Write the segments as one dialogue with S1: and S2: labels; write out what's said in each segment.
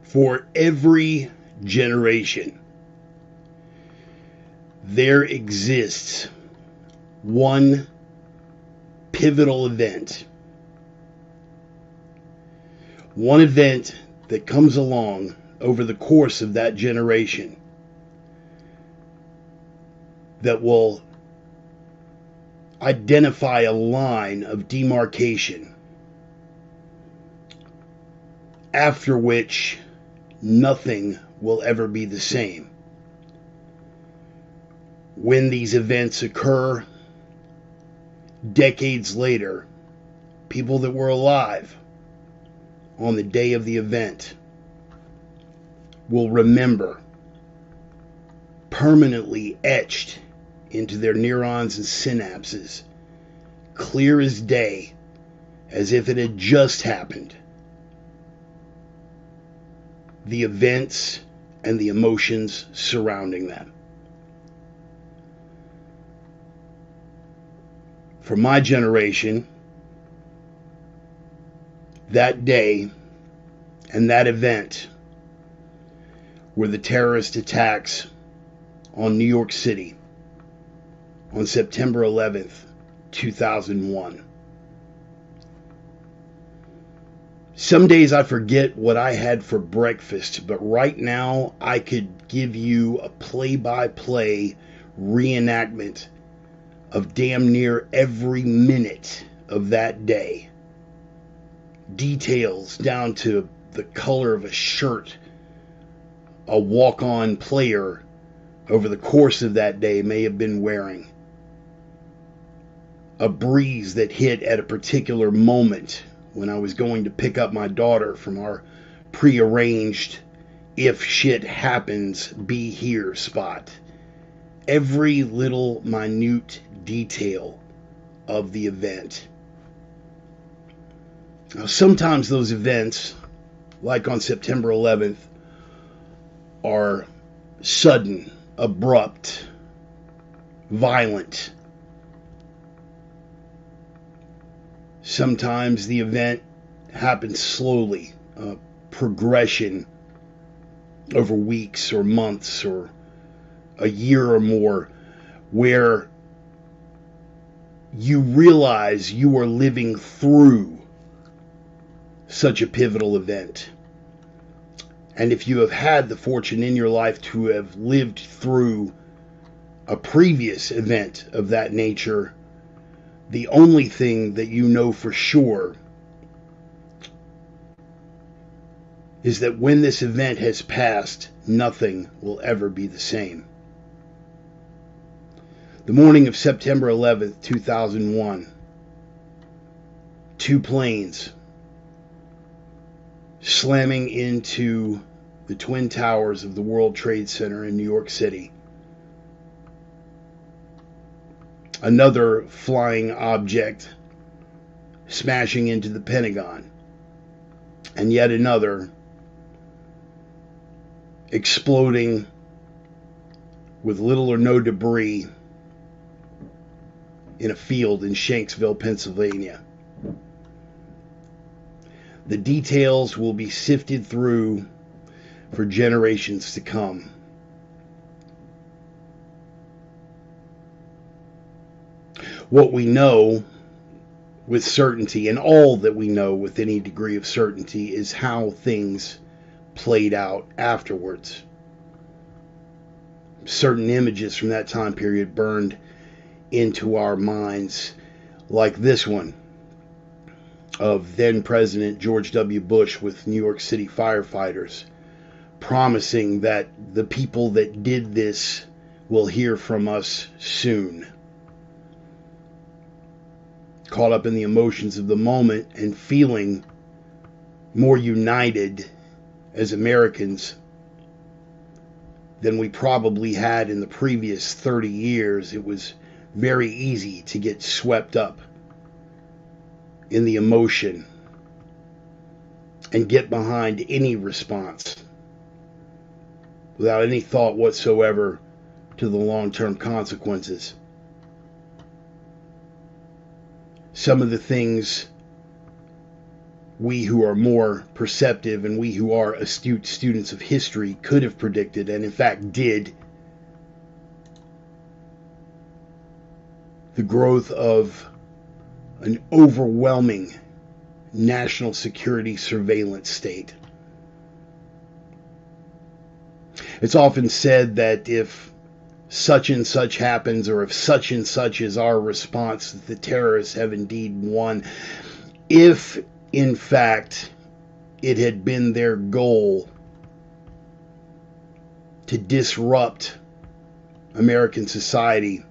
S1: For every generation, there exists one pivotal event. One event that comes along over the course of that generation that will identify a line of demarcation after which nothing will ever be the same. When these events occur decades later, people that were alive on the day of the event will remember, permanently etched into their neurons and synapses, clear as day, as if it had just happened, the events and the emotions surrounding them. For my generation, that day and that event were the terrorist attacks on New York City on September 11th, 2001. Some days I forget what I had for breakfast, but right now I could give you a play-by-play reenactment of damn near every minute of that day. Details down to the color of a shirt a walk-on player over the course of that day may have been wearing. A breeze that hit at a particular moment when I was going to pick up my daughter from our prearranged if shit happens be here spot. Every little minute detail of the event. Now, sometimes those events, like on September 11th, are sudden, abrupt, violent. Sometimes the event happens slowly, a progression over weeks or months or a year or more, where you realize you are living through such a pivotal event. And if you have had the fortune in your life to have lived through a previous event of that nature, the only thing that you know for sure is that when this event has passed, nothing will ever be the same. The morning of September 11th, 2001, two planes slamming into the Twin Towers of the World Trade Center in New York City. Another flying object smashing into the Pentagon. And yet another exploding with little or no debris in a field in Shanksville, Pennsylvania. The details will be sifted through for generations to come. What we know with certainty, and all that we know with any degree of certainty, is how things played out afterwards. Certain images from that time period burned into our minds, like this one of then President George W. Bush with New York City firefighters promising that the people that did this will hear from us soon. Caught up in the emotions of the moment and feeling more united as Americans than we probably had in the previous 30 years, it was very easy to get swept up in the emotion and get behind any response without any thought whatsoever to the long-term consequences. Some of the things we who are more perceptive and we who are astute students of history could have predicted, and in fact did, the growth of an overwhelming national security surveillance state. It's often said that if such and such happens, or if such and such is our response, that the terrorists have indeed won. If, in fact, it had been their goal to disrupt American society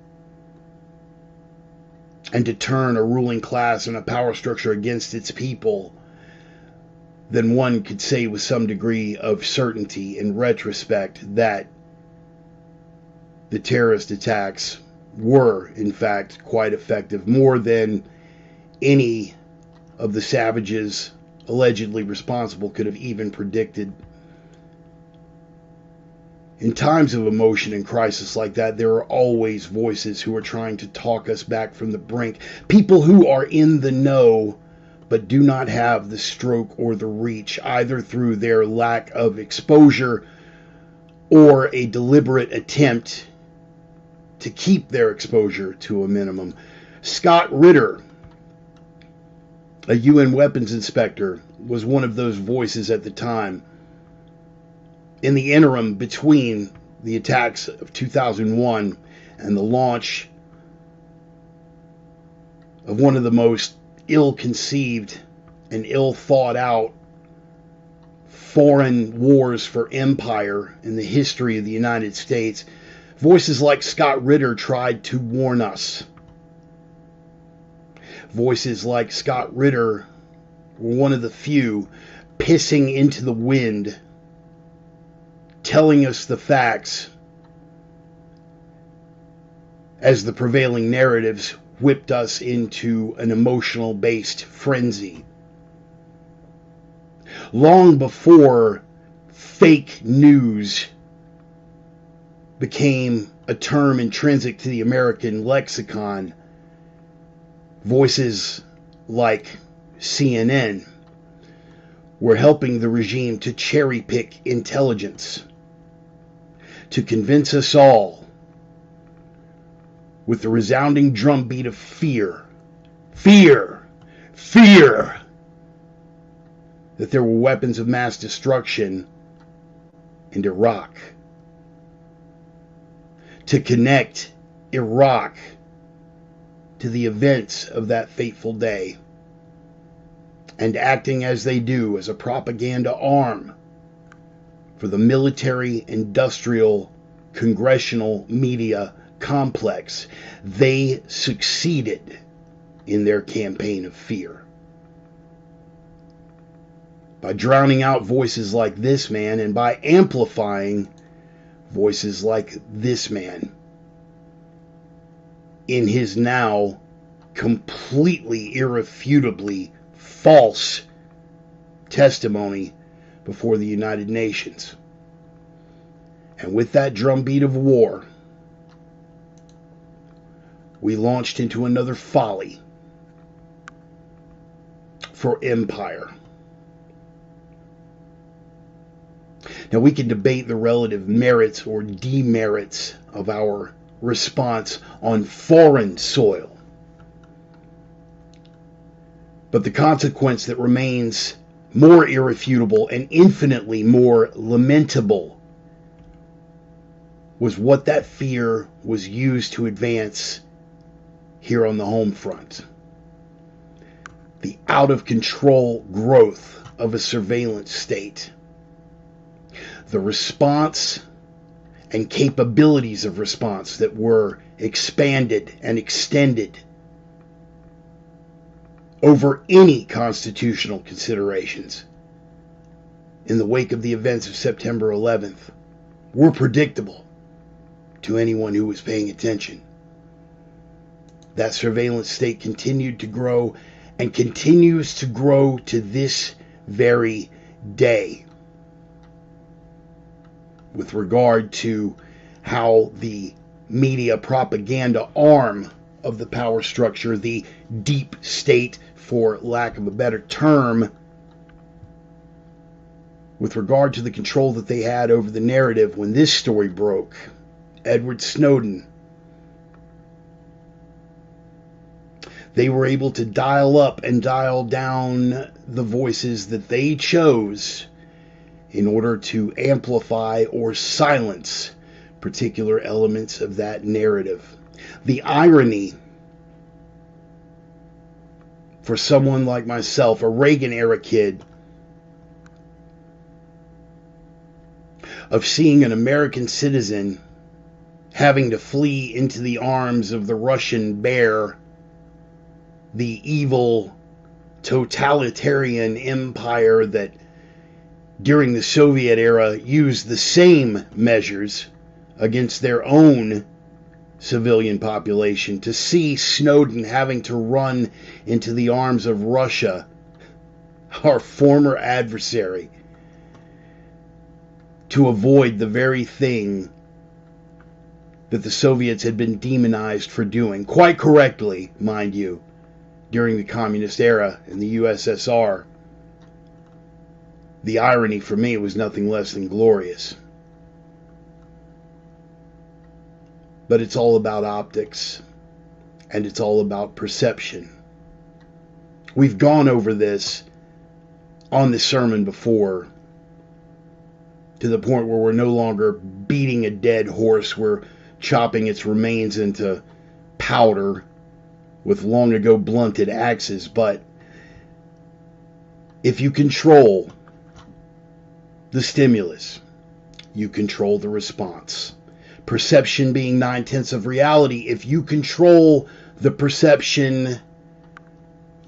S1: and to turn a ruling class and a power structure against its people, then one could say with some degree of certainty in retrospect that the terrorist attacks were, in fact, quite effective, more than any of the savages allegedly responsible could have even predicted. In times of emotion and crisis like that, there are always voices who are trying to talk us back from the brink. People who are in the know but do not have the stroke or the reach, either through their lack of exposure or a deliberate attempt to keep their exposure to a minimum. Scott Ritter, a UN weapons inspector, was one of those voices at the time. In the interim between the attacks of 2001 and the launch of one of the most ill-conceived and ill-thought-out foreign wars for empire in the history of the United States, voices like Scott Ritter tried to warn us. Voices like Scott Ritter were one of the few pissing into the wind, telling us the facts as the prevailing narratives whipped us into an emotional-based frenzy. Long before fake news became a term intrinsic to the American lexicon, voices like CNN were helping the regime to cherry-pick intelligence, to convince us all with the resounding drumbeat of fear, that there were weapons of mass destruction in Iraq, to connect Iraq to the events of that fateful day, and acting as they do as a propaganda arm for the military, industrial, congressional media complex. They succeeded in their campaign of fear by drowning out voices like this man and by amplifying voices like this man in his now completely irrefutably false testimony before the United Nations. And with that drumbeat of war, we launched into another folly for empire. Now, we can debate the relative merits or demerits of our response on foreign soil, but the consequence that remains more irrefutable and infinitely more lamentable was what that fear was used to advance here on the home front. The out-of-control growth of a surveillance state. The response and capabilities of response that were expanded and extended over any constitutional considerations in the wake of the events of September 11th were predictable to anyone who was paying attention. That surveillance state continued to grow and continues to grow to this very day with regard to how the media propaganda arm of the power structure, the deep state, for lack of a better term, with regard to the control that they had over the narrative when this story broke. Edward Snowden. They were able to dial up and dial down the voices that they chose in order to amplify or silence particular elements of that narrative. The irony for someone like myself, a Reagan-era kid, of seeing an American citizen having to flee into the arms of the Russian bear, the evil totalitarian empire that during the Soviet era used the same measures against their own civilian population. To see Snowden having to run into the arms of Russia, our former adversary, to avoid the very thing that the Soviets had been demonized for doing, quite correctly, mind you, during the communist era in the USSR. The irony for me was nothing less than glorious. But it's all about optics, and it's all about perception. We've gone over this on this sermon before, to the point where we're no longer beating a dead horse, we're chopping its remains into powder with long ago blunted axes. But if you control the stimulus, you control the response. Perception being 9/10 of reality. If you control the perception,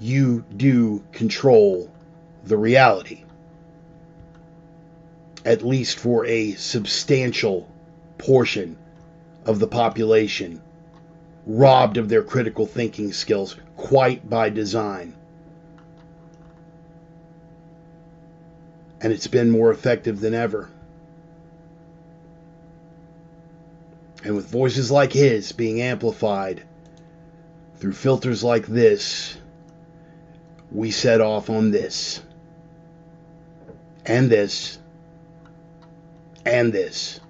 S1: you do control the reality. At least for a substantial portion of the population, robbed of their critical thinking skills, quite by design. And it's been more effective than ever. And with voices like his being amplified through filters like this, we set off on this, and this, and this,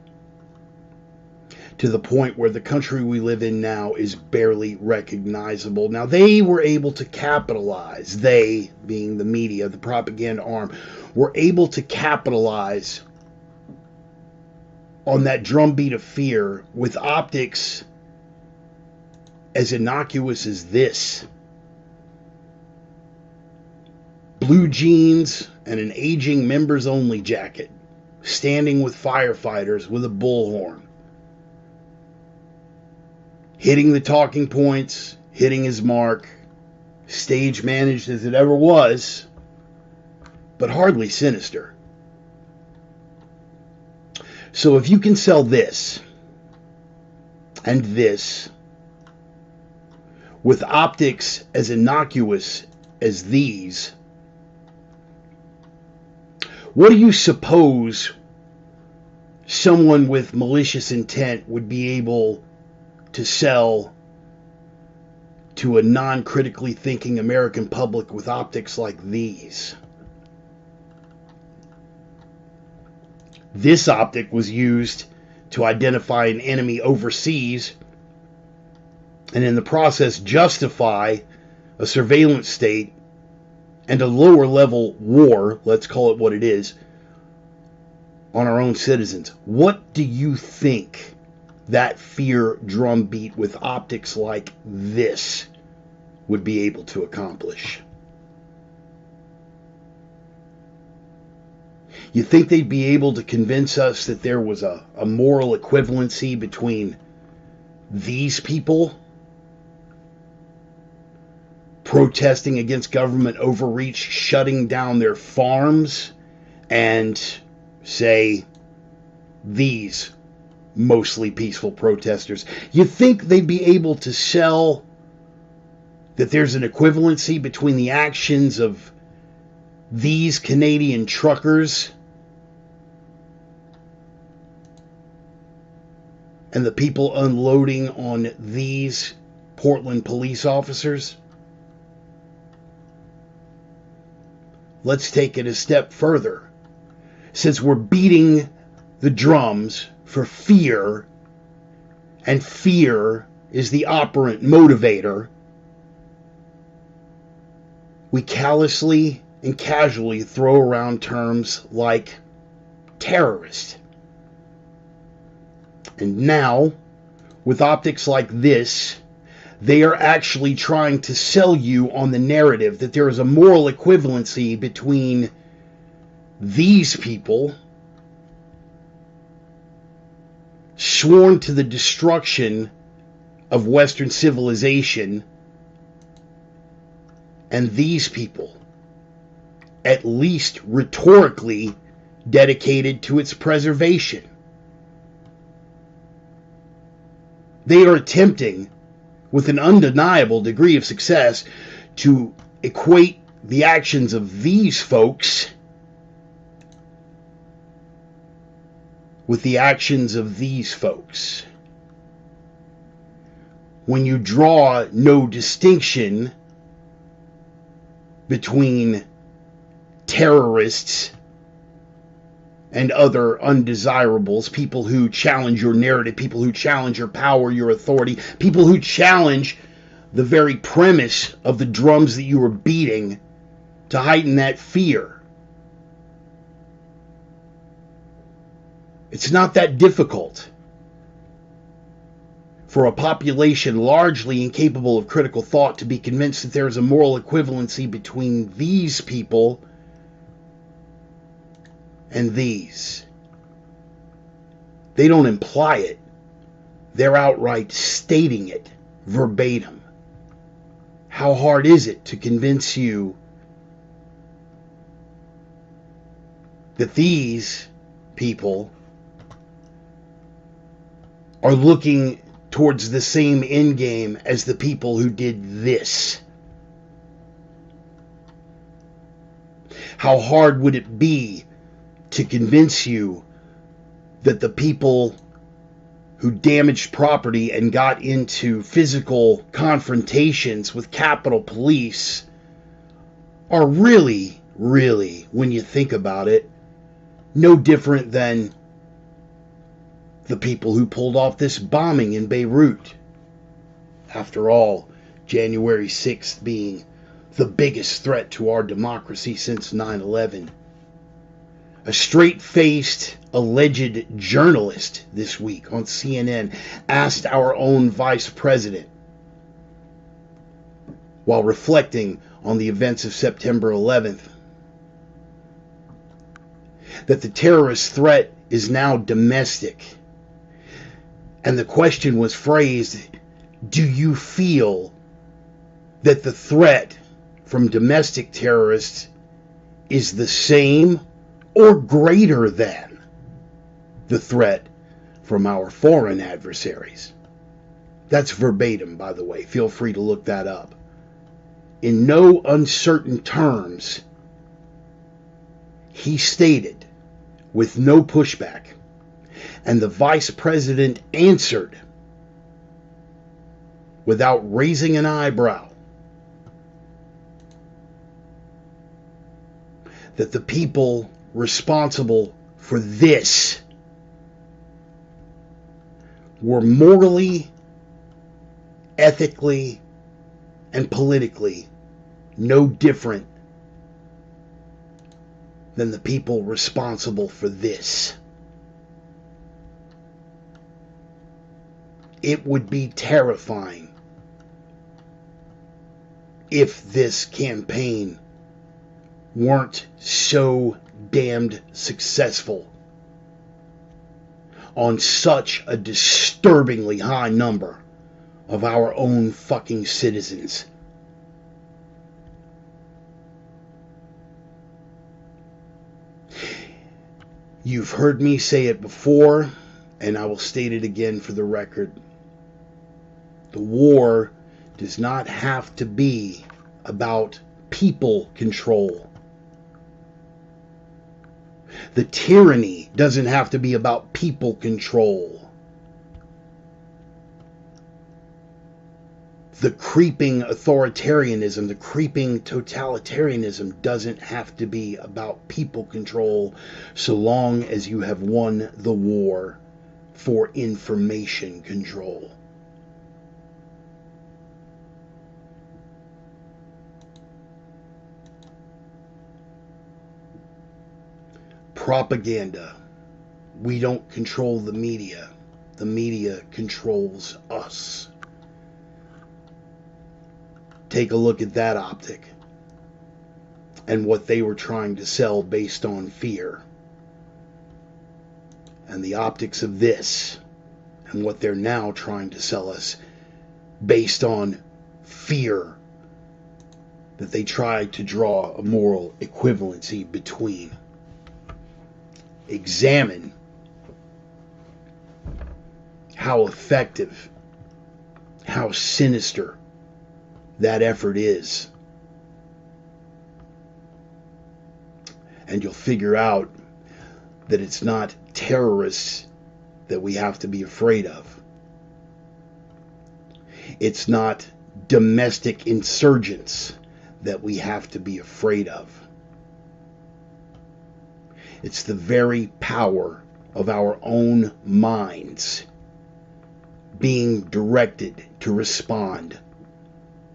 S1: to the point where the country we live in now is barely recognizable. Now, they were able to capitalize, they being the media, the propaganda arm, were able to capitalize on that drumbeat of fear with optics as innocuous as this. Blue jeans and an aging members only jacket, standing with firefighters with a bullhorn, hitting the talking points, hitting his mark, stage managed as it ever was, but hardly sinister. So if you can sell this and this with optics as innocuous as these, what do you suppose someone with malicious intent would be able to sell to a non-critically thinking American public with optics like these? This optic was used to identify an enemy overseas and in the process justify a surveillance state and a lower level war, let's call it what it is, on our own citizens. What do you think that fear drumbeat with optics like this would be able to accomplish? You think they'd be able to convince us that there was a moral equivalency between these people protesting against government overreach, shutting down their farms, and, say, these mostly peaceful protesters? You think they'd be able to sell that there's an equivalency between the actions of these Canadian truckers and the people unloading on these Portland police officers? Let's take it a step further. since we're beating the drums for fear, and fear is the operant motivator, we callously and casually throw around terms like terrorist. And now, with optics like this, they are actually trying to sell you on the narrative that there is a moral equivalency between these people sworn to the destruction of Western civilization and these people, at least rhetorically, dedicated to its preservation. They are attempting, with an undeniable degree of success, to equate the actions of these folks with the actions of these folks. When you draw no distinction between terrorists and other undesirables, people who challenge your narrative, people who challenge your power, your authority, people who challenge the very premise of the drums that you are beating to heighten that fear. It's not that difficult for a population largely incapable of critical thought to be convinced that there is a moral equivalency between these people and these. They don't imply it. They're outright stating it verbatim. How hard is it to convince you that these people are looking towards the same end game as the people who did this? How hard would it be to convince you that the people who damaged property and got into physical confrontations with Capitol Police are really, when you think about it, no different than the people who pulled off this bombing in Beirut? After all, January 6th being the biggest threat to our democracy since 9/11. A straight-faced, alleged journalist this week on CNN asked our own vice president, while reflecting on the events of September 11th, that the terrorist threat is now domestic. And the question was phrased, do you feel that the threat from domestic terrorists is the same or greater than the threat from our foreign adversaries? That's verbatim, by the way. Feel free to look that up. In no uncertain terms, he stated, with no pushback, and the vice president answered without raising an eyebrow, that the people responsible for this were morally, ethically, and politically no different than the people responsible for this. It would be terrifying if this campaign weren't so damned successful on such a disturbingly high number of our own fucking citizens. You've heard me say it before, and I will state it again for the record. The war does not have to be about people control. The tyranny doesn't have to be about people control. The creeping authoritarianism, the creeping totalitarianism doesn't have to be about people control so long as you have won the war for information control. Propaganda. We don't control the media. The media controls us. Take a look at that optic and what they were trying to sell based on fear. And the optics of this and what they're now trying to sell us based on fear, that they tried to draw a moral equivalency between. Examine how effective, how sinister that effort is. And you'll figure out that it's not terrorists that we have to be afraid of. It's not domestic insurgents that we have to be afraid of. It's the very power of our own minds being directed to respond,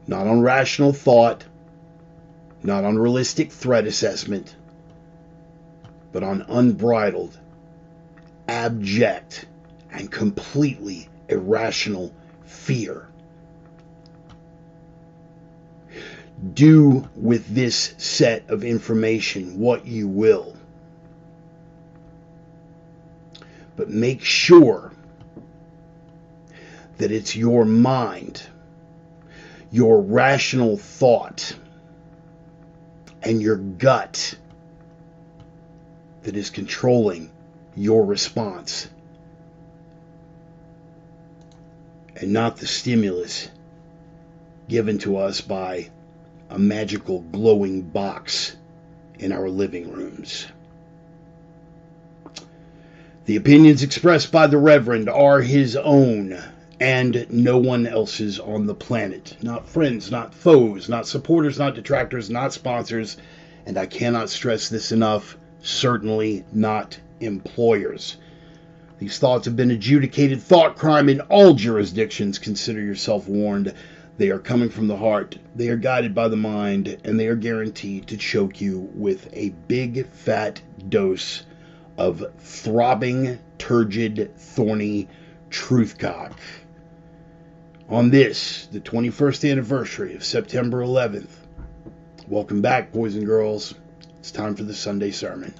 S1: not on rational thought, not on realistic threat assessment, but on unbridled, abject, and completely irrational fear. Do with this set of information what you will, but make sure that it's your mind, your rational thought, and your gut that is controlling your response, and not the stimulus given to us by a magical glowing box in our living rooms. The opinions expressed by the Reverend are his own and no one else's on the planet. Not friends, not foes, not supporters, not detractors, not sponsors, and I cannot stress this enough, certainly not employers. These thoughts have been adjudicated thought crime in all jurisdictions. Consider yourself warned. They are coming from the heart. They are guided by the mind, and they are guaranteed to choke you with a big fat dose of throbbing, turgid, thorny truthcock. On this, the 21st anniversary of September 11th, welcome back, boys and girls. It's time for the Sunday sermon.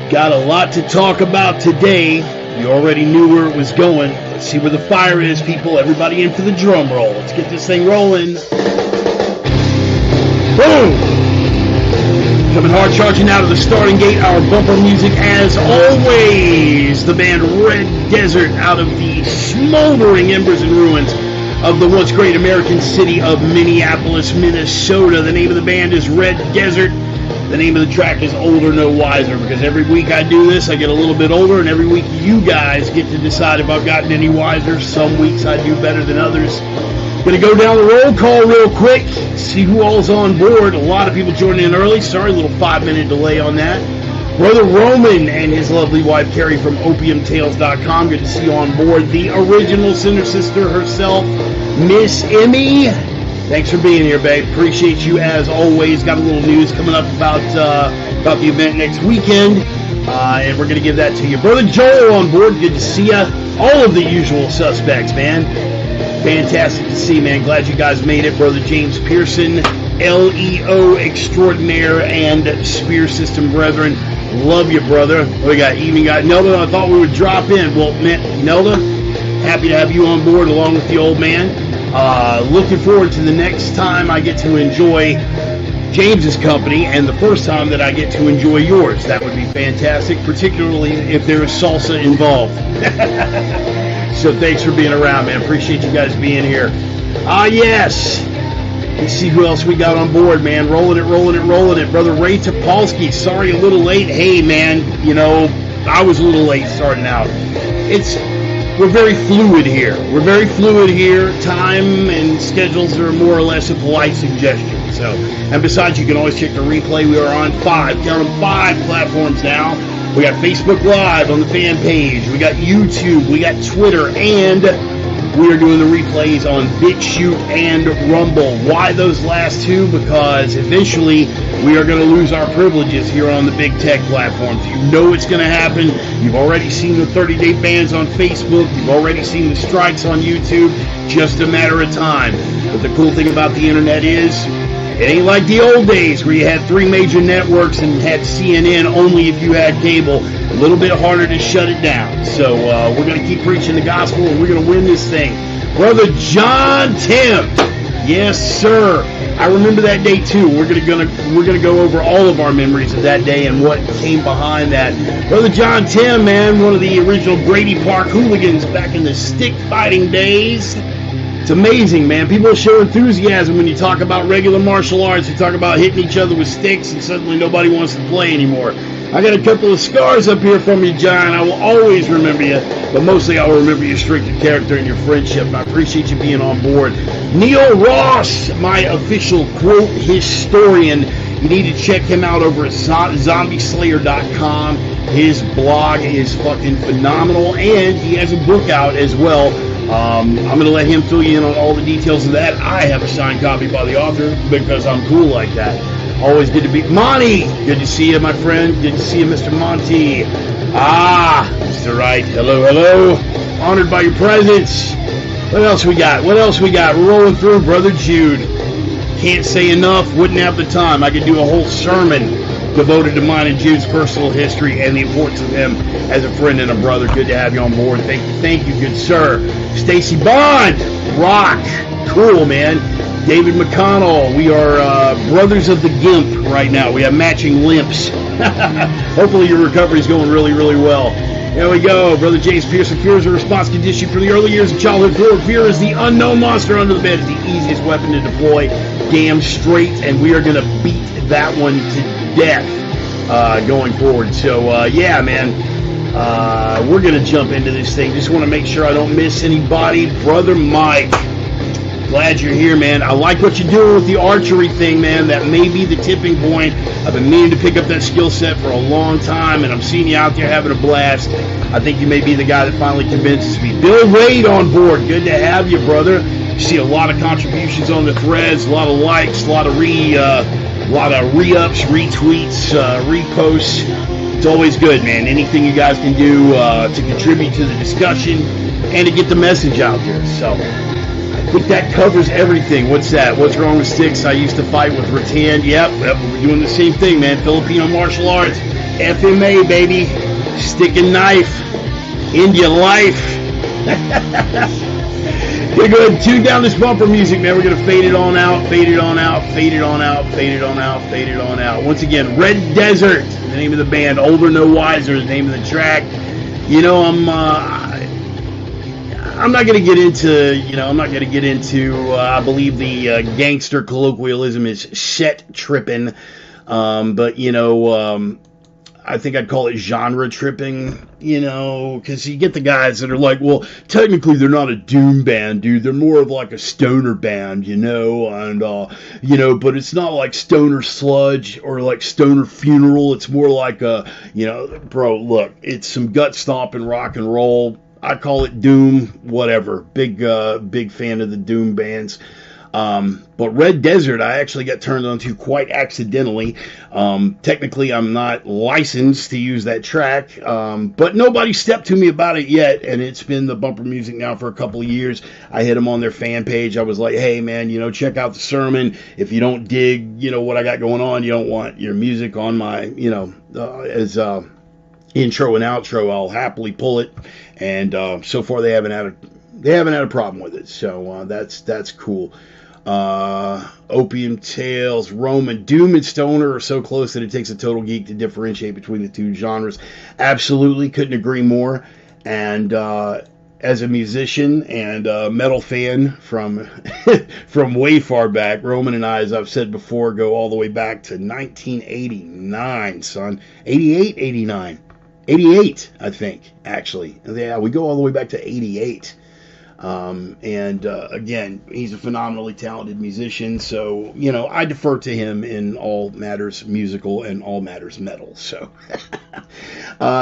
S1: Got a lot to talk about today. You already knew where it was going. Let's see where the fire is, people. Everybody in for the drum roll. Let's get this thing rolling. Boom! Coming hard, charging out of the starting gate, our bumper music, as always, the band Red Desert, out of the smoldering embers and ruins of the once great American city of Minneapolis, Minnesota. The name of the band is Red Desert. The name of the track is Older No Wiser, because every week I do this, I get a little bit older, and every week you guys get to decide if I've gotten any wiser. Some weeks I do better than others. Going to go down the roll call real quick, see who all's on board. A lot of people joining in early. Sorry, a little 5-minute delay on that. Brother Roman and his lovely wife Carrie from opiumtales.com. Good to see you on board. The original Sinner Sister herself, Miss Emmy. Thanks for being here, babe. Appreciate you as always. Got a little news coming up about the event next weekend, and we're going to give that to you. Brother Joel on board. Good to see you. All of the usual suspects, man. Fantastic to see, man. Glad you guys made it. Brother James Pearson, LEO extraordinaire and Spear System brethren. Love you, brother. We even got Nelda. I thought we would drop in. Well, man, Nelda, happy to have you on board along with the old man. Looking forward to the next time I get to enjoy James's company, and the first time that I get to enjoy yours. That would be fantastic, particularly if there is salsa involved. So thanks for being around, man. Appreciate you guys being here. Yes. Let's see who else we got on board, man. Rolling it. Brother Ray Topolsky. Sorry, a little late. Hey, man, I was a little late starting out. we're very fluid here. We're very fluid here. Time and schedules are more or less a polite suggestion. So, and besides, you can always check the replay. We are on 5 platforms now. We got Facebook Live on the fan page. We got YouTube. We got Twitter. And we are doing the replays on BitChute and Rumble. Why those last two? Because eventually we are going to lose our privileges here on the big tech platforms. You know it's going to happen. You've already seen the 30-day bans on Facebook. You've already seen the strikes on YouTube. Just a matter of time. But the cool thing about the internet is it ain't like the old days where you had 3 major networks and had CNN only if you had cable. A little bit harder to shut it down. So we're going to keep preaching the gospel, and we're going to win this thing. Brother John Tim. Yes, sir. I remember that day, too. We're gonna go over all of our memories of that day and what came behind that. Brother John Tim, man, one of the original Grady Park hooligans back in the stick fighting days. It's amazing, man. People show enthusiasm when you talk about regular martial arts. You talk about hitting each other with sticks, and suddenly nobody wants to play anymore. I got a couple of scars up here from you, John. I will always remember you, but mostly I will remember your strength of character and your friendship. I appreciate you being on board. Neil Ross, my official quote historian. You need to check him out over at zombieslayer.com. His blog is fucking phenomenal, and he has a book out as well. I'm going to let him fill you in on all the details of that. I have a signed copy by the author because I'm cool like that. Always good to be... Monty! Good to see you, my friend. Good to see you, Mr. Monty. Mr. Wright. Hello, hello. Honored by your presence. What else we got? We're rolling through. Brother Jude. Can't say enough. Wouldn't have the time. I could do a whole sermon devoted to mine and Jude's personal history and the importance of him as a friend and a brother. Good to have you on board. Thank you, good sir. Stacy Bond. Rock. Cool, man. David McConnell, we are brothers of the GIMP right now. We have matching limps. Hopefully your recovery is going really, really well. There we go. Brother James Pearson. Fear is a response condition for the early years of childhood. Fear is the unknown monster under the bed. It's the easiest weapon to deploy. Damn straight. And we are going to beat that one to death going forward. So, yeah, man. We're going to jump into this thing. Just want to make sure I don't miss anybody. Brother Mike. Glad you're here, man. I like what you're doing with the archery thing, man. That may be the tipping point. I've been meaning to pick up that skill set for a long time, and I'm seeing you out there having a blast. I think you may be the guy that finally convinces me. Bill Wade on board. Good to have you, brother. You see a lot of contributions on the threads, a lot of likes, a lot of re-ups, retweets, reposts. It's always good, man. Anything you guys can do to contribute to the discussion and to get the message out there. So I think that covers everything. What's that? What's wrong with sticks? I used to fight with rattan. Yep, we're doing the same thing, man. Filipino martial arts. FMA, baby. Stick and knife. In your life. We're going to tune down this bumper music, man. We're going to fade it on out, fade it on out, fade it on out, fade it on out, fade it on out. Once again, Red Desert, the name of the band. Older No Wiser, the name of the track. You know, I'm not going to get into, I believe the gangster colloquialism is set tripping, but, you know, I think I'd call it genre tripping, you know, because you get the guys that are like, well, technically they're not a doom band, dude. They're more of like a stoner band, you know, and, you know, but it's not like stoner sludge or like stoner funeral. It's more like a, you know, bro, look, it's some gut stomping rock and roll. I call it doom, whatever. Big fan of the doom bands. But Red Desert, I actually got turned on to quite accidentally. Technically, I'm not licensed to use that track, but nobody stepped to me about it yet, and it's been the bumper music now for a couple of years. I hit them on their fan page. I was like, hey, man, you know, check out the sermon. If you don't dig, you know, what I got going on, you don't want your music on my, you know, as intro and outro, I'll happily pull it. And so far, they haven't had a problem with it. So that's cool. Opium Tales, Roman, Doom and Stoner are so close that it takes a total geek to differentiate between the two genres. Absolutely, couldn't agree more. And as a musician and a metal fan from from way far back, Roman and I, as I've said before, go all the way back to 1989, son. 88, 89. 88, I think, actually. Yeah, we go all the way back to 88. Again, he's a phenomenally talented musician, so, you know, I defer to him in all matters musical and all matters metal. So,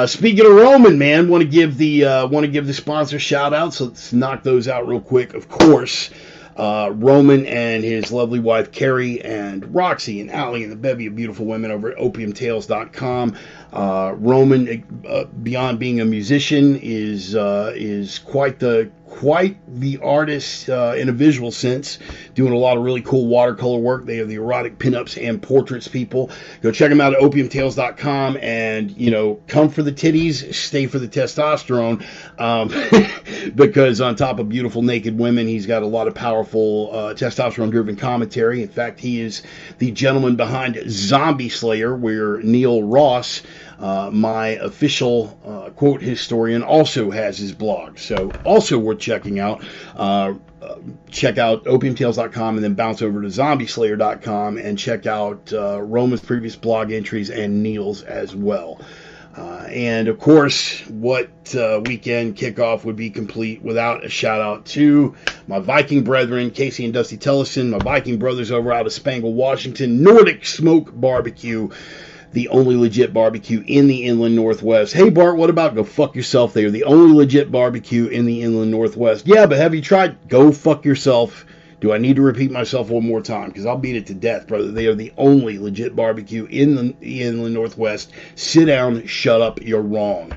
S1: speaking of Roman, man, want to give the sponsor shout out. So let's knock those out real quick. Of course, Roman and his lovely wife Carrie and Roxy and Allie and the bevy of beautiful women over at opiumtales.com. Roman, beyond being a musician, is quite the artist in a visual sense, doing a lot of really cool watercolor work. They have the erotic pinups and portraits people. Go check them out at opiumtales.com, and, you know, come for the titties, stay for the testosterone, because on top of beautiful naked women, he's got a lot of powerful testosterone-driven commentary. In fact, he is the gentleman behind Zombie Slayer, where Neil Ross, my official quote historian, also has his blog. So also worth checking out. Check out opiumtales.com and then bounce over to zombieslayer.com and check out Roman's previous blog entries and Neil's as well. And of course, what weekend kickoff would be complete without a shout out to my Viking brethren, Casey and Dusty Tellison, my Viking brothers over out of Spangle, Washington, Nordic Smoke Barbecue, the only legit barbecue in the Inland Northwest. Hey, Bart, what about go fuck yourself? They are the only legit barbecue in the Inland Northwest. Yeah, but have you tried? Go fuck yourself. Do I need to repeat myself one more time? Because I'll beat it to death, brother. They are the only legit barbecue in the Inland Northwest. Sit down, shut up, you're wrong.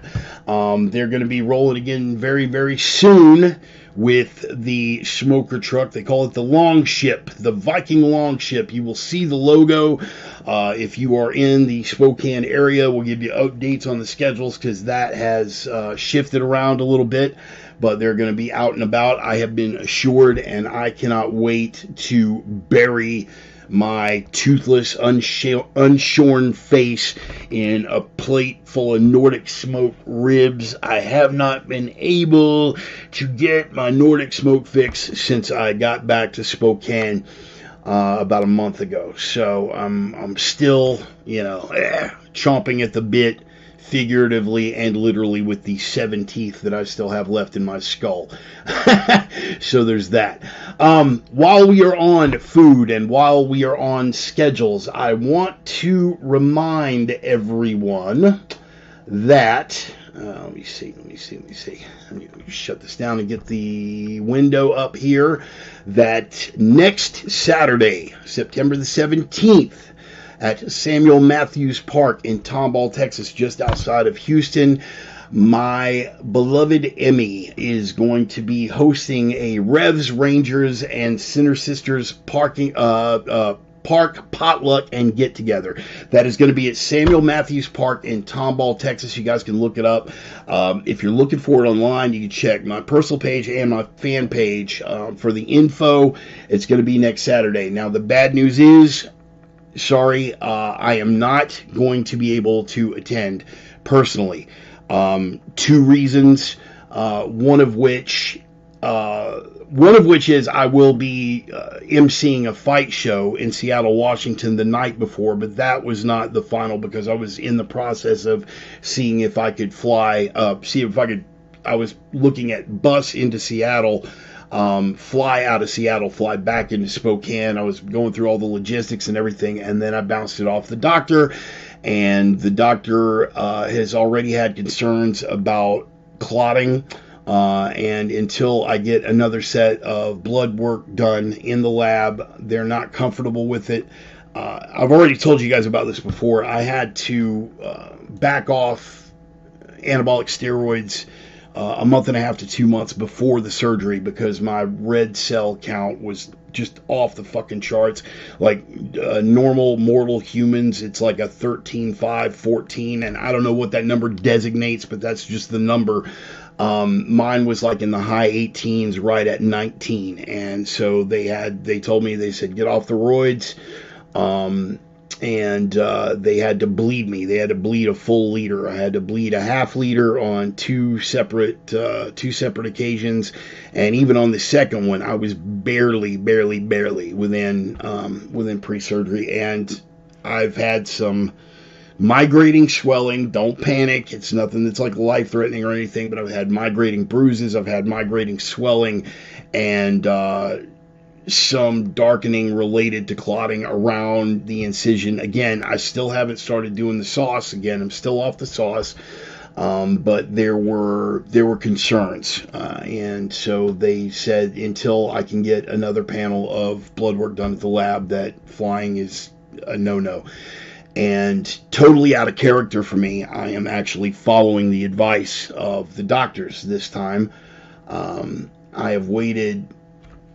S1: They're going to be rolling again very, very soon with the smoker truck. They call it the Longship, the Viking Longship. You will see the logo. If you are in the Spokane area, we'll give you updates on the schedules because that has shifted around a little bit, but they're going to be out and about. I have been assured, and I cannot wait to bury my toothless, unshorn face in a plate full of Nordic smoke ribs. I have not been able to get my Nordic smoke fix since I got back to Spokane about a month ago. So I'm still, chomping at the bit, figuratively and literally, with the 7 teeth that I still have left in my skull. So there's that. While we are on food and while we are on schedules, I want to remind everyone that let me see. Let me shut this down and get the window up here. That next Saturday, September the 17th, at Samuel Matthews Park in Tomball, Texas, just outside of Houston, my beloved Emmy is going to be hosting a Revs, Rangers, and Sinner Sisters park potluck and get together. That is going to be at Samuel Matthews Park in Tomball, Texas. You guys can look it up. If you're looking for it online, you can check my personal page and my fan page for the info. It's going to be next Saturday. Now, the bad news is, sorry, I am not going to be able to attend personally. 2 reasons. One of which is I will be emceeing a fight show in Seattle, Washington the night before, but that was not the final because I was in the process of seeing if I could fly, I was looking at bus into Seattle, fly out of Seattle, fly back into Spokane. I was going through all the logistics and everything, and then I bounced it off the doctor, and the doctor has already had concerns about clotting. And until I get another set of blood work done in the lab, they're not comfortable with it. I've already told you guys about this before. I had to back off anabolic steroids a month and a half to 2 months before the surgery because my red cell count was just off the fucking charts. Like normal mortal humans, it's like a 13, 5, 14, and I don't know what that number designates, but that's just the number. Mine was like in the high 18s, right at 19, and so they told me, they said, get off the roids, and they had to bleed me. They had to bleed a full liter. I had to bleed a half liter on two separate occasions, and even on the second one, I was barely within pre-surgery, and I've had some migrating swelling. Don't panic. It's nothing that's like life-threatening or anything, but I've had migrating bruises. I've had migrating swelling, and some darkening related to clotting around the incision. Again, I still haven't started doing the sauce. Again, I'm still off the sauce. But there were concerns, and so they said until I can get another panel of blood work done at the lab, that flying is a no-no. And totally out of character for me, I am actually following the advice of the doctors this time. I have waited.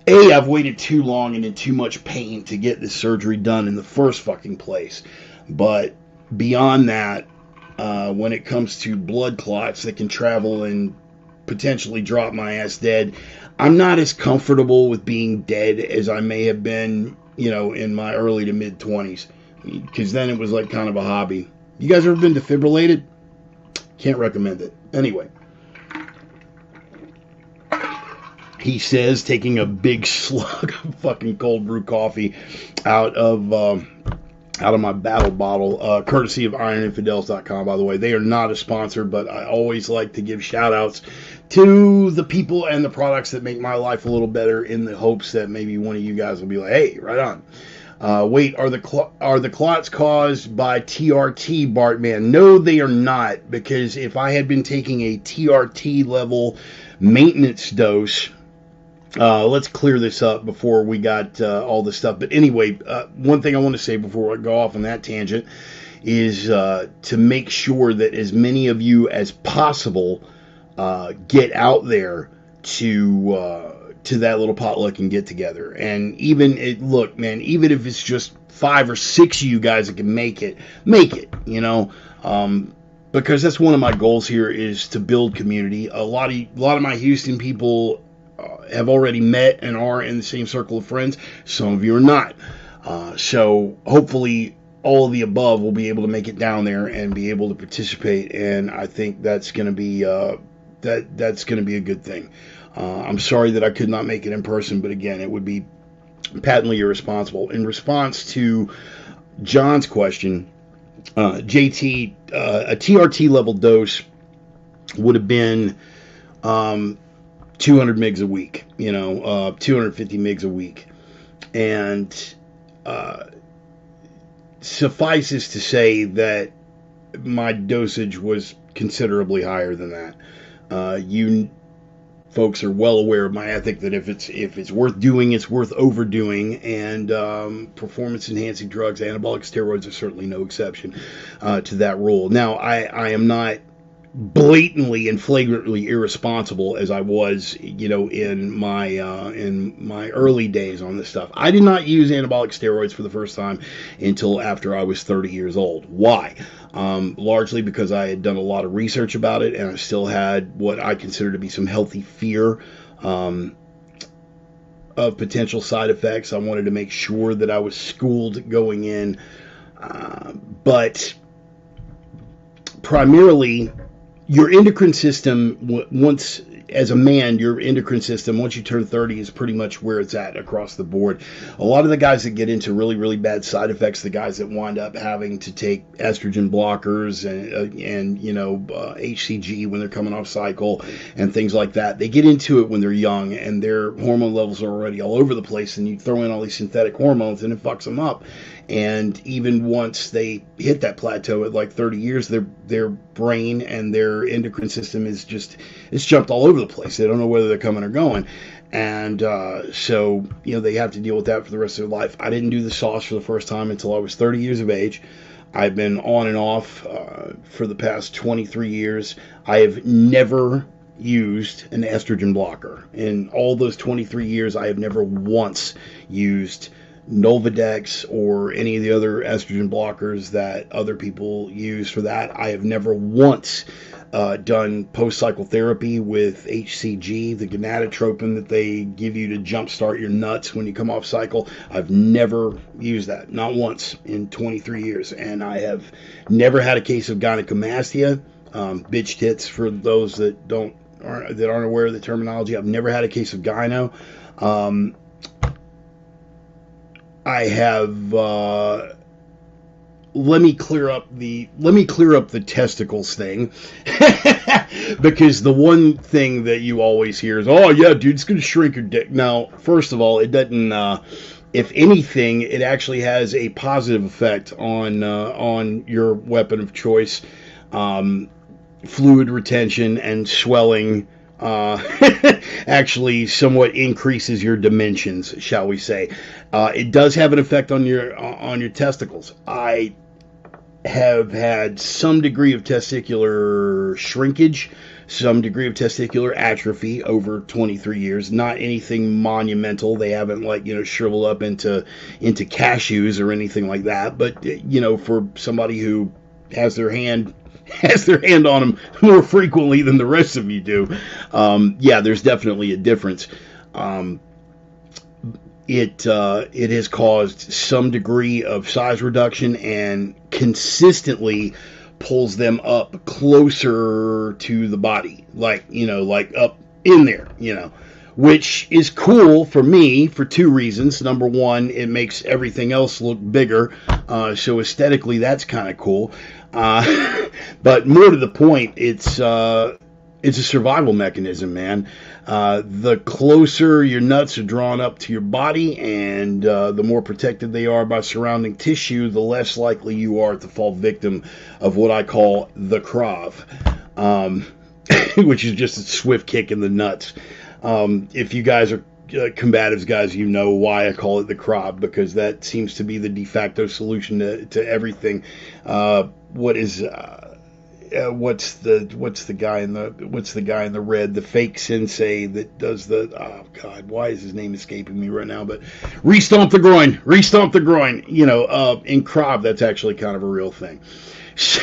S1: I've waited too long and in too much pain to get this surgery done in the first fucking place. But beyond that, when it comes to blood clots that can travel and potentially drop my ass dead, I'm not as comfortable with being dead as I may have been, in my early to mid 20s, because then it was like kind of a hobby. You guys ever been defibrillated? Can't recommend it. Anyway, he says, taking a big slug of fucking cold brew coffee out of my battle bottle, courtesy of ironinfidels.com, by the way. They are not a sponsor, but I always like to give shout outs to the people and the products that make my life a little better, in the hopes that maybe one of you guys will be like, hey, right on. Wait, are the clots caused by TRT, Bartman? No, they are not, because if I had been taking a TRT level maintenance dose, let's clear this up before we got all this stuff. But anyway, one thing I want to say before I go off on that tangent is to make sure that as many of you as possible get out there to that little potluck and get together. And even even if it's just 5 or 6 of you guys that can make it, because that's one of my goals here, is to build community. A lot of my Houston people have already met and are in the same circle of friends. Some of you are not. So hopefully all of the above will be able to make it down there and be able to participate. And I think that's going to be that's going to be a good thing. I'm sorry that I could not make it in person, but again, it would be patently irresponsible. In response to John's question, JT, a TRT level dose would have been 200 mgs a week, 250 mgs a week. And suffices to say that my dosage was considerably higher than that. You folks are well aware of my ethic that if it's worth doing, it's worth overdoing, and performance enhancing drugs, anabolic steroids, are certainly no exception to that rule. Now, I am not blatantly and flagrantly irresponsible as I was, in my early days on this stuff. I did not use anabolic steroids for the first time until after I was 30 years old. Why? Largely because I had done a lot of research about it, and I still had what I consider to be some healthy fear of potential side effects. I wanted to make sure that I was schooled going in, but primarily, your endocrine system, once, as a man, your endocrine system, once you turn 30, is pretty much where it's at across the board. A lot of the guys that get into really, really bad side effects, the guys that wind up having to take estrogen blockers and HCG when they're coming off cycle and things like that, they get into it when they're young and their hormone levels are already all over the place, and you throw in all these synthetic hormones and it fucks them up. And even once they hit that plateau at like 30 years, their brain and their endocrine system it's jumped all over the place. They don't know whether they're coming or going. And so they have to deal with that for the rest of their life. I didn't do the sauce for the first time until I was 30 years of age. I've been on and off for the past 23 years. I have never used an estrogen blocker. In all those 23 years, I have never once used Nolvadex or any of the other estrogen blockers that other people use for that. I have never once done post-cycle therapy with HCG, the gonadotropin that they give you to jumpstart your nuts when you come off cycle. I've never used that, not once in 23 years. And I have never had a case of gynecomastia, bitch tits for those that aren't aware of the terminology. I've never had a case of gyno. I have let me clear up the testicles thing. Because the one thing that you always hear is, oh yeah, dude, it's gonna shrink your dick. Now, first of all, it doesn't. If anything, it actually has a positive effect on your weapon of choice. Fluid retention and swelling actually somewhat increases your dimensions, shall we say. It does have an effect on your testicles. I have had some degree of testicular shrinkage, some degree of testicular atrophy over 23 years. Not anything monumental. They haven't, like, shriveled up into cashews or anything like that. But for somebody who has their hand on them more frequently than the rest of you do, yeah, there's definitely a difference. It has caused some degree of size reduction and consistently pulls them up closer to the body, like up in there, which is cool for me for two reasons. Number one, it makes everything else look bigger, so aesthetically that's kind of cool. But more to the point, it's a survival mechanism, man. The closer your nuts are drawn up to your body and the more protected they are by surrounding tissue, the less likely you are to fall victim of what I call the krav, which is just a swift kick in the nuts. If you guys are combatives guys, you know why I call it the krav, because that seems to be the de facto solution to everything. What's the guy in the red, the fake sensei that does the, oh god, why is his name escaping me right now? But restomp the groin. In Krav, that's actually kind of a real thing. So,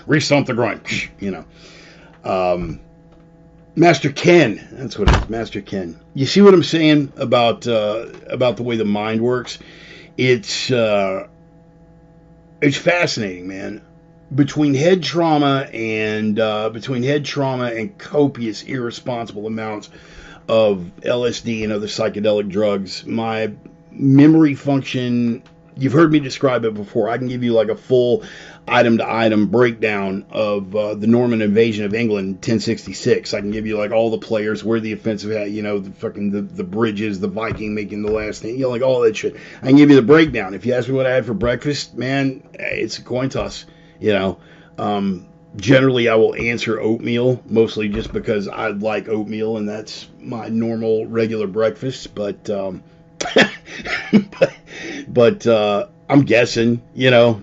S1: restomp the groin. Master Ken, that's what it is, Master Ken. You see what I'm saying about the way the mind works? It's fascinating, man. Between head trauma and copious, irresponsible amounts of LSD and other psychedelic drugs, my memory function, you've heard me describe it before. I can give you like a full item-to-item breakdown of the Norman invasion of England in 1066. I can give you like all the players, where the offensive had, the bridges, the Viking making the last thing, like all that shit. I can give you the breakdown. If you ask me what I had for breakfast, man, it's a coin toss. Generally I will answer oatmeal, mostly just because I like oatmeal and that's my normal regular breakfast. But I'm guessing,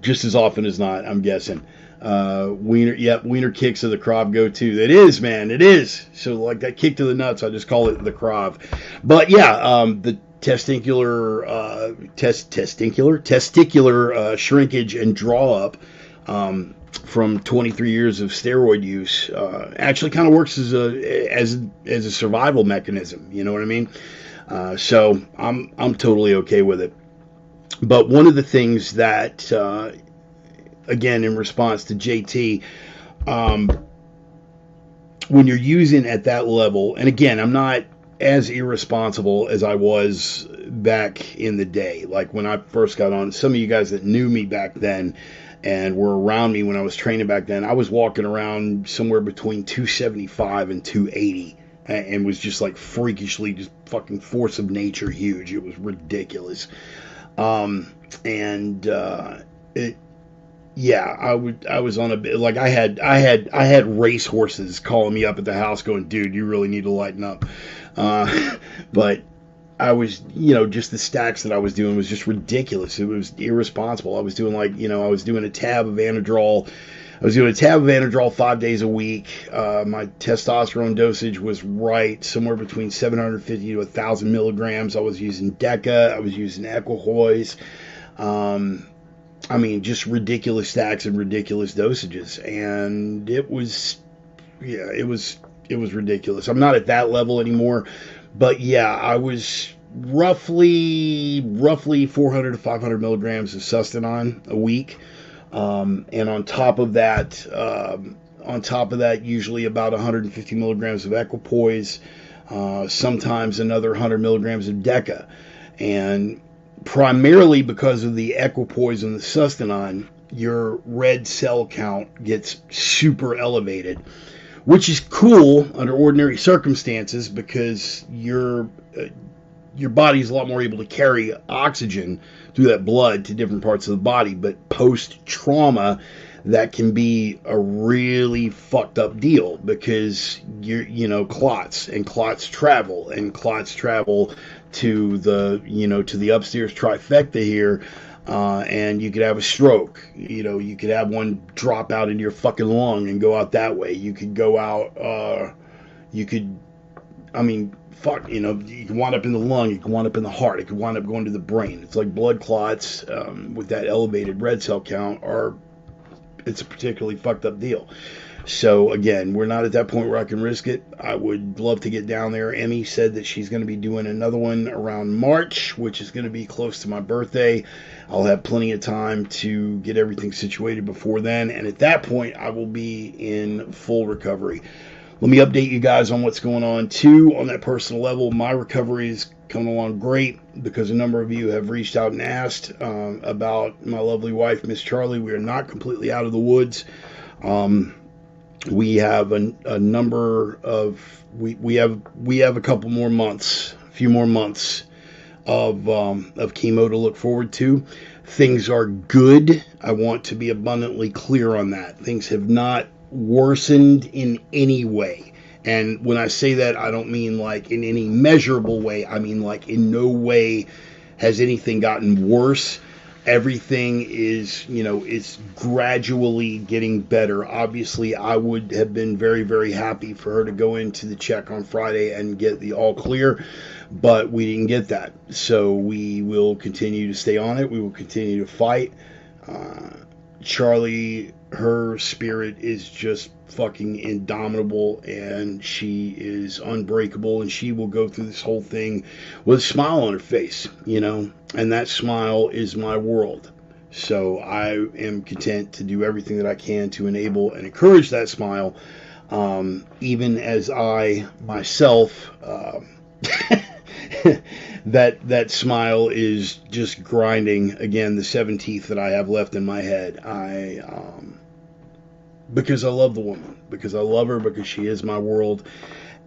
S1: just as often as not, I'm guessing. Wiener kicks of the Krav go too. It is, man, it is. So like that kick to the nuts, I just call it the Krav. But yeah, the testicular shrinkage and draw up from 23 years of steroid use actually kind of works as a survival mechanism. You know what I mean? So I'm totally okay with it. But one of the things that again, in response to JT, when you're using at that level, and again, I'm not as irresponsible as I was back in the day. Like when I first got on, some of you guys that knew me back then and were around me when I was training back then, I was walking around somewhere between 275 and 280 and was just like freakishly, just fucking force of nature huge. It was ridiculous. I was on a bit, like I had race horses calling me up at the house going, dude, you really need to lighten up. But I was, just the stacks that I was doing was just ridiculous. It was irresponsible. I was doing I was doing a tab of Anadrol. I was doing a tab of Anadrol 5 days a week. My testosterone dosage was right somewhere between 750 to 1,000 milligrams. I was using Deca. I was using Equipoise. Just ridiculous stacks and ridiculous dosages. And it was ridiculous. I'm not at that level anymore. But yeah, I was roughly 400 to 500 milligrams of Sustanon a week. And on top of that, usually about 150 milligrams of Equipoise, sometimes another 100 milligrams of Deca. And primarily because of the equipoise and the sustanon, your red cell count gets super elevated, which is cool under ordinary circumstances because your body's a lot more able to carry oxygen through that blood to different parts of the body. But post trauma, that can be a really fucked up deal because clots travel to the upstairs trifecta here, and you could have a stroke. You could have one drop out into your fucking lung and go out that way. You could go out. You can wind up in the lung, you can wind up in the heart, it can wind up going to the brain. It's like blood clots with that elevated red cell count it's a particularly fucked up deal. So again, we're not at that point where I can risk it. I would love to get down there. Emmy said that she's going to be doing another one around March, which is going to be close to my birthday. I'll have plenty of time to get everything situated before then, and at that point I will be in full recovery. Let me update you guys on what's going on too on that personal level. My recovery is coming along great because a number of you have reached out and asked about my lovely wife, Miss Charlie. We are not completely out of the woods. We have a number of we have a couple more months, a few more months of chemo to look forward to. Things are good. I want to be abundantly clear on that. Things have not worsened in any way. And when I say that, I don't mean like in any measurable way. I mean like in no way has anything gotten worse. Everything is, it's gradually getting better. Obviously, I would have been very, very happy for her to go into the check on Friday and get the all clear, but we didn't get that. So we will continue to stay on it. We will continue to fight. Charlie, her spirit is just fucking indomitable, and she is unbreakable, and she will go through this whole thing with a smile on her face, and that smile is my world. So I am content to do everything that I can to enable and encourage that smile, even as I myself that smile is just grinding again the 7 teeth that I have left in my head. Because I love the woman, because I love her, because she is my world,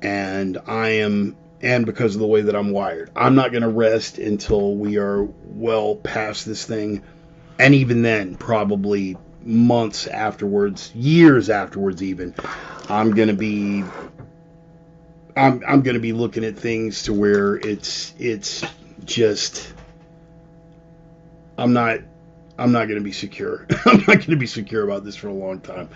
S1: and because of the way that I'm wired. I'm not going to rest until we are well past this thing, and even then, probably months afterwards, years afterwards even, I'm going to be looking at things to where it's just I'm not going to be secure. I'm not going to be secure about this for a long time.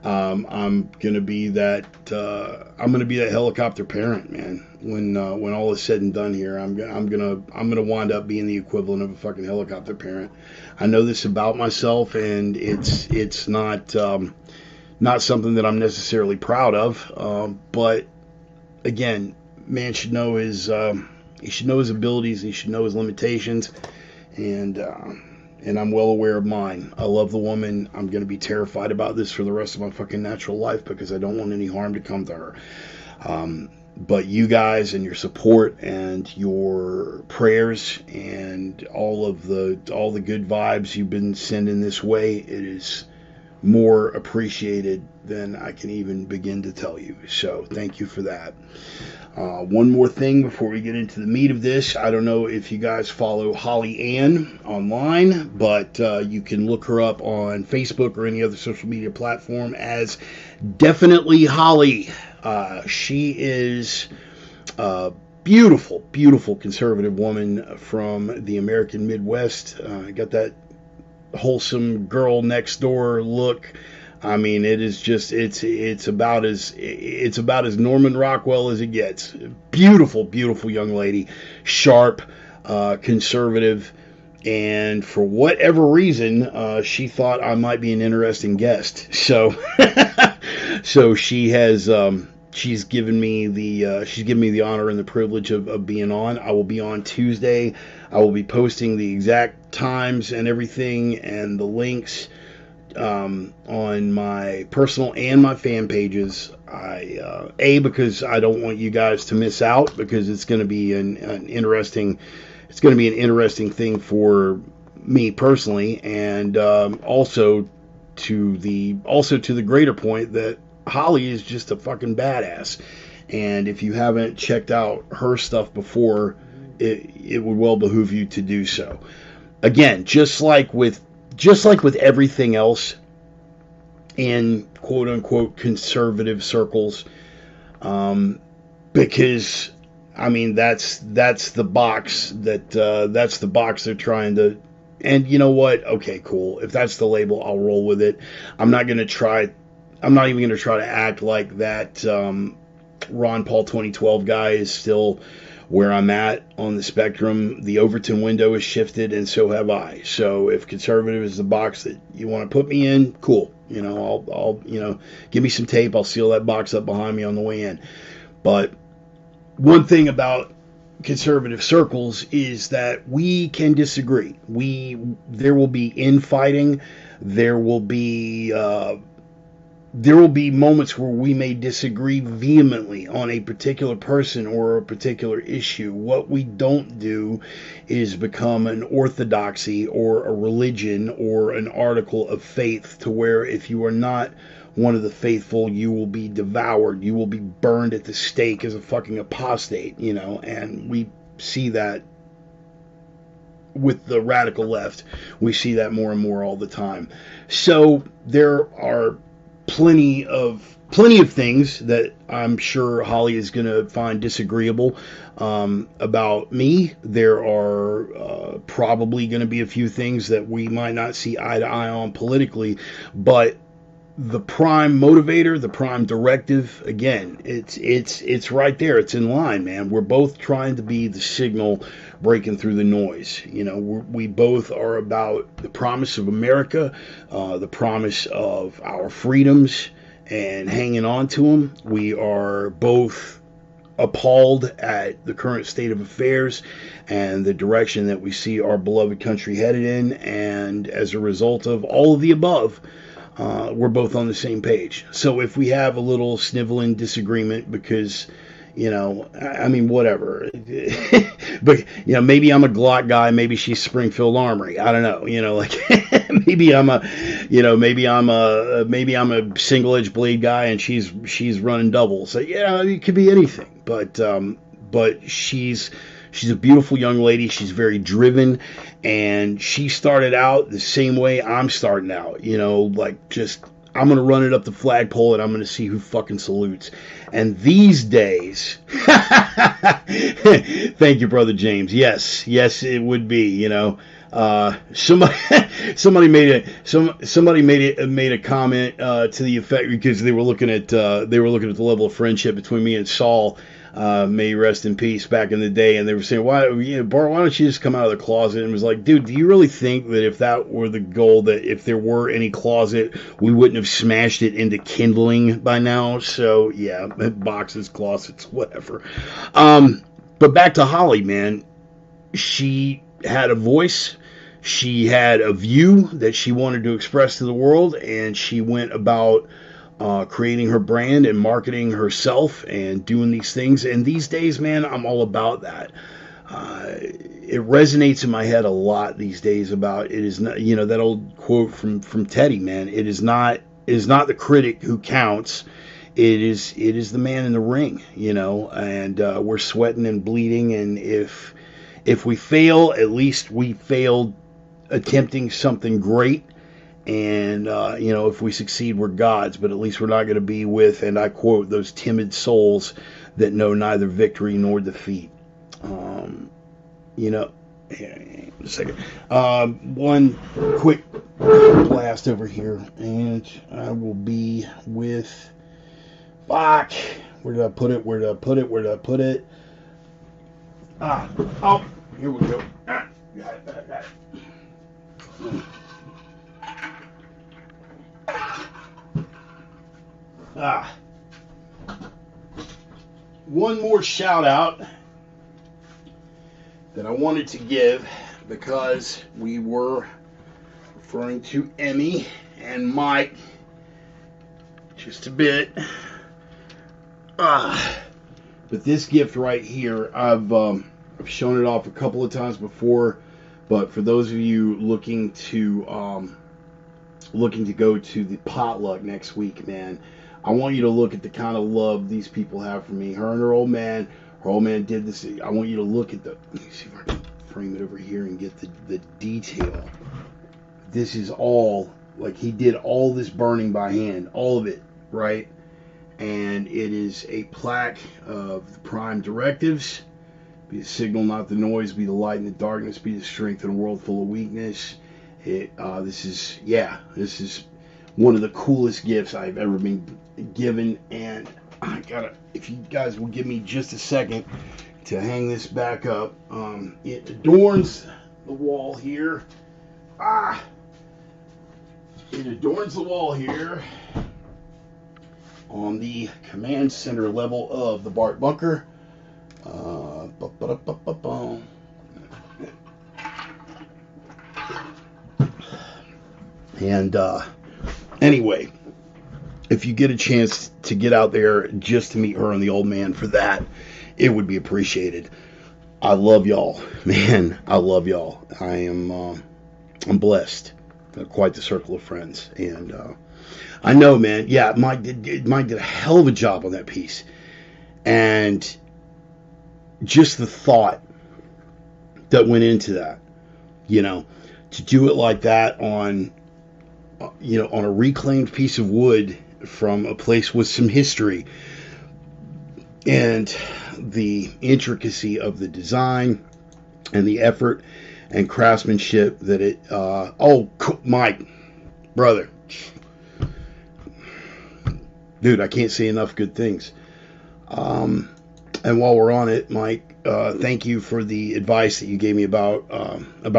S1: I'm going to be that helicopter parent, man. When all is said and done here, I'm gonna wind up being the equivalent of a fucking helicopter parent. I know this about myself, and it's not something that I'm necessarily proud of. But again, man should know his abilities. He should know his limitations, and I'm well aware of mine. I love the woman. I'm going to be terrified about this for the rest of my fucking natural life because I don't want any harm to come to her. But you guys and your support and your prayers and all the good vibes you've been sending this way, it is more appreciated than I can even begin to tell you. So thank you for that. One more thing before we get into the meat of this. I don't know if you guys follow Holly Ann online, but you can look her up on Facebook or any other social media platform as Definitely Holly. She is a beautiful, beautiful conservative woman from the American Midwest. Got that wholesome girl next door look. I mean, it is just it's about as Norman Rockwell as it gets. Beautiful, beautiful young lady, sharp, conservative, and for whatever reason, she thought I might be an interesting guest. So, so she has she's given me the honor and the privilege of being on. I will be on Tuesday. I will be posting the exact times and everything and the links on my personal and my fan pages. Because I don't want you guys to miss out, because it's going to be an interesting thing for me personally, and also to the greater point that Holly is just a fucking badass. And if you haven't checked out her stuff before, it would well behoove you to do so. Again, just like with everything else in quote unquote conservative circles, because I mean that's the box that's the box they're trying to. And you know what? Okay, cool. If that's the label, I'll roll with it. I'm not even going to try to act like that Ron Paul 2012 guy is still where I'm at on the spectrum. The Overton window has shifted, and so have I. So if conservative is the box that you want to put me in, cool. You know, I'll give me some tape. I'll seal that box up behind me on the way in. But one thing about conservative circles is that we can disagree. There will be infighting. There will be moments where we may disagree vehemently on a particular person or a particular issue. What we don't do is become an orthodoxy or a religion or an article of faith to where if you are not one of the faithful, you will be devoured. You will be burned at the stake as a fucking apostate, you know, and we see that with the radical left. We see that more and more all the time. So there are plenty of things that I'm sure Holly is going to find disagreeable about me. There are probably going to be a few things that we might not see eye to eye on politically, but the prime motivator, the prime directive, again, it's right there. It's in line, man. We're both trying to be the signal breaking through the noise. You know, we both are about the promise of America, the promise of our freedoms, and hanging on to them. We are both appalled at the current state of affairs and the direction that we see our beloved country headed in, and as a result of all of the above, we're both on the same page. So if we have a little sniveling disagreement because, you know, I mean, whatever. But, you know, maybe I'm a Glock guy, maybe she's Springfield Armory. I don't know, you know, like maybe I'm a single-edged blade guy and she's running doubles. So, yeah, it could be anything. But she's a beautiful young lady. She's very driven, and she started out the same way I'm starting out, you know, like just I'm going to run it up the flagpole and I'm going to see who fucking salutes. And these days, thank you, Brother James. Yes, it would be, you know. Somebody made a comment to the effect, because they were looking at the level of friendship between me and Saul, may he rest in peace, back in the day, and they were saying, Bart, why don't you just come out of the closet? And it was like, dude, do you really think that if that were the goal, that if there were any closet, we wouldn't have smashed it into kindling by now? So yeah, boxes, closets, whatever. But back to Holly, man. She had a voice. She had a view that she wanted to express to the world, and she went about creating her brand and marketing herself and doing these things. And these days, man, I'm all about that. It resonates in my head a lot these days about it is not, you know, that old quote from Teddy, man. It is not the critic who counts. It is the man in the ring, you know, and we're sweating and bleeding. And if we fail, at least we failed attempting something great. And, you know, if we succeed, we're gods, but at least we're not going to be with, and I quote, those timid souls that know neither victory nor defeat. You know, a second. One quick blast over here, and I will be with, fuck, where did I put it? Oh, here we go. Got it. One more shout out that I wanted to give, because we were referring to Emmy, and Mike just a bit. But this gift right here, I've shown it off a couple of times before, but for those of you looking to go to the potluck next week, man, I want you to look at the kind of love these people have for me. Her and her old man. Her old man did this. I want you to look at the. Let me see if I can frame it over here and get the detail. This is all, like, he did all this burning by hand, all of it, right? And it is a plaque of the prime directives. Be the signal, not the noise. Be the light in the darkness. Be the strength in a world full of weakness. This is one of the coolest gifts I've ever been given. And if you guys will give me just a second to hang this back up. It adorns the wall here. It adorns the wall here on the command center level of the Bart bunker. And anyway, if you get a chance to get out there just to meet her and the old man for that, it would be appreciated. I love y'all, man. I love y'all. I'm blessed. Quite the circle of friends, and I know, man. Yeah, Mike did a hell of a job on that piece, and just the thought that went into that, to do it like that on a reclaimed piece of wood from a place with some history, and the intricacy of the design and the effort and craftsmanship that it Mike, brother, dude, I can't say enough good things. And while we're on it, Mike, thank you for the advice that you gave me about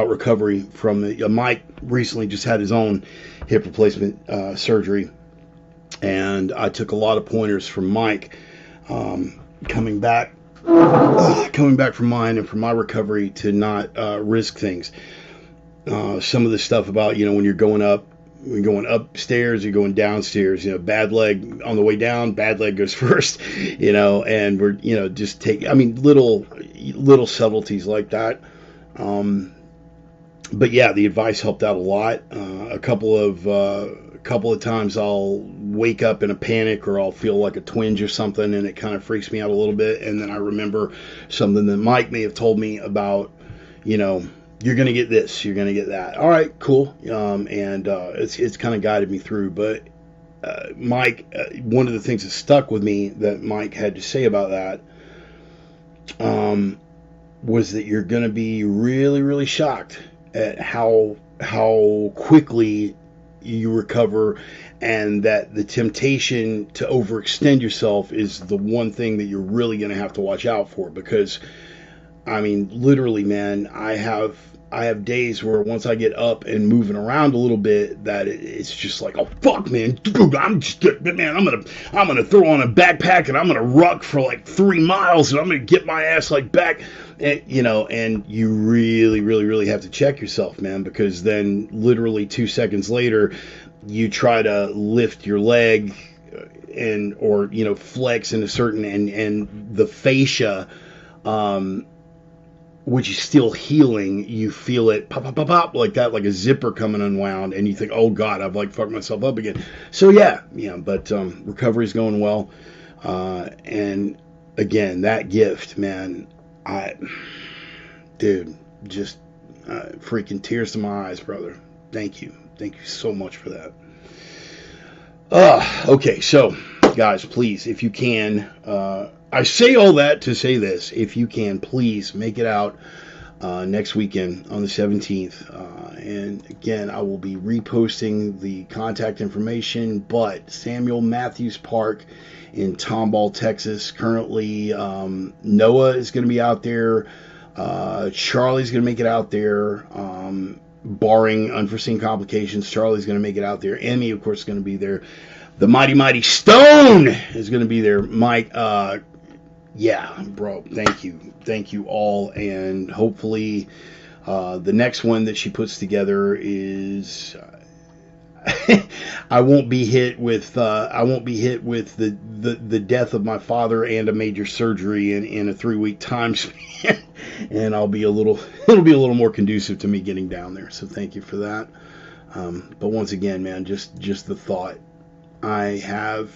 S1: recovery from the Mike recently just had his own hip replacement surgery, and I took a lot of pointers from Mike coming back from mine and from my recovery to not risk things. Some of the stuff about, when you're going upstairs, you're going downstairs, bad leg on the way down, bad leg goes first, and we're, just little subtleties like that. But yeah, the advice helped out a lot. A couple of times I'll wake up in a panic, or I'll feel like a twinge or something, and it kind of freaks me out a little bit. And then I remember something that Mike may have told me about, you're going to get this, you're going to get that. All right, cool. It's kind of guided me through. But Mike, one of the things that stuck with me that Mike had to say about that was that you're going to be really, really shocked at how quickly you recover, and that the temptation to overextend yourself is the one thing that you're really going to have to watch out for. Because literally, man, I have days where once I get up and moving around a little bit, that it's just like, oh fuck, man, dude, I'm gonna throw on a backpack and I'm gonna ruck for like 3 miles and I'm gonna get my ass like back, and you really, really, really have to check yourself, man, because then literally 2 seconds later, you try to lift your leg or flex in a certain, and the fascia, which is still healing, you feel it pop, pop, pop, pop, like that, like a zipper coming unwound, and you think, oh God, I've like fucked myself up again. So but recovery's going well. And again, that gift, man, just freaking tears to my eyes, brother. Thank you so much for that. Okay, so guys, please, if you can, I say all that to say this: if you can, please make it out next weekend on the 17th. And again, I will be reposting the contact information. But Samuel Matthews Park in Tomball, Texas. Currently, Noah is going to be out there. Charlie's going to make it out there. Barring unforeseen complications, Charlie's going to make it out there. Emmy, of course, is going to be there. The Mighty Mighty Stone is going to be there. Mike, yeah, bro, thank you all, and hopefully the next one that she puts together is I won't be hit with the death of my father and a major surgery in a 3 week time span, and it'll be a little more conducive to me getting down there. So thank you for that. But once again, man, just the thought, I have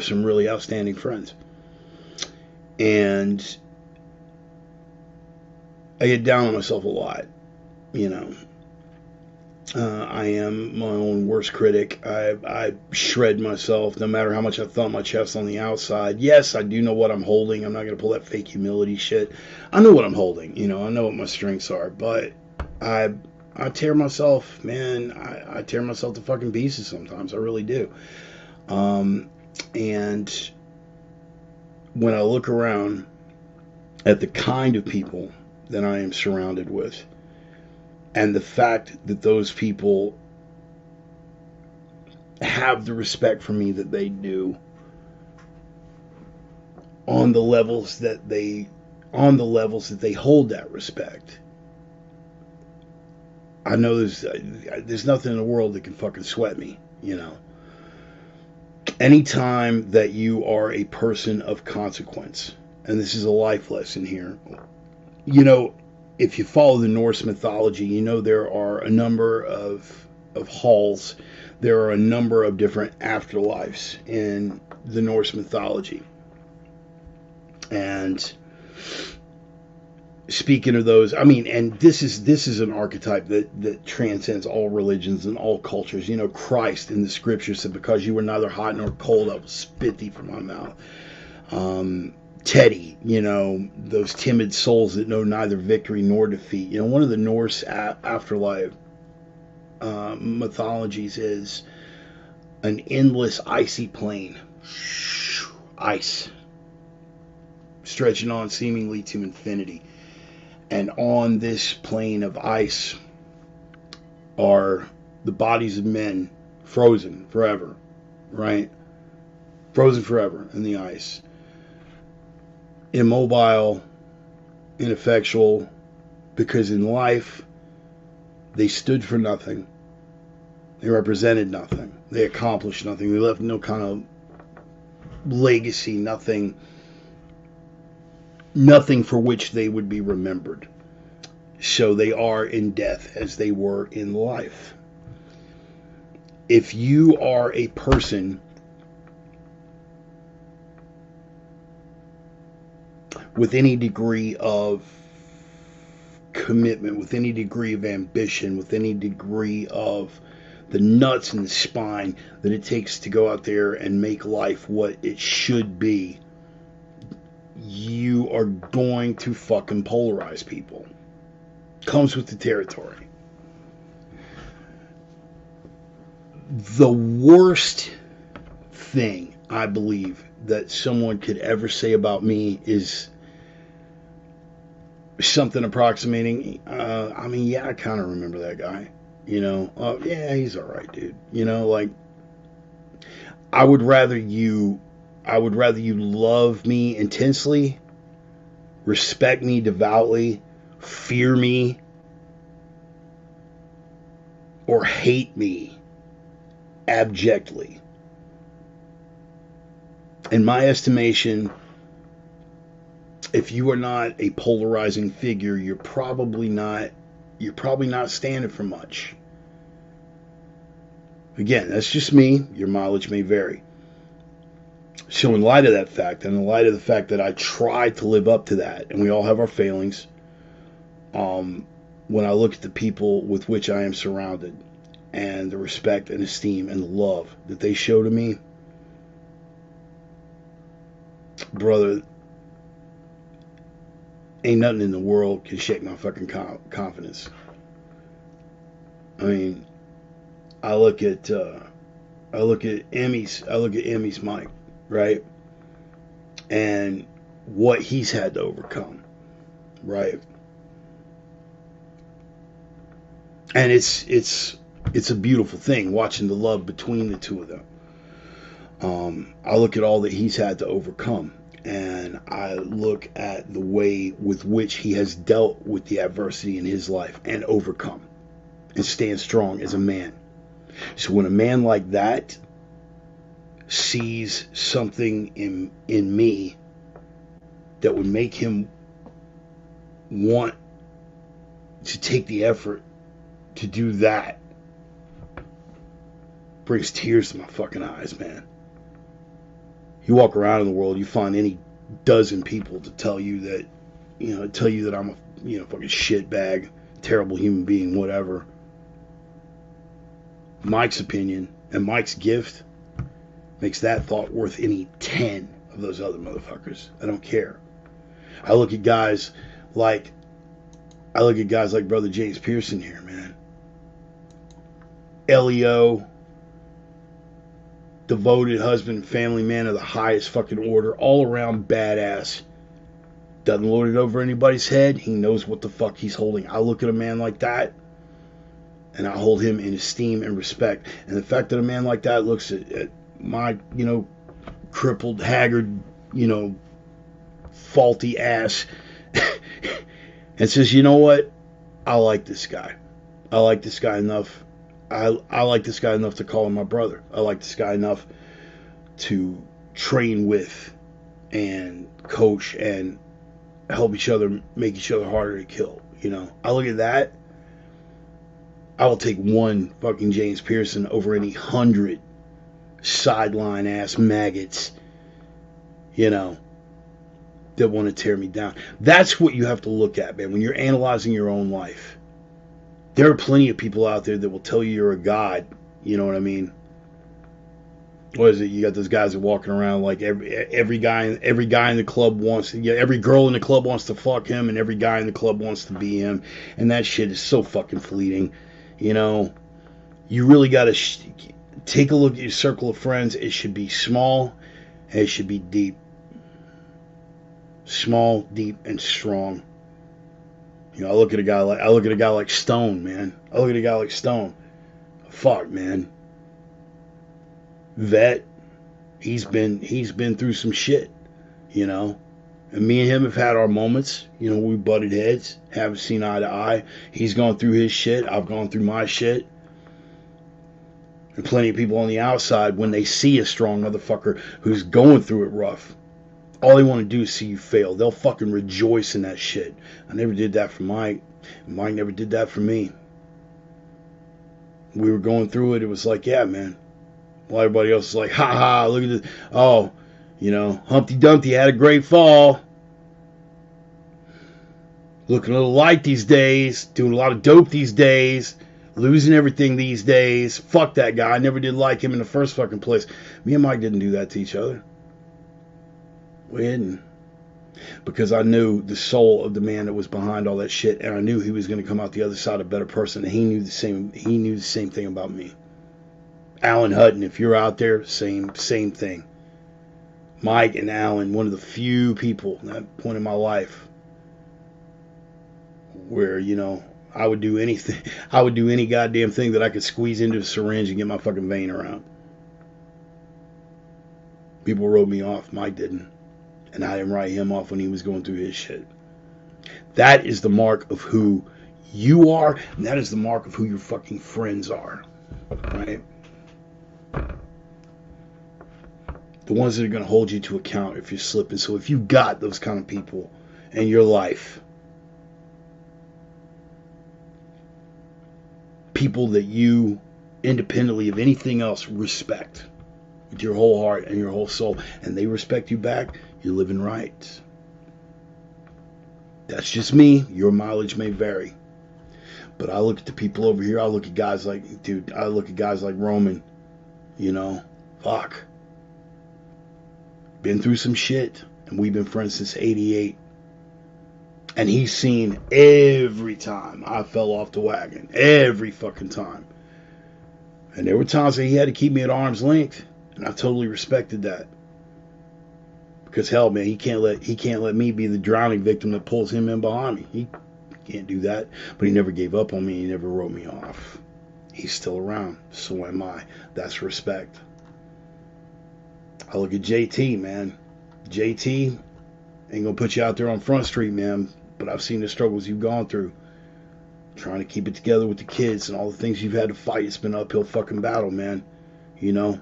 S1: some really outstanding friends, and I get down on myself a lot, you know. I am my own worst critic. I shred myself no matter how much I thump my chest on the outside. Yes, I do know what I'm holding. I'm not going to pull that fake humility shit. I know what I'm holding. You know, I know what my strengths are. But I tear myself, man. I tear myself to fucking pieces sometimes. I really do. And when I look around at the kind of people that I am surrounded with, and the fact that those people have the respect for me that they do on the levels that they hold that respect, I know there's nothing in the world that can fucking sweat me, you know. Anytime that you are a person of consequence, and this is a life lesson here, you know, if you follow the Norse mythology, you know there are a number of halls. There are a number of different afterlives in the Norse mythology. And speaking of those, I mean, and this is an archetype that transcends all religions and all cultures. You know, Christ in the scripture said, "Because you were neither hot nor cold, I will spit thee from my mouth." Teddy, you know, those timid souls that know neither victory nor defeat. You know, one of the Norse afterlife mythologies is an endless icy plain. Ice. Stretching on seemingly to infinity. And on this plain of ice are the bodies of men frozen forever, right? Frozen forever in the ice. Immobile, ineffectual, because in life they stood for nothing. They represented nothing. They accomplished nothing. They left no kind of legacy, nothing for which they would be remembered. So they are in death as they were in life. If you are a person with any degree of commitment, with any degree of ambition, with any degree of the nuts and the spine that it takes to go out there and make life what it should be, you are going to fucking polarize people. Comes with the territory. The worst thing I believe that someone could ever say about me is something approximating, I mean, yeah, I kind of remember that guy, you know, yeah, he's all right, dude, you know, like, I would rather you love me intensely, respect me devoutly, fear me, or hate me abjectly. In my estimation, if you are not a polarizing figure, you're probably not standing for much. Again, that's just me. Your mileage may vary. So in light of that fact, and in light of the fact that I try to live up to that, and we all have our failings, when I look at the people with which I am surrounded, and the respect and esteem and the love that they show to me, brother, ain't nothing in the world can shake my fucking confidence. I mean, I look at Emmy's mic, right? And what he's had to overcome, right? And it's a beautiful thing watching the love between the two of them. I look at all that he's had to overcome, and I look at the way with which he has dealt with the adversity in his life and overcome. and stand strong as a man. So when a man like that sees something in me that would make him want to take the effort to do that, brings tears to my fucking eyes, man. You walk around in the world, you find any dozen people to tell you that, I'm a, fucking shitbag, terrible human being, whatever. Mike's opinion and Mike's gift makes that thought worth any 10 of those other motherfuckers. I don't care. I look at guys like Brother James Pearson here, man. Elio, devoted husband and family man of the highest fucking order, all around badass. Doesn't lord it over anybody's head. He knows what the fuck he's holding. I look at a man like that, and I hold him in esteem and respect. And the fact that a man like that looks at my, crippled, haggard, faulty ass and says, you know what? I like this guy. I like this guy enough. I like this guy enough to call him my brother. I like this guy enough to train with and coach and help each other, make each other harder to kill. I look at that. I will take one fucking James Pearson over any 100 sideline ass maggots, that want to tear me down. That's what you have to look at, man, when you're analyzing your own life. There are plenty of people out there that will tell you you're a god. You know what I mean? What is it? You got those guys that are walking around like every guy in the club wants, every girl in the club wants to fuck him, and every guy in the club wants to be him, and that shit is so fucking fleeting. You really got to take a look at your circle of friends. It should be small, and it should be deep. Small, deep, and strong. I look at a guy like Stone, man. I look at a guy like Stone. Fuck, man. Vet. He's been through some shit, And me and him have had our moments. We butted heads, haven't seen eye to eye. He's gone through his shit. I've gone through my shit. And plenty of people on the outside, when they see a strong motherfucker who's going through it rough, all they want to do is see you fail. They'll fucking rejoice in that shit. I never did that for Mike. Mike never did that for me. We were going through it. It was like, yeah, man. Well, everybody else is like, ha ha, look at this. Oh, Humpty Dumpty had a great fall. Looking a little light these days. Doing a lot of dope these days. Losing everything these days. Fuck that guy. I never did like him in the first fucking place. Me and Mike didn't do that to each other. We didn't. Because I knew the soul of the man that was behind all that shit, and I knew he was going to come out the other side a better person, and he knew the same thing about me. Alan Hutton, if you're out there, same thing. Mike and Alan, one of the few people at that point in my life where, I would do anything. I would do any goddamn thing that I could squeeze into a syringe and get my fucking vein around. People wrote me off. Mike didn't. And I didn't write him off when he was going through his shit. That is the mark of who you are, and that is the mark of who your fucking friends are. Right? The ones that are going to hold you to account if you're slipping. So if you've got those kind of people in your life, people that you, independently of anything else, respect with your whole heart and your whole soul, and they respect you back, you're living right. That's just me. Your mileage may vary. But I look at the people over here. I look at guys like Roman. Fuck. Been through some shit. And we've been friends since 88. And he's seen every time I fell off the wagon. Every fucking time. And there were times that he had to keep me at arm's length. And I totally respected that. Because hell, man, he can't let me be the drowning victim that pulls him in behind me. He can't do that. But he never gave up on me. He never wrote me off. He's still around. So am I. That's respect. I look at JT, man. JT ain't gonna put you out there on Front Street, man. But I've seen the struggles you've gone through. Trying to keep it together with the kids and all the things you've had to fight. It's been an uphill fucking battle, man. You know?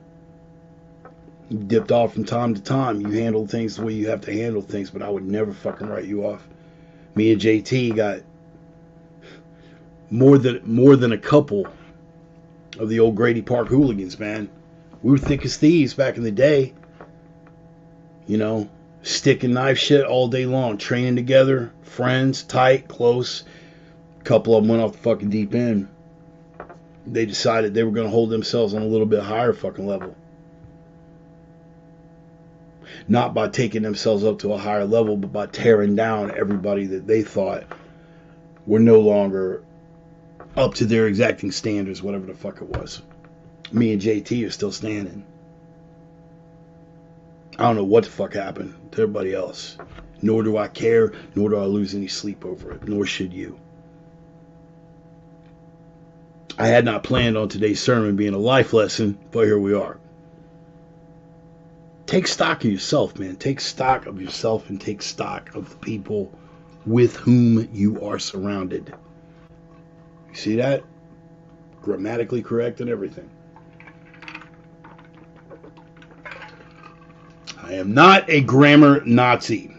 S1: You dipped off from time to time. You handled things the way you have to handle things, but I would never fucking write you off. Me and JT got more than a couple of the old Grady Park hooligans, man. We were thick as thieves back in the day. You know, stick and knife shit all day long, training together, friends, tight, close. A couple of them went off the fucking deep end. They decided they were going to hold themselves on a little bit higher fucking level. Not by taking themselves up to a higher level, but by tearing down everybody that they thought were no longer up to their exacting standards, whatever the fuck it was. Me and JT are still standing. I don't know what the fuck happened to everybody else. Nor do I care, nor do I lose any sleep over it, nor should you. I had not planned on today's sermon being a life lesson, but here we are. Take stock of yourself, man. Take stock of yourself and take stock of the people with whom you are surrounded. You see that? Grammatically correct and everything. I am not a grammar Nazi.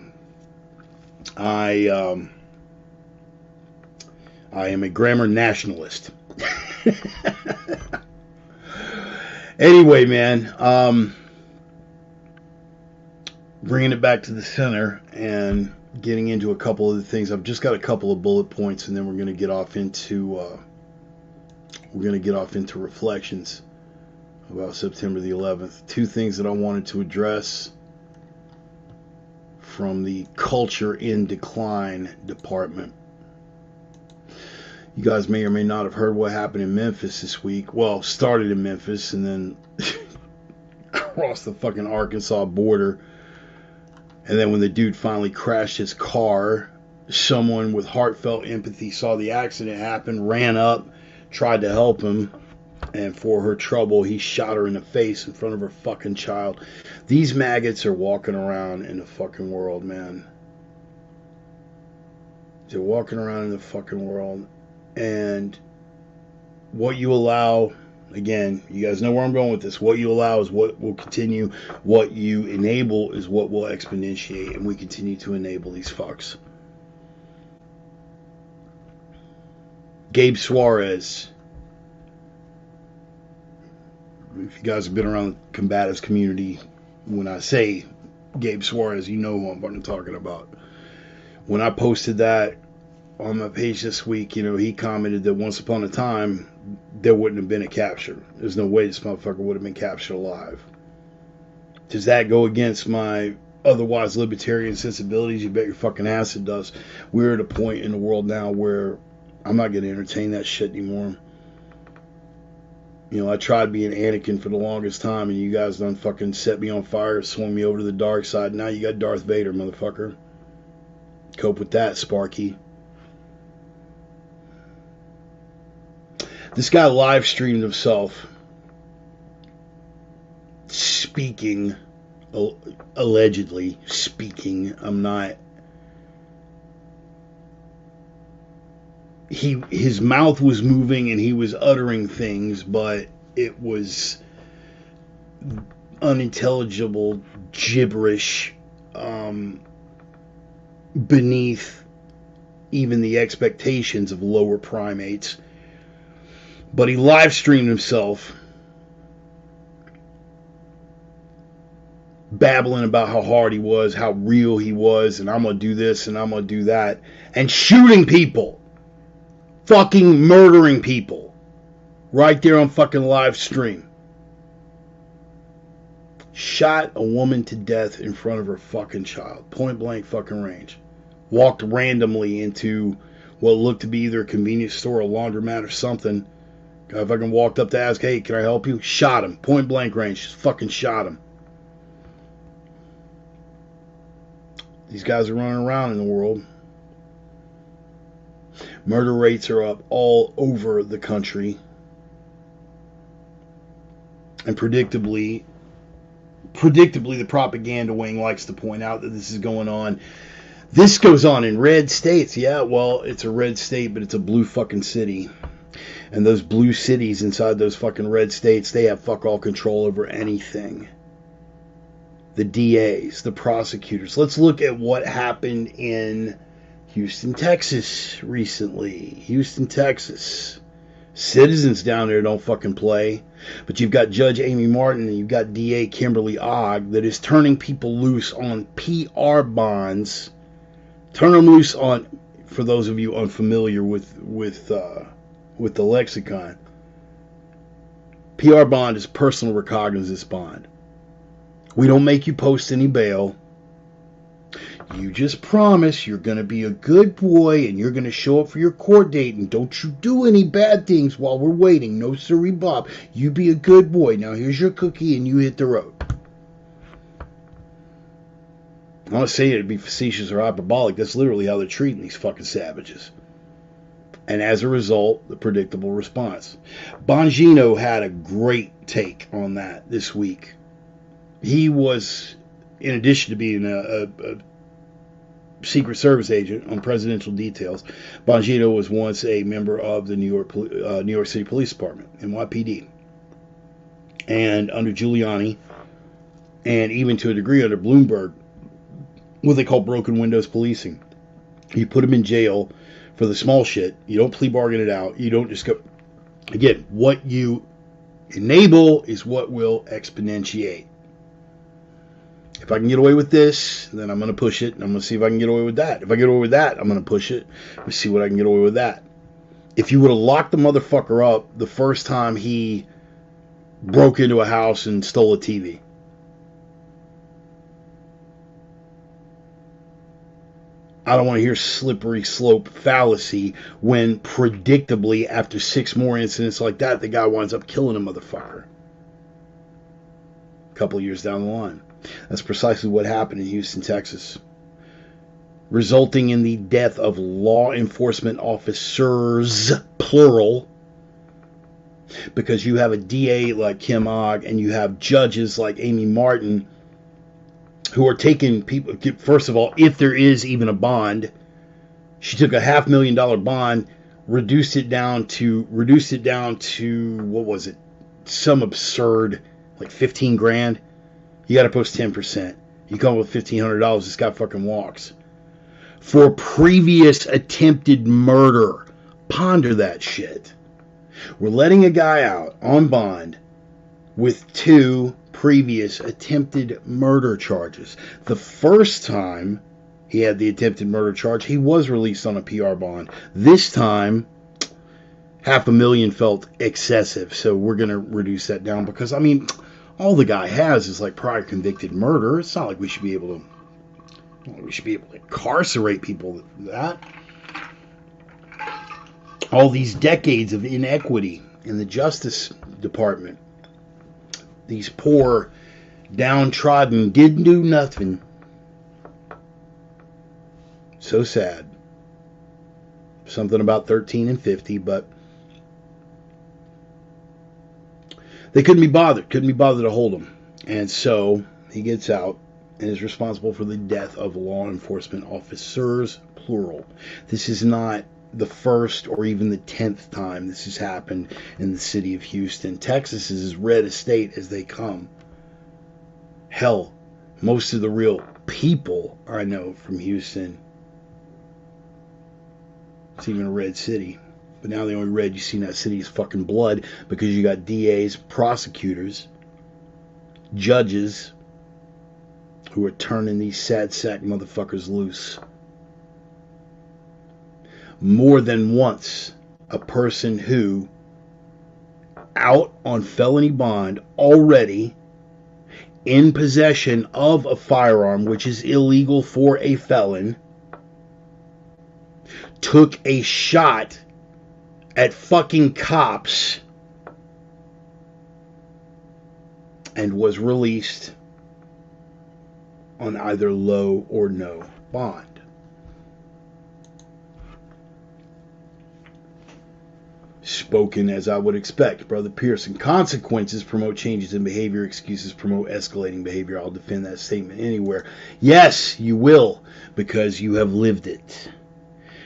S1: I am a grammar nationalist. Anyway, man, bringing it back to the center and getting into a couple of the things. I've just got a couple of bullet points, and then we're going to get off into reflections about September the 11th. Two things that I wanted to address from the culture in decline department. You guys may or may not have heard what happened in Memphis this week. Well, started in Memphis and then crossed the fucking Arkansas border. And then when the dude finally crashed his car, someone with heartfelt empathy saw the accident happen, ran up, tried to help him, and for her trouble, he shot her in the face in front of her fucking child. These maggots are walking around in the fucking world, man. They're walking around in the fucking world. And what you allow, again, you guys know where I'm going with this. What you allow is what will continue. What you enable is what will exponentiate. And we continue to enable these fucks. Gabe Suarez. If you guys have been around the combatives community, when I say Gabe Suarez, you know who I'm talking about. When I posted that on my page this week, you know, he commented that once upon a time, there wouldn't have been a capture. There's no way this motherfucker would have been captured alive. Does that go against my otherwise libertarian sensibilities? You bet your fucking ass it does. We're at a point in the world now where I'm not going to entertain that shit anymore. You know, I tried being Anakin for the longest time, and you guys done fucking set me on fire, swung me over to the dark side. Now you got Darth Vader, motherfucker. Cope with that, Sparky. This guy live streamed himself speaking, allegedly speaking. I'm not. His mouth was moving and he was uttering things, but it was unintelligible gibberish, beneath even the expectations of lower primates. But he live streamed himself babbling about how hard he was, how real he was, and I'm going to do this and I'm going to do that, and shooting people. Fucking murdering people right there on fucking live stream. Shot a woman to death in front of her fucking child. Point blank fucking range. Walked randomly into what looked to be either a convenience store, a laundromat, or something. Guy fucking walked up to ask, hey, can I help you? Shot him. Point blank range. Just fucking shot him. These guys are running around in the world. Murder rates are up all over the country. And predictably, the propaganda wing likes to point out that this is going on. This goes on in red states. Yeah, well, it's a red state, but it's a blue fucking city. And those blue cities inside those fucking red states, they have fuck all control over anything. The DAs, the prosecutors. Let's look at what happened in Houston, Texas recently. Houston, Texas. Citizens down there don't fucking play. But you've got Judge Amy Martin and you've got DA Kimberly Ogg that is turning people loose on PR bonds. Turn them loose on, for those of you unfamiliar with the lexicon, PR bond is personal recognizance bond. We don't make you post any bail. You just promise you're going to be a good boy and you're going to show up for your court date and don't you do any bad things while we're waiting. No siree, Bob. You be a good boy. Now here's your cookie and you hit the road. I'm not saying it to be facetious or hyperbolic. That's literally how they're treating these fucking savages. And as a result, the predictable response. Bongino had a great take on that this week. He was, in addition to being a Secret Service agent on presidential details, Bongino was once a member of the New York City Police Department, NYPD. And under Giuliani, and even to a degree under Bloomberg, what they call broken windows policing. You put them in jail for the small shit. You don't plea bargain it out. You don't just go. Again, what you enable is what will exponentiate. If I can get away with this, then I'm going to push it, and I'm going to see if I can get away with that. If I get away with that, I'm going to push it and see what I can get away with that. If you would have locked the motherfucker up the first time he broke into a house and stole a TV, I don't want to hear slippery slope fallacy when predictably after 6 more incidents like that, the guy winds up killing a motherfucker a couple of years down the line. That's precisely what happened in Houston, Texas, resulting in the death of law enforcement officers, plural, because you have a DA like Kim Ogg and you have judges like Amy Martin who are taking people. First of all, if there is even a bond, she took a $500,000 bond, reduced it down to what was it? Some absurd, like 15 grand. You got to post 10%. You come up with $1,500. This guy fucking walks. For previous attempted murder. Ponder that shit. We're letting a guy out on bond with 2 previous attempted murder charges. The first time he had the attempted murder charge, he was released on a PR bond. This time, $500,000 felt excessive, so we're going to reduce that down because, I mean, all the guy has is like prior convicted murder. It's not like we should be able to incarcerate people with that. All these decades of inequity in the Justice Department. These poor, downtrodden, didn't do nothing. So sad. Something about 13 and 50, but they couldn't be bothered to hold him. And so he gets out and is responsible for the death of law enforcement officers, plural. This is not the first or even the 10th time this has happened in the city of Houston. Texas is as red a state as they come. Hell, most of the real people I know from Houston, it's even a red city. But now the only red you see in that city is fucking blood because you got DAs, prosecutors, judges who are turning these sad sack motherfuckers loose. More than once, a person who, out on felony bond, already in possession of a firearm, which is illegal for a felon, took a shot at fucking cops and was released on either low or no bond. Spoken as I would expect, Brother Pearson. Consequences promote changes in behavior. Excuses promote escalating behavior. I'll defend that statement anywhere. Yes, you will, because you have lived it.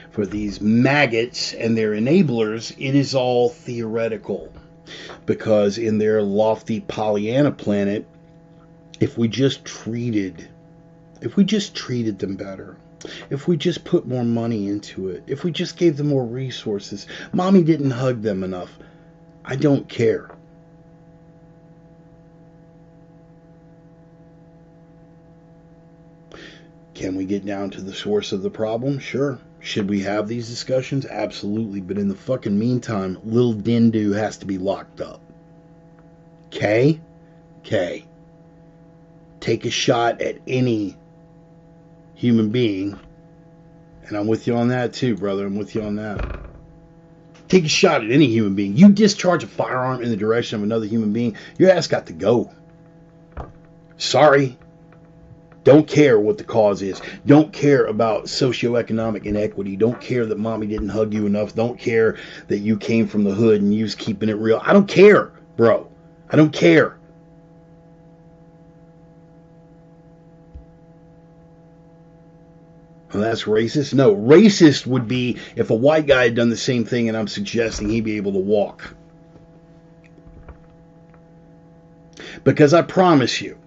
S1: For these maggots and their enablers, it is all theoretical. Because in their lofty Pollyanna planet, if we just treated them better, if we just put more money into it, if we just gave them more resources, mommy didn't hug them enough, I don't care. Can we get down to the source of the problem? Sure. Should we have these discussions? Absolutely. But in the fucking meantime, Lil Dindu has to be locked up. Okay? Okay. Take a shot at any human being. And I'm with you on that too, brother. I'm with you on that. Take a shot at any human being. You discharge a firearm in the direction of another human being, your ass got to go. Sorry. Don't care what the cause is. Don't care about socioeconomic inequity. Don't care that mommy didn't hug you enough. Don't care that you came from the hood and you was keeping it real. I don't care, bro. I don't care. Well, that's racist? No, racist would be if a white guy had done the same thing and I'm suggesting he'd be able to walk. Because I promise you,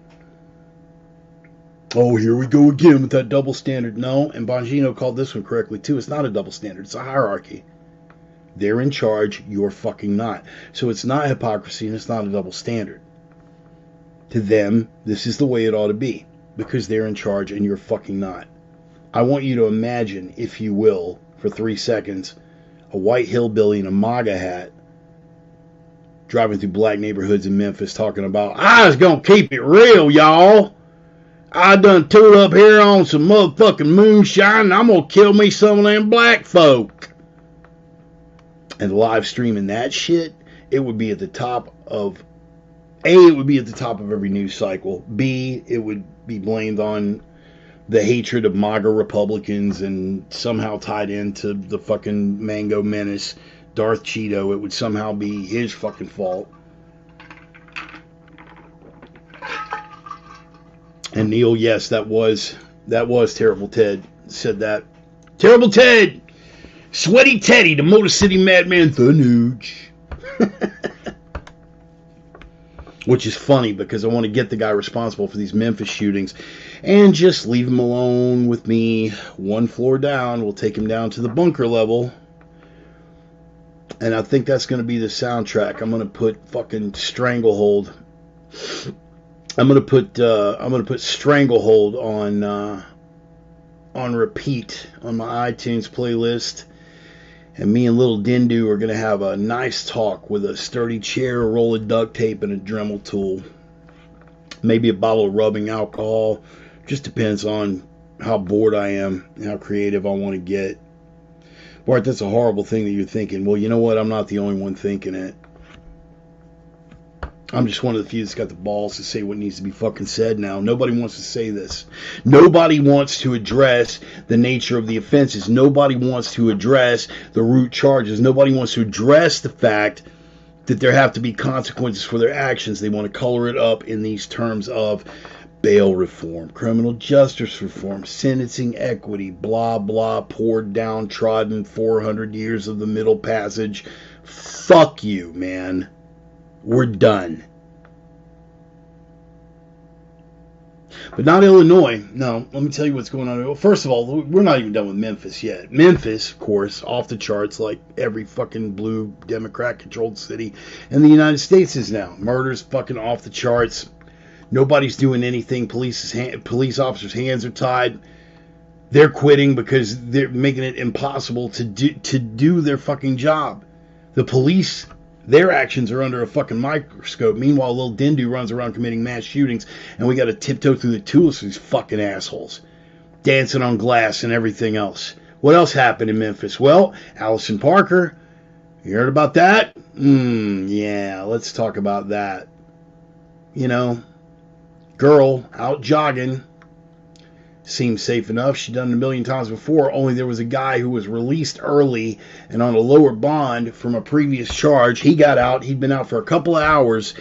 S1: oh, here we go again with that double standard. No, and Bongino called this one correctly too. It's not a double standard. It's a hierarchy. They're in charge. You're fucking not. So it's not hypocrisy and it's not a double standard. To them, this is the way it ought to be. Because they're in charge and you're fucking not. I want you to imagine, if you will, for 3 seconds, a white hillbilly in a MAGA hat driving through black neighborhoods in Memphis talking about, I was going to keep it real, y'all. I done tooled up here on some motherfucking moonshine and I'm going to kill me some of them black folk. And live streaming that shit, it would be at the top of, A, it would be at the top of every news cycle. B, it would be blamed on the hatred of MAGA Republicans and somehow tied into the fucking Mango Menace, Darth Cheeto. It would somehow be his fucking fault. And Neil, yes, that was Terrible Ted said that. Terrible Ted! Sweaty Teddy, the Motor City Madman Thanuge. Which is funny because I want to get the guy responsible for these Memphis shootings and just leave him alone with me 1 floor down. We'll take him down to the bunker level. And I think that's going to be the soundtrack. I'm going to put fucking Stranglehold. I'm going to put Stranglehold on repeat on my iTunes playlist. And me and Little Dindu are going to have a nice talk with a sturdy chair, a roll of duct tape, and a Dremel tool. Maybe a bottle of rubbing alcohol. Just depends on how bored I am and how creative I want to get. Bart, that's a horrible thing that you're thinking. Well, you know what? I'm not the only one thinking it. I'm just one of the few that's got the balls to say what needs to be fucking said now. Nobody wants to say this. Nobody wants to address the nature of the offenses. Nobody wants to address the root charges. Nobody wants to address the fact that there have to be consequences for their actions. They want to color it up in these terms of bail reform, criminal justice reform, sentencing equity, blah, blah, poor, downtrodden, 400 years of the Middle Passage. Fuck you, man. We're done. But not Illinois. No, let me tell you what's going on. Well, first of all, we're not even done with Memphis yet. Memphis, of course, off the charts like every fucking blue Democrat-controlled city in the United States is now. Murder's fucking off the charts. Nobody's doing anything. Police officers' hands are tied. They're quitting because they're making it impossible to do their fucking job. The police, their actions are under a fucking microscope. Meanwhile, Lil Dindu runs around committing mass shootings, and we got to tiptoe through the tools for these fucking assholes. Dancing on glass and everything else. What else happened in Memphis? Well, Allison Parker. You heard about that? Yeah, let's talk about that. You know, girl out jogging, seems safe enough. She'd done it a million times before, only there was a guy who was released early and on a lower bond from a previous charge. He got out. He'd been out for a couple of hours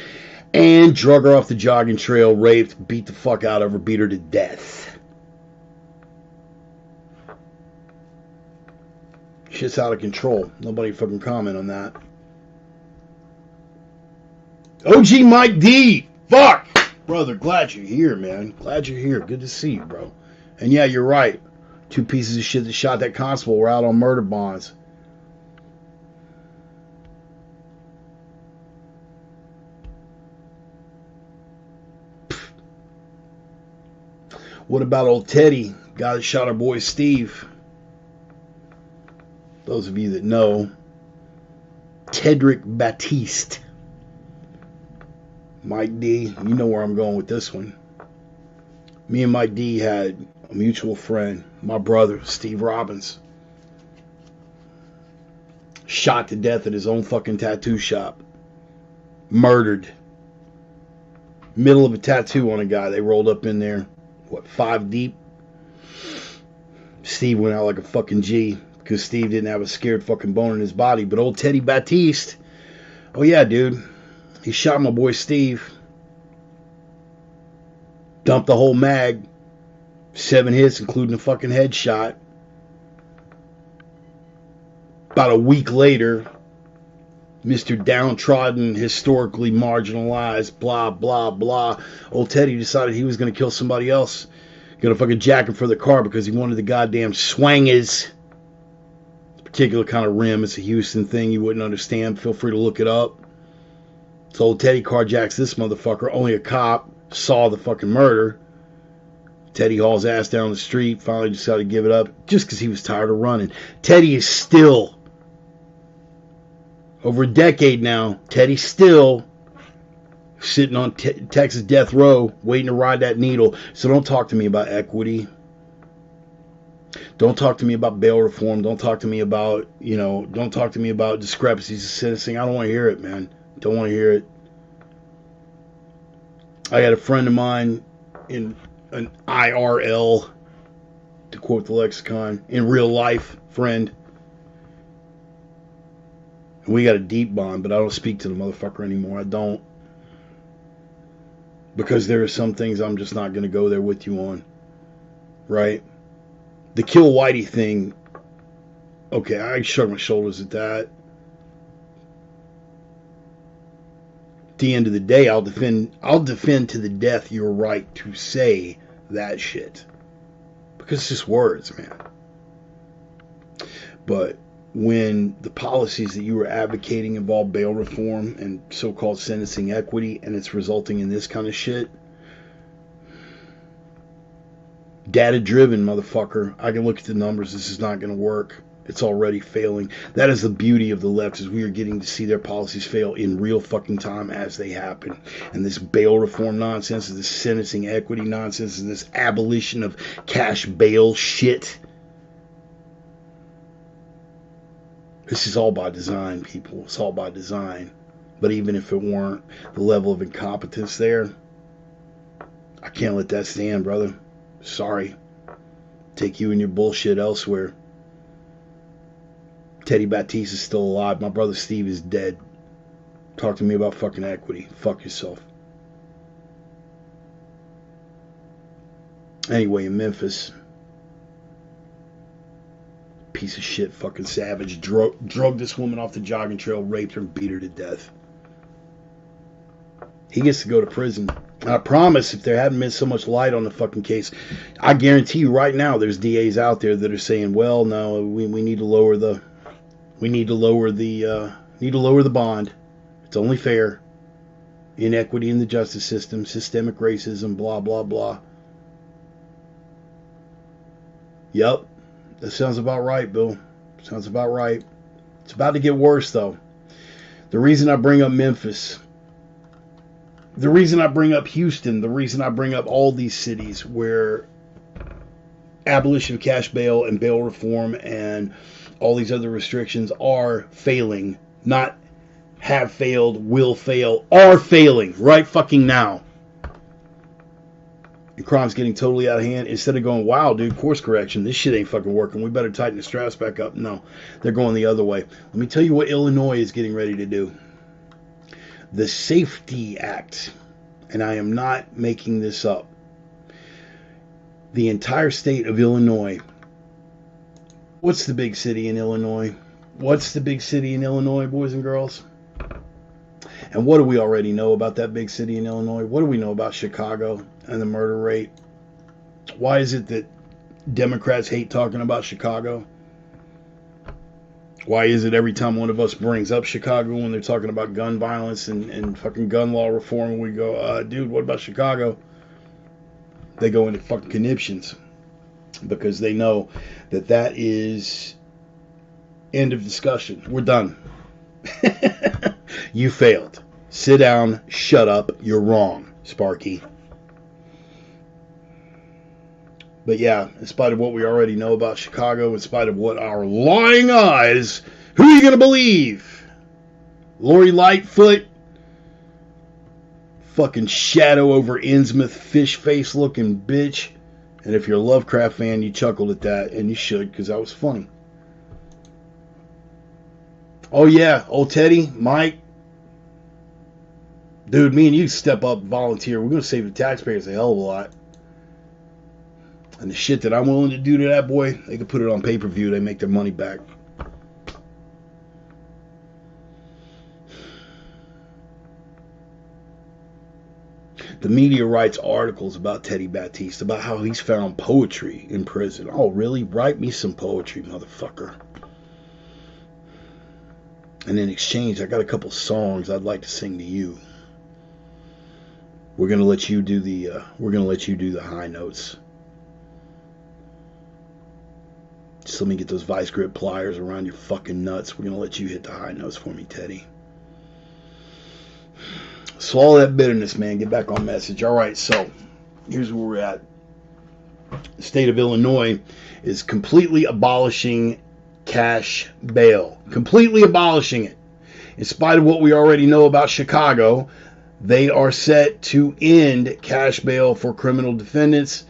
S1: and drug her off the jogging trail, raped, beat the fuck out of her, beat her to death. Shit's out of control. Nobody fucking comment on that. OG Mike D! Fuck! Brother, glad you're here, man. Glad you're here. Good to see you, bro. And yeah, you're right. 2 pieces of shit that shot that constable were out on murder bonds. What about old Teddy? Guy that shot our boy Steve. Those of you that know, Tedrick Batiste. Mike D, you know where I'm going with this one. Me and Mike D had a mutual friend, my brother, Steve Robbins. Shot to death at his own fucking tattoo shop. Murdered. Middle of a tattoo on a guy. They rolled up in there, 5 deep? Steve went out like a fucking G because Steve didn't have a scared fucking bone in his body. But old Teddy Batiste, oh yeah, dude. He shot my boy Steve. Dumped the whole mag. 7 hits, including a fucking headshot. About a week later, Mr. Downtrodden, historically marginalized, blah, blah, blah. Old Teddy decided he was going to kill somebody else. Going to fucking jack him for the car because he wanted the goddamn swangers. It's a particular kind of rim. It's a Houston thing. You wouldn't understand. Feel free to look it up. So old Teddy carjacks this motherfucker. Only a cop saw the fucking murder. Teddy hauls ass down the street. Finally decided to give it up just because he was tired of running. Teddy is still, over a decade now, Teddy's still sitting on Texas death row waiting to ride that needle. So don't talk to me about equity. Don't talk to me about bail reform. Don't talk to me about, don't talk to me about discrepancies of sentencing. I don't want to hear it, man. Don't want to hear it. I had a friend of mine in an IRL, to quote the lexicon, in real life friend. And we got a deep bond, but I don't speak to the motherfucker anymore. I don't. Because there are some things I'm just not going to go there with you on. Right? The Kill Whitey thing, okay, I shrug my shoulders at that. At the end of the day, I'll defend to the death your right to say that shit. Because it's just words, man. But when the policies that you were advocating involve bail reform and so-called sentencing equity, and it's resulting in this kind of shit, data-driven, motherfucker. I can look at the numbers. This is not going to work. It's already failing. That is the beauty of the left, is we are getting to see their policies fail in real fucking time as they happen. And this bail reform nonsense, this sentencing equity nonsense, and this abolition of cash bail shit. This is all by design, people. It's all by design. But even if it weren't, the level of incompetence there, I can't let that stand, brother. Sorry. Take you and your bullshit elsewhere. Teddy Batiste is still alive. My brother Steve is dead. Talk to me about fucking equity. Fuck yourself. Anyway, in Memphis, piece of shit fucking savage drugged this woman off the jogging trail, raped her, and beat her to death. He gets to go to prison. I promise, if there hadn't been so much light on the fucking case, I guarantee you right now there's DAs out there that are saying, well, no, we need to lower the bond. It's only fair. Inequity in the justice system, systemic racism, blah, blah, blah. Yep. That sounds about right, Bill. Sounds about right. It's about to get worse, though. The reason I bring up Memphis, the reason I bring up Houston, the reason I bring up all these cities where abolition of cash bail and bail reform and all these other restrictions are failing, not have failed, will fail, are failing right fucking now, and crime's getting totally out of hand, instead of going, wow, dude, course correction, this shit ain't fucking working, we better tighten the straps back up. No, they're going the other way. Let me tell you what Illinois is getting ready to do. The Safety Act, and I am not making this up. The entire state of Illinois. What's the big city in Illinois? What's the big city in Illinois, boys and girls? And what do we already know about that big city in Illinois? What do we know about Chicago and the murder rate? Why is it that Democrats hate talking about Chicago? Why is it every time one of us brings up Chicago when they're talking about gun violence and fucking gun law reform, we go, dude, what about Chicago? They go into fucking conniptions because they know that that is end of discussion. We're done. You failed. Sit down, shut up, you're wrong, Sparky. But yeah, in spite of what we already know about Chicago, in spite of what our lying eyes, who are you going to believe? Lori Lightfoot? Fucking shadow over Innsmouth, fish face looking bitch. And if you're a Lovecraft fan, you chuckled at that, and you should, because that was funny. Oh yeah, old Teddy, Mike. Dude, me and you step up and volunteer. We're going to save the taxpayers a hell of a lot. And the shit that I'm willing to do to that boy, they could put it on pay-per-view. They make their money back. The media writes articles about Teddy Baptiste, about how he's found poetry in prison. Oh, really? Write me some poetry, motherfucker. And in exchange, I got a couple songs I'd like to sing to you. We're gonna let you do the high notes. Just let me get those vice grip pliers around your fucking nuts. We're gonna let you hit the high notes for me, Teddy. Swallow that bitterness, man. Get back on message. All right, so here's where we're at. The state of Illinois is completely abolishing cash bail. Completely abolishing it. In spite of what we already know about Chicago, they are set to end cash bail for criminal defendants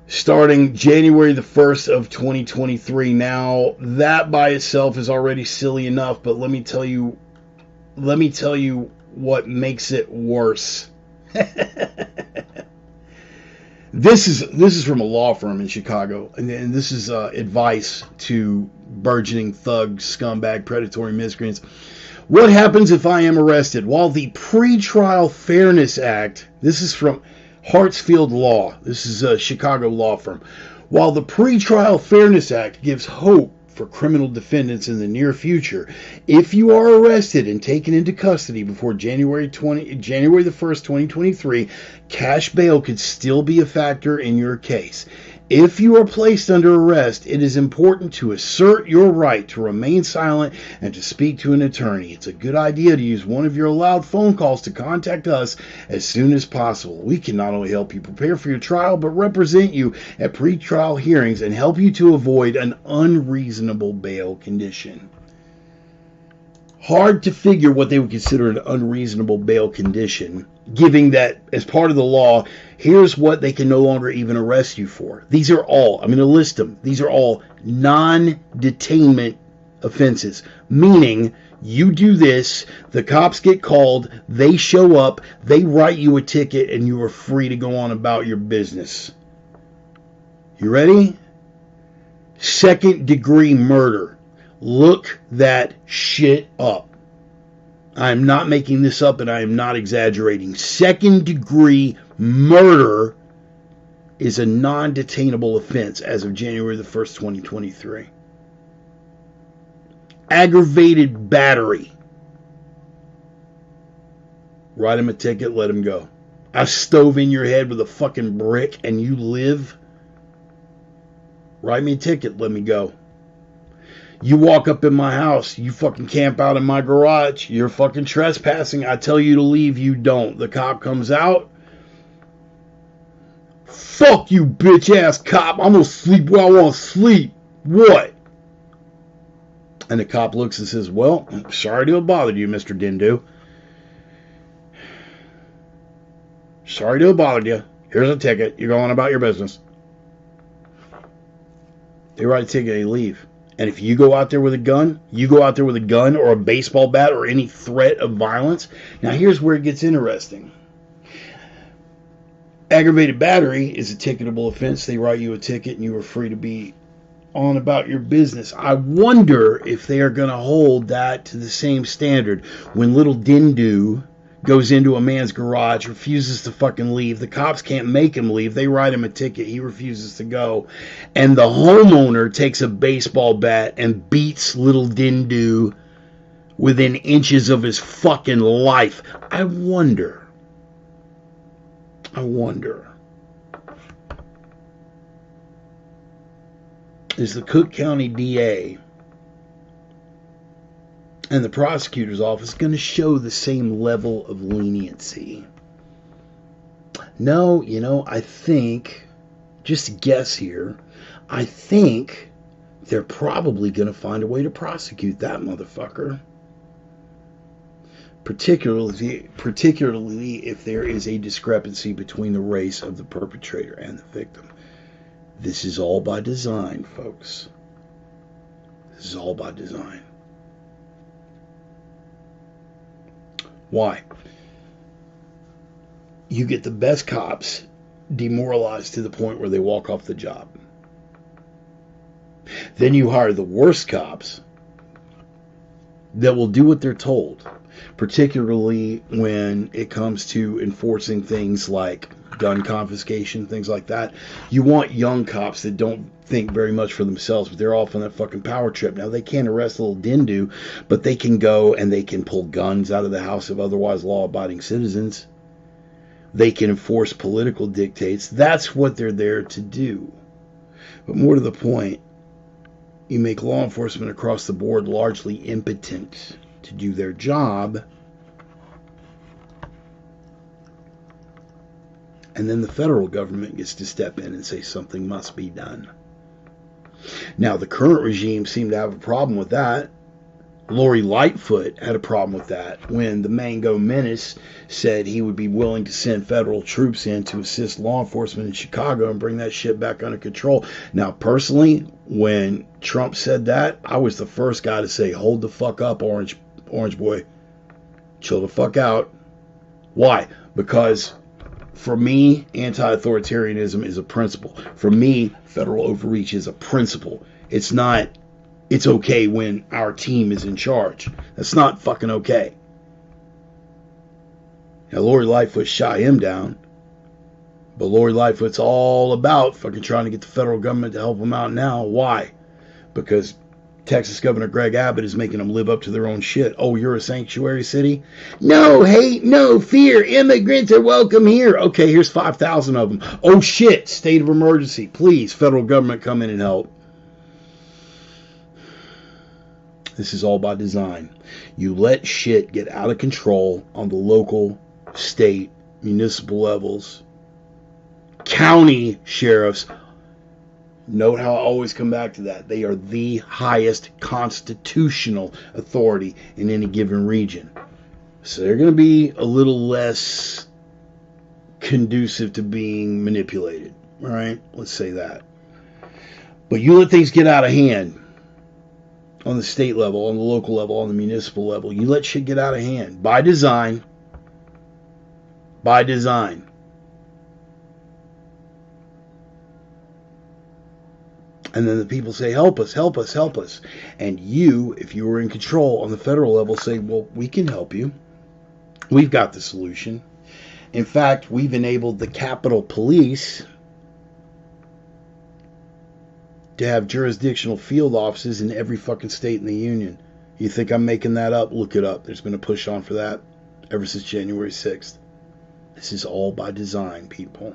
S1: starting January the 1st of 2023. Now, that by itself is already silly enough, but let me tell you what makes it worse. This is from a law firm in Chicago, and this is advice to burgeoning thugs, scumbag, predatory miscreants. What happens if I am arrested? While the Pretrial Fairness Act, this is from Hartsfield Law, this is a Chicago law firm. While the Pretrial Fairness Act gives hope for criminal defendants in the near future, if you are arrested and taken into custody before January the 1st, 2023, cash bail could still be a factor in your case. If you are placed under arrest, it is important to assert your right to remain silent and to speak to an attorney. It's a good idea to use one of your allowed phone calls to contact us as soon as possible. We can not only help you prepare for your trial, but represent you at pretrial hearings and help you to avoid an unreasonable bail condition. Hard to figure what they would consider an unreasonable bail condition, giving that as part of the law, here's what they can no longer even arrest you for. These are all, I'm going to list them, these are all non-detainment offenses, meaning you do this, the cops get called, they show up, they write you a ticket, and you are free to go on about your business. You ready? Second-degree murder. Look that shit up. I am not making this up, and I am not exaggerating. Second-degree murder is a non-detainable offense as of January the 1st, 2023. Aggravated battery. Write him a ticket, let him go. I stove in your head with a fucking brick and you live. Write me a ticket, let me go. You walk up in my house, you fucking camp out in my garage, you're fucking trespassing, I tell you to leave, you don't. The cop comes out. Fuck you, bitch ass cop, I'm gonna sleep where I wanna sleep. What? And the cop looks and says, well, sorry to have bothered you, Mr. Dindu. Sorry to have bothered you. Here's a ticket. You're going about your business. They write a ticket, they leave. And if you go out there with a gun, or a baseball bat or any threat of violence. Now here's where it gets interesting. Aggravated battery is a ticketable offense. They write you a ticket and you are free to be on about your business. I wonder if they are going to hold that to the same standard. When little Dindu goes into a man's garage, refuses to fucking leave. The cops can't make him leave. They write him a ticket. He refuses to go. And the homeowner takes a baseball bat and beats little Dindu within inches of his fucking life. I wonder. Is the Cook County DA and the prosecutor's office going to show the same level of leniency? No, I think, just a guess here, I think they're probably going to find a way to prosecute that motherfucker. Particularly if there is a discrepancy between the race of the perpetrator and the victim. This is all by design, folks. This is all by design. Why? You get the best cops demoralized to the point where they walk off the job. Then you hire the worst cops that will do what they're told, particularly when it comes to enforcing things like gun confiscation, things like that. You want young cops that don't think very much for themselves, but they're off on that fucking power trip. Now, they can't arrest little Dindu, but they can go and they can pull guns out of the house of otherwise law-abiding citizens. They can enforce political dictates. That's what they're there to do. But more to the point, you make law enforcement across the board largely impotent to do their job. And then the federal government gets to step in and say something must be done. Now, the current regime seemed to have a problem with that. Lori Lightfoot had a problem with that when the Mango Menace said he would be willing to send federal troops in to assist law enforcement in Chicago and bring that shit back under control. Now, personally, when Trump said that, I was the first guy to say, hold the fuck up, Orange boy. Chill the fuck out. Why? Because for me, anti-authoritarianism is a principle. For me, federal overreach is a principle. It's not, it's okay when our team is in charge. That's not fucking okay. Now, Lori Lightfoot shot him down. But Lori Lightfoot's all about fucking trying to get the federal government to help him out now. Why? Because Texas Governor Greg Abbott is making them live up to their own shit. Oh, you're a sanctuary city? No hate, no fear. Immigrants are welcome here. Okay, here's 5,000 of them. Oh shit, state of emergency. Please, federal government, come in and help. This is all by design. You let shit get out of control on the local, state, municipal levels. County sheriffs. Note how I always come back to that. They are the highest constitutional authority in any given region. So they're going to be a little less conducive to being manipulated. All right? Let's say that. But you let things get out of hand on the state level, on the local level, on the municipal level. You let shit get out of hand. By design. By design. And then the people say, help us, help us, help us. And you, if you were in control on the federal level, say, well, we can help you. We've got the solution. In fact, we've enabled the Capitol Police to have jurisdictional field offices in every fucking state in the union. You think I'm making that up? Look it up. There's been a push on for that ever since January 6th. This is all by design, people.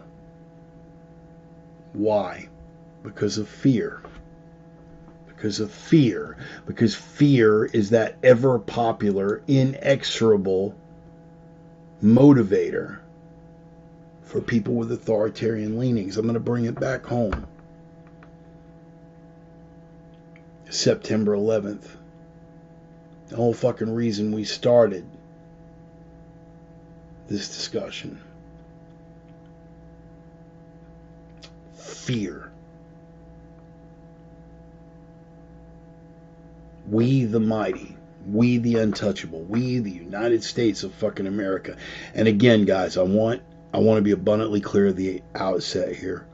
S1: Why? Because of fear. Because of fear. Because fear is that ever popular, inexorable motivator for people with authoritarian leanings. I'm going to bring it back home. September 11th. The whole fucking reason we started this discussion. fear. We the mighty, we the untouchable, we the United States of fucking America. And again, guys, I want to be abundantly clear at the outset here.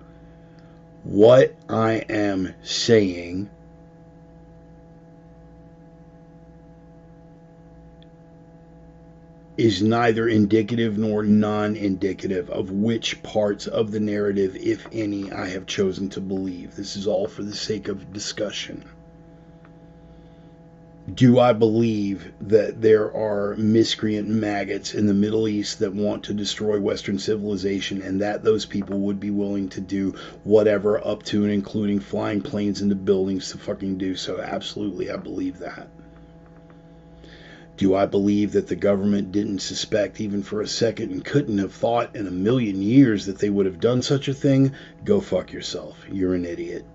S1: What I am saying is neither indicative nor non-indicative of which parts of the narrative, if any, I have chosen to believe. This is all for the sake of discussion. Do I believe that there are miscreant maggots in the Middle East that want to destroy Western civilization, and that those people would be willing to do whatever up to and including flying planes into buildings to fucking do so? Absolutely, I believe that. Do I believe that the government didn't suspect even for a second and couldn't have thought in a million years that they would have done such a thing? Go fuck yourself. You're an idiot.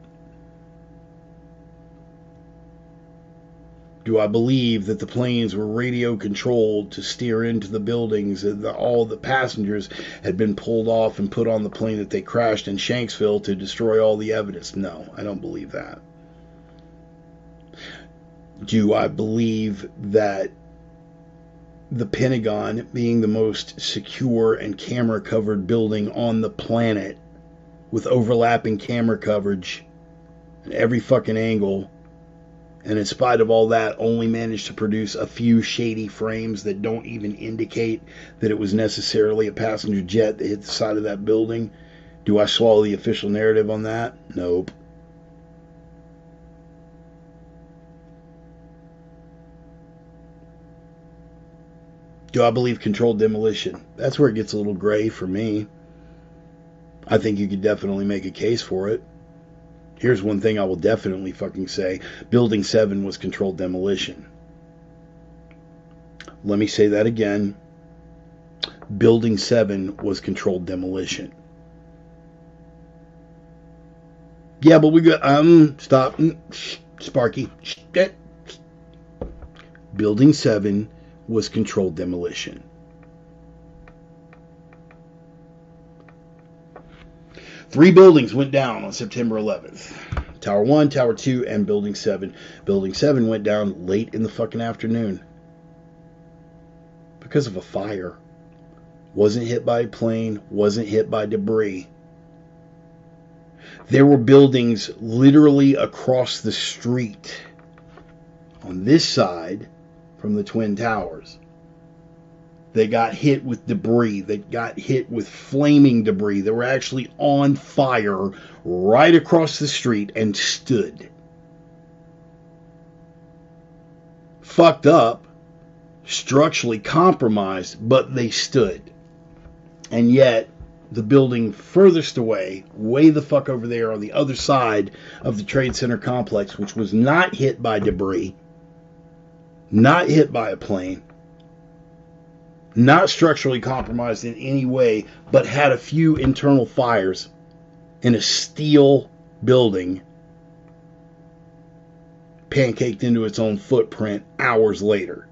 S1: Do I believe that the planes were radio controlled to steer into the buildings and all the passengers had been pulled off and put on the plane that they crashed in Shanksville to destroy all the evidence? No, I don't believe that. Do I believe that the Pentagon, being the most secure and camera-covered building on the planet, with overlapping camera coverage at every fucking angle, and in spite of all that, only managed to produce a few shady frames that don't even indicate that it was necessarily a passenger jet that hit the side of that building? Do I swallow the official narrative on that? Nope. Do I believe controlled demolition? That's where it gets a little gray for me. I think you could definitely make a case for it. Here's one thing I will definitely fucking say. Building 7 was controlled demolition. Let me say that again. Building 7 was controlled demolition. Yeah, but we got, stop. Sparky. Building 7 was controlled demolition. Three buildings went down on September 11th. Tower 1, Tower 2, and Building 7. Building 7 went down late in the fucking afternoon because of a fire. Wasn't hit by a plane, wasn't hit by debris. There were buildings literally across the street on this side from the Twin Towers. They got hit with debris. They got hit with flaming debris. They were actually on fire right across the street and stood. Fucked up, structurally compromised, but they stood. And yet, the building furthest away, way the fuck over there on the other side of the Trade Center complex, which was not hit by debris, not hit by a plane, not structurally compromised in any way, but had a few internal fires in a steel building, pancaked into its own footprint hours later.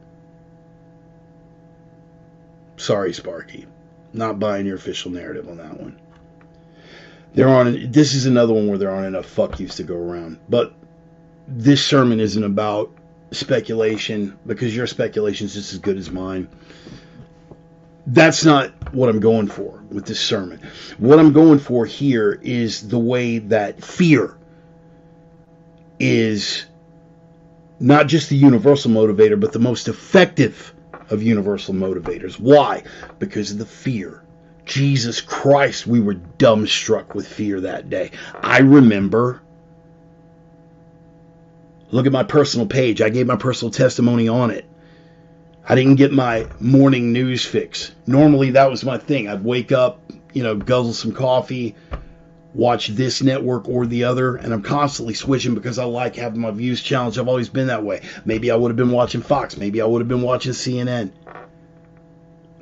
S1: Sorry, Sparky. Not buying your official narrative on that one. This is another one where there aren't enough fuck yous to go around. But this sermon isn't about speculation, because your speculation is just as good as mine. That's not what I'm going for with this sermon. What I'm going for here is the way that fear is not just the universal motivator, but the most effective of universal motivators. Why? Because of the fear. Jesus Christ, we were dumbstruck with fear that day. I remember. Look at my personal page. I gave my personal testimony on it. I didn't get my morning news fix. Normally that was my thing. I'd wake up, guzzle some coffee, watch this network or the other, and I'm constantly switching because I like having my views challenged. I've always been that way. Maybe I would have been watching Fox. Maybe I would have been watching CNN.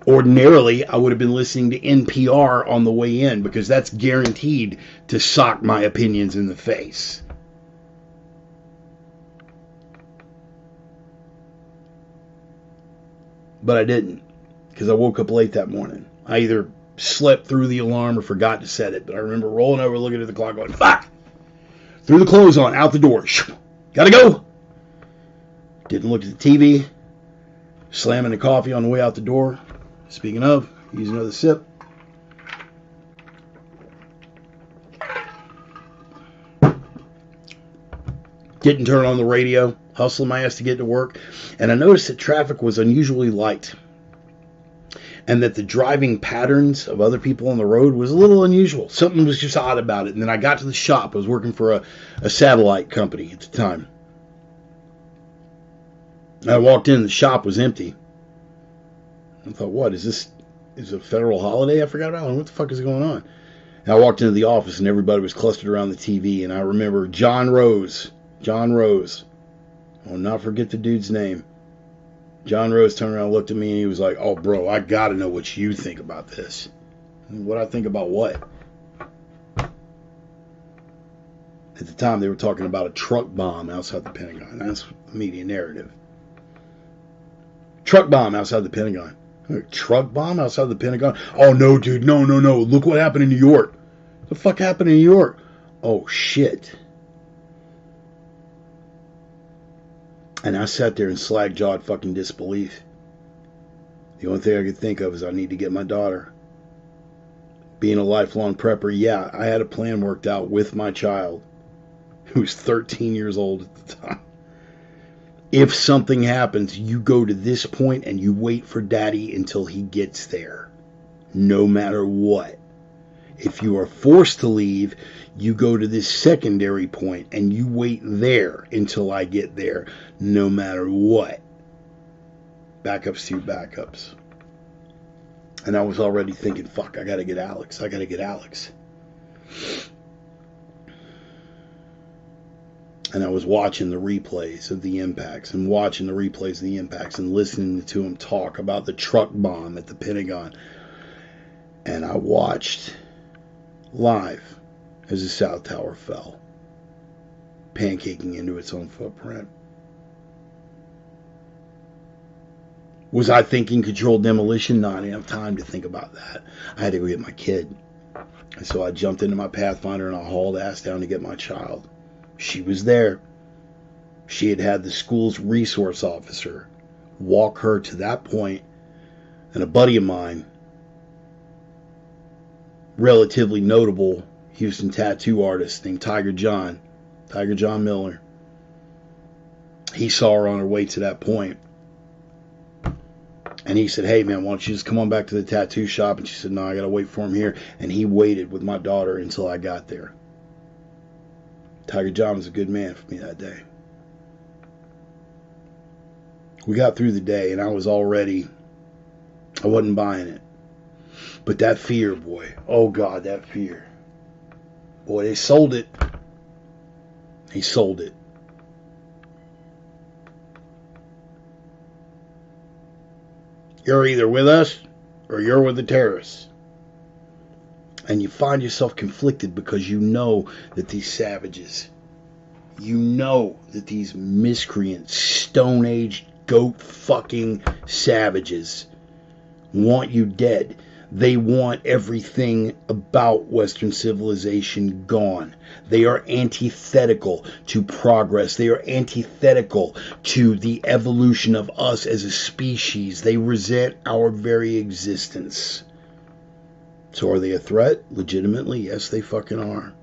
S1: Ordinarily, I would have been listening to NPR on the way in, because that's guaranteed to sock my opinions in the face. But I didn't, because I woke up late that morning. I either slept through the alarm or forgot to set it. But I remember rolling over, looking at the clock, going, fuck! Threw the clothes on, out the door. Gotta go! Didn't look at the TV. Slamming the coffee on the way out the door. Speaking of, use another sip. Didn't turn on the radio. Hustling my ass to get to work. And I noticed that traffic was unusually light. And that the driving patterns of other people on the road was a little unusual. Something was just odd about it. And then I got to the shop. I was working for a satellite company at the time. I walked in, the shop was empty. I thought, what, is it a federal holiday I forgot about? What the fuck is going on? And I walked into the office and everybody was clustered around the TV. And I remember John Rose. I'll not forget the dude's name. John Rose turned around and looked at me and he was like, oh, bro, I got to know what you think about this. What I think about what? At the time, they were talking about a truck bomb outside the Pentagon. That's the media narrative. Truck bomb outside the Pentagon. A truck bomb outside the Pentagon? Oh, no, dude. No. Look what happened in New York. What the fuck happened in New York? Oh, shit. And I sat there in slack-jawed fucking disbelief. The only thing I could think of is I need to get my daughter. Being a lifelong prepper, yeah, I had a plan worked out with my child, who was 13 years old at the time. If something happens, you go to this point and you wait for daddy until he gets there, no matter what. If you are forced to leave, you go to this secondary point and you wait there until I get there, no matter what. Backups to backups. And I was already thinking, fuck, I gotta get Alex. And I was watching the replays of the impacts and listening to him talk about the truck bomb at the Pentagon. And I watched live as the South Tower fell, pancaking into its own footprint. Was I thinking controlled demolition? No, I didn't have time to think about that. I had to go get my kid. And so I jumped into my Pathfinder and I hauled ass down to get my child. She was there. She had the school's resource officer walk her to that point, and a buddy of mine, relatively notable Houston tattoo artist named Tiger John Miller, he saw her on her way to that point. And he said, hey man, why don't you just come on back to the tattoo shop? And she said, no, I gotta wait for him here. And he waited with my daughter until I got there. Tiger John was a good man for me that day. We got through the day and I wasn't buying it. But that fear, boy, oh God, that fear. Boy, they sold it. He sold it. You're either with us or you're with the terrorists. And you find yourself conflicted because you know that these savages, you know that these miscreant, Stone Age, goat fucking savages want you dead. They want everything about Western civilization gone. They are antithetical to progress. They are antithetical to the evolution of us as a species. They resent our very existence. So are they a threat? Legitimately, yes, they fucking are.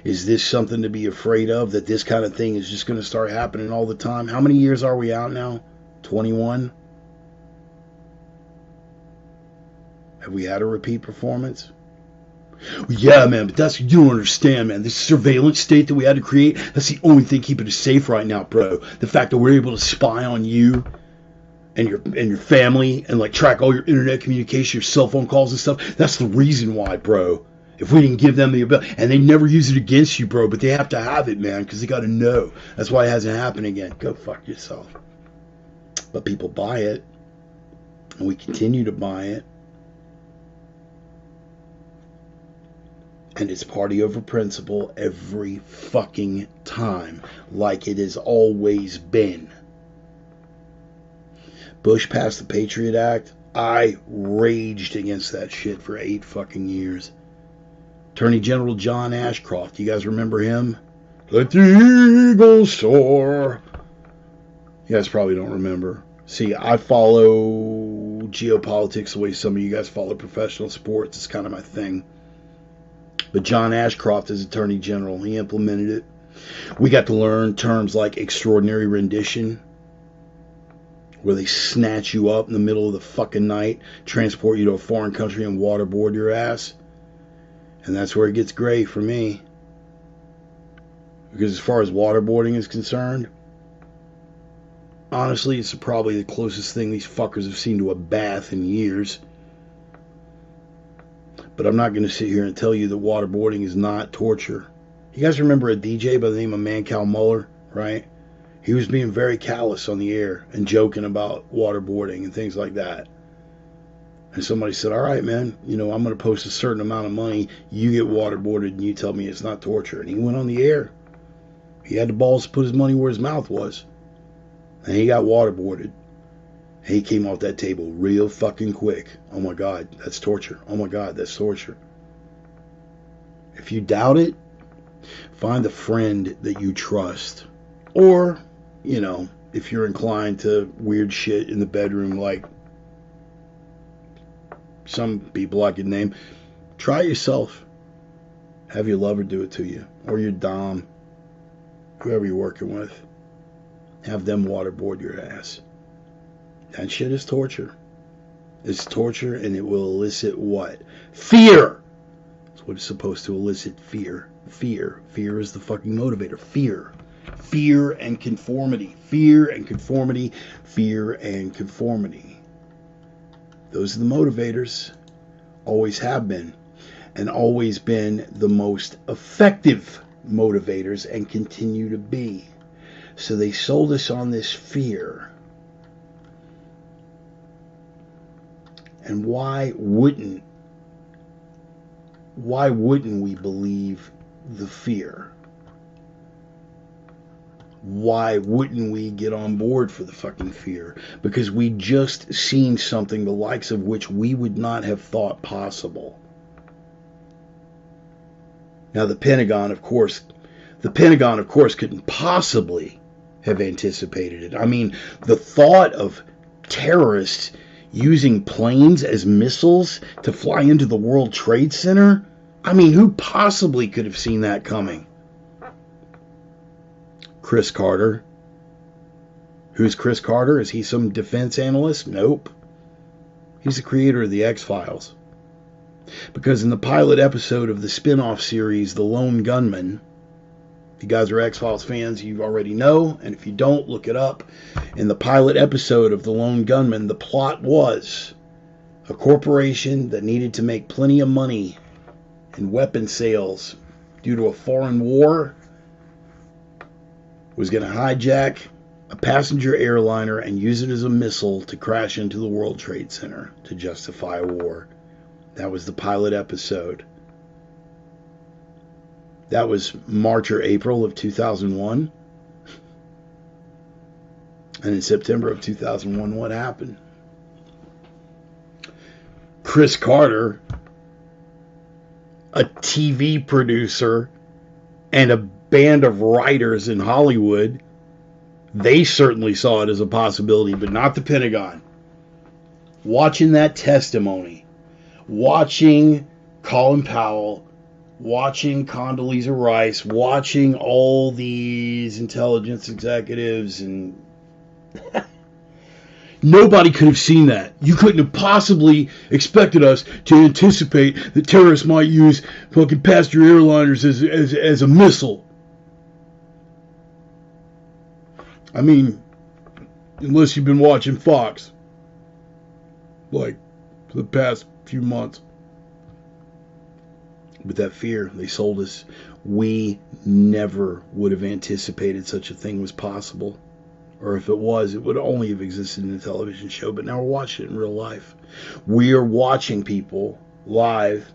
S1: Is this something to be afraid of, that this kind of thing is just going to start happening all the time? How many years are we out now? 21? Have we had a repeat performance? Yeah, man, but you don't understand, man. This surveillance state that we had to create, that's the only thing keeping us safe right now, bro. The fact that we're able to spy on you and your family and like track all your internet communication, your cell phone calls and stuff, that's the reason why, bro. If we didn't give them the ability, and they never use it against you, bro, but they have to have it, man, because they got to know. That's why it hasn't happened again. Go fuck yourself. But people buy it, and we continue to buy it. And it's party over principle every fucking time, like it has always been. Bush passed the Patriot Act. I raged against that shit for 8 fucking years. Attorney General John Ashcroft, you guys remember him? Let the eagle soar. You guys probably don't remember. See, I follow geopolitics the way some of you guys follow professional sports. It's kind of my thing. But John Ashcroft is Attorney General. He implemented it. We got to learn terms like extraordinary rendition, where they snatch you up in the middle of the fucking night, transport you to a foreign country and waterboard your ass. And that's where it gets gray for me. Because as far as waterboarding is concerned, honestly, it's probably the closest thing these fuckers have seen to a bath in years. But I'm not going to sit here and tell you that waterboarding is not torture. You guys remember a DJ by the name of Mancow Muller, right? He was being very callous on the air and joking about waterboarding and things like that. And somebody said, all right, man, I'm going to post a certain amount of money. You get waterboarded and you tell me it's not torture. And he went on the air. He had the balls to put his money where his mouth was. And he got waterboarded. He came off that table real fucking quick. Oh my God, that's torture. Oh my God, that's torture. If you doubt it, find a friend that you trust. Or, if you're inclined to weird shit in the bedroom like some people I can name, try it yourself. Have your lover do it to you. Or your dom. Whoever you're working with. Have them waterboard your ass. That shit is torture. It's torture, and it will elicit what? Fear! That's what it's supposed to elicit. Fear. Fear. Fear is the fucking motivator. Fear. Fear and conformity. Fear and conformity. Fear and conformity. Those are the motivators. Always have been. And always been the most effective motivators and continue to be. So they sold us on this fear. And why wouldn't we believe the fear? Why wouldn't we get on board for the fucking fear? Because we just seen something the likes of which we would not have thought possible. Now the Pentagon, of course, couldn't possibly have anticipated it. I mean, the thought of terrorists using planes as missiles to fly into the World Trade Center? I mean, who possibly could have seen that coming? Chris Carter. Who's Chris Carter? Is he some defense analyst? Nope. He's the creator of the X-Files. Because in the pilot episode of the spin-off series, The Lone Gunman, if you guys are X-Files fans, you already know. And if you don't, look it up. In the pilot episode of The Lone Gunman, the plot was a corporation that needed to make plenty of money in weapon sales due to a foreign war was going to hijack a passenger airliner and use it as a missile to crash into the World Trade Center to justify a war. That was the pilot episode. That was March or April of 2001. And in September of 2001, what happened? Chris Carter, a TV producer, and a band of writers in Hollywood, they certainly saw it as a possibility, but not the Pentagon. Watching that testimony, watching Colin Powell, watching Condoleezza Rice, watching all these intelligence executives, and nobody could have seen that. You couldn't have possibly expected us to anticipate that terrorists might use fucking passenger airliners as a missile. I mean, unless you've been watching Fox, like, for the past few months. But that fear they sold us, we never would have anticipated such a thing was possible. Or if it was, it would only have existed in a television show. But now we're watching it in real life. We are watching people live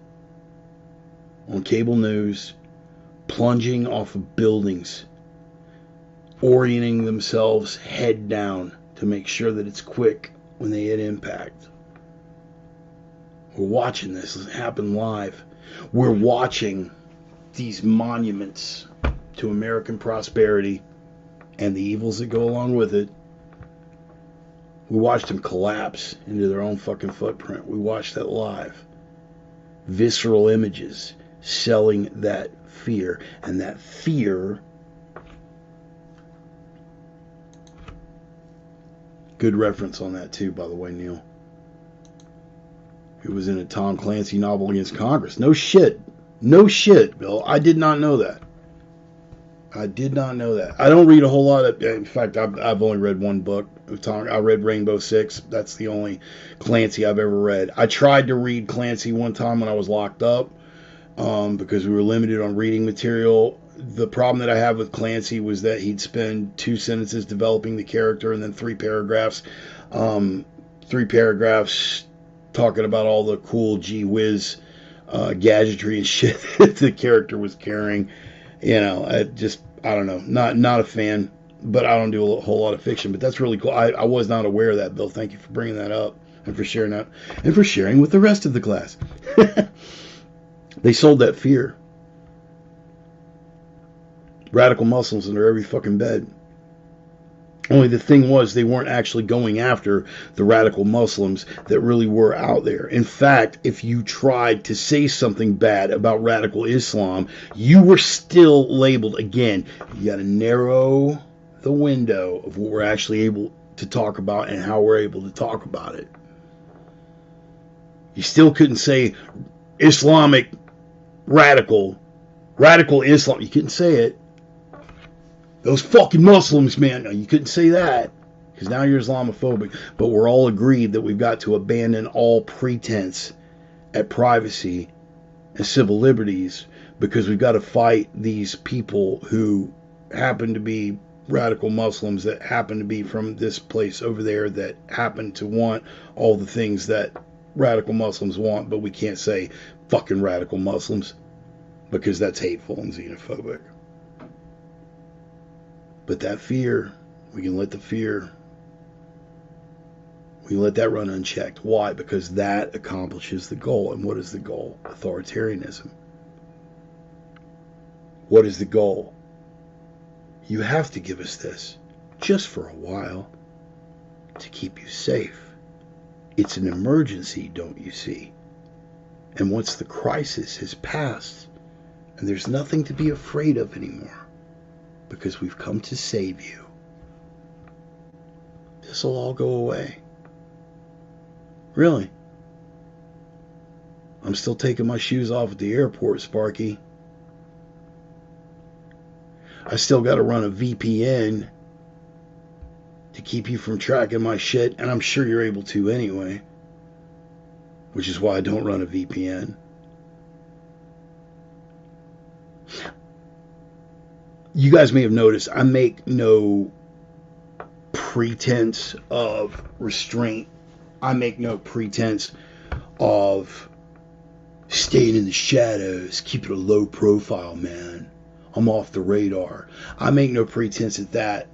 S1: on cable news plunging off of buildings, orienting themselves head down to make sure that it's quick when they hit impact. We're watching this happen live. We're watching these monuments to American prosperity and the evils that go along with it. We watched them collapse into their own fucking footprint. We watched that live. Visceral images selling that fear. And that fear, good reference on that too, by the way, Neil. It was in a Tom Clancy novel against Congress. No shit. No shit, Bill. I did not know that. I did not know that. I don't read a whole lot of... In fact, I've only read one book. I read Rainbow Six. That's the only Clancy I've ever read. I tried to read Clancy one time when I was locked up because we were limited on reading material. The problem that I have with Clancy was that he'd spend 2 sentences developing the character and then 3 paragraphs. 3 paragraphs talking about all the cool gee whiz gadgetry and shit that the character was carrying. You know, I don't know. Not a fan, but I don't do a whole lot of fiction. But that's really cool. I was not aware of that, Bill. Thank you for bringing that up and for sharing that and for sharing with the rest of the class. They sold that fear. Radical Muslims under every fucking bed. Only the thing was, they weren't actually going after the radical Muslims that really were out there. In fact, if you tried to say something bad about radical Islam, you were still labeled. Again, you got to narrow the window of what we're actually able to talk about and how we're able to talk about it. You still couldn't say Islamic radical Islam. You couldn't say it. Those fucking Muslims, man. No, you couldn't say that because now you're Islamophobic. But we're all agreed that we've got to abandon all pretense at privacy and civil liberties because we've got to fight these people who happen to be radical Muslims, that happen to be from this place over there, that happen to want all the things that radical Muslims want. But we can't say fucking radical Muslims because that's hateful and xenophobic. But that fear, we can let that run unchecked. Why? Because that accomplishes the goal. And what is the goal? Authoritarianism. What is the goal? You have to give us this just for a while to keep you safe. It's an emergency, don't you see? And once the crisis has passed and there's nothing to be afraid of anymore, because we've come to save you, this will all go away. Really. I'm still taking my shoes off at the airport, Sparky. I still got to run a VPN to keep you from tracking my shit, and I'm sure you're able to anyway, which is why I don't run a VPN. You guys may have noticed I make no pretense of restraint. I make no pretense of staying in the shadows, keeping a low profile, man. I'm off the radar. I make no pretense at that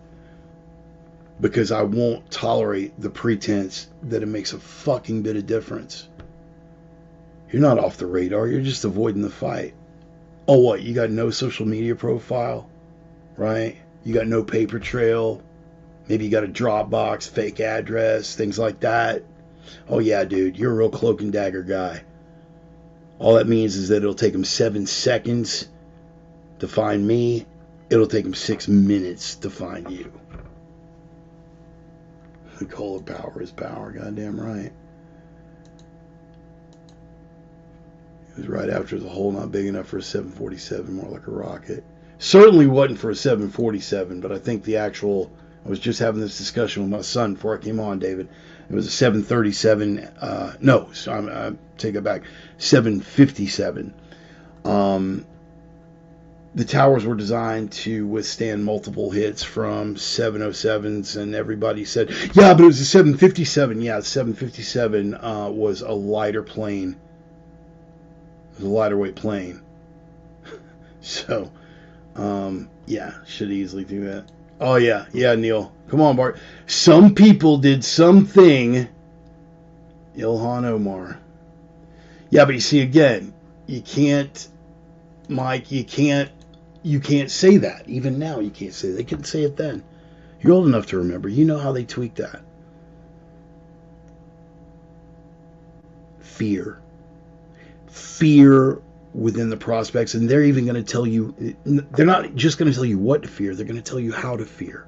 S1: because I won't tolerate the pretense that it makes a fucking bit of difference. You're not off the radar. You're just avoiding the fight. Oh, what? You got no social media profile? Right? You got no paper trail. Maybe you got a Dropbox, fake address, things like that. Oh yeah, dude, you're a real cloak and dagger guy. All that means is that it'll take them 7 seconds to find me. It'll take them 6 minutes to find you. The goal of power is power, goddamn right. It was right after the hole not big enough for a 747, more like a rocket. Certainly wasn't for a 747, but I think the actual... I was just having this discussion with my son before I came on, David. It was a 737... no, I take it back. 757. The towers were designed to withstand multiple hits from 707s, and everybody said, yeah, but it was a 757. Yeah, 757 was a lighter plane. It was a lighter weight plane. So... yeah, should easily do that. Oh, yeah, Neil. Come on, Bart. Some people did something Ilhan Omar. Yeah, but you see, again, you can't, Mike, you can't say that. Even now, you can't say that. They couldn't say it then. You're old enough to remember. You know how they tweaked that. Fear. Fear within the prospects, and they're even going to tell you, they're not just going to tell you what to fear, they're going to tell you how to fear.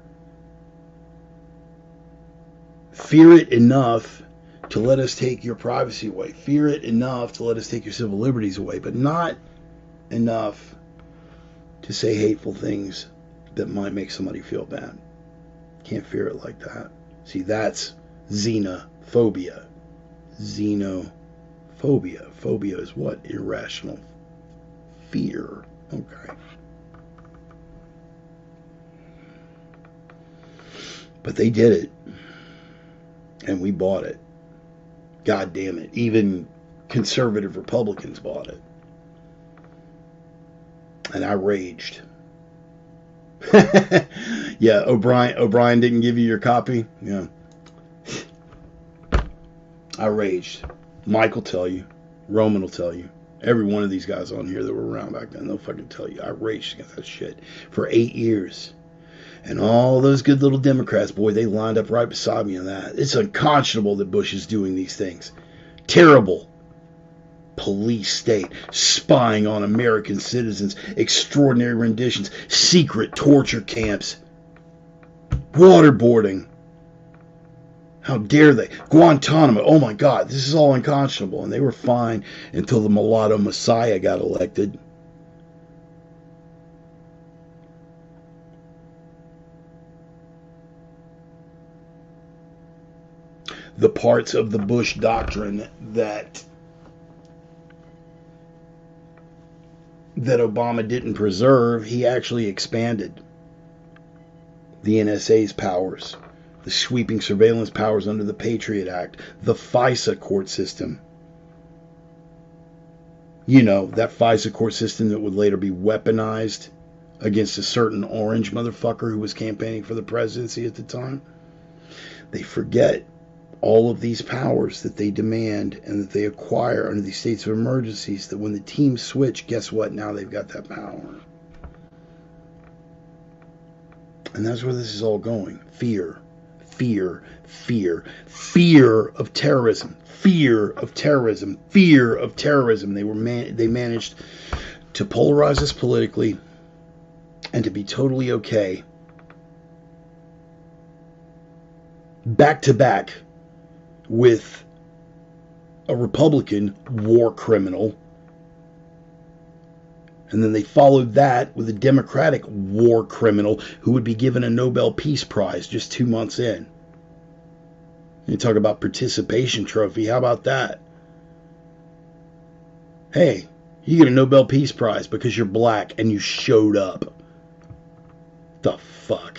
S1: Fear it enough to let us take your privacy away. Fear it enough to let us take your civil liberties away, but not enough to say hateful things that might make somebody feel bad. Can't fear it like that. See, that's xenophobia. Xenophobia. Phobia is what? Irrational fear. Okay. But they did it. And we bought it. God damn it. Even conservative Republicans bought it. And I raged. Yeah, O'Brien didn't give you your copy? Yeah. I raged. Mike will tell you. Roman will tell you. Every one of these guys on here that were around back then, they'll fucking tell you. I raged against that shit for 8 years. And all those good little Democrats, boy, they lined up right beside me on that. It's unconscionable that Bush is doing these things. Terrible. Police state, spying on American citizens, extraordinary renditions, secret torture camps, waterboarding. How dare they? Guantanamo. Oh my God, this is all unconscionable. And they were fine until the mulatto messiah got elected. The parts of the Bush doctrine that Obama didn't preserve, he actually expanded. The NSA's powers, the sweeping surveillance powers under the Patriot Act, the FISA court system. You know, that FISA court system that would later be weaponized against a certain orange motherfucker who was campaigning for the presidency at the time. They forget all of these powers that they demand and that they acquire under these states of emergencies, that when the teams switch, guess what? Now they've got that power. And that's where this is all going. Fear. Fear. Fear. Fear of terrorism. Fear of terrorism. Fear of terrorism. They managed to polarize us politically and to be totally okay back to back with a Republican war criminal, and then they followed that with a Democratic war criminal who would be given a Nobel Peace Prize just 2 months in. You talk about participation trophy, how about that? Hey, you get a Nobel Peace Prize because you're black and you showed up. The fuck?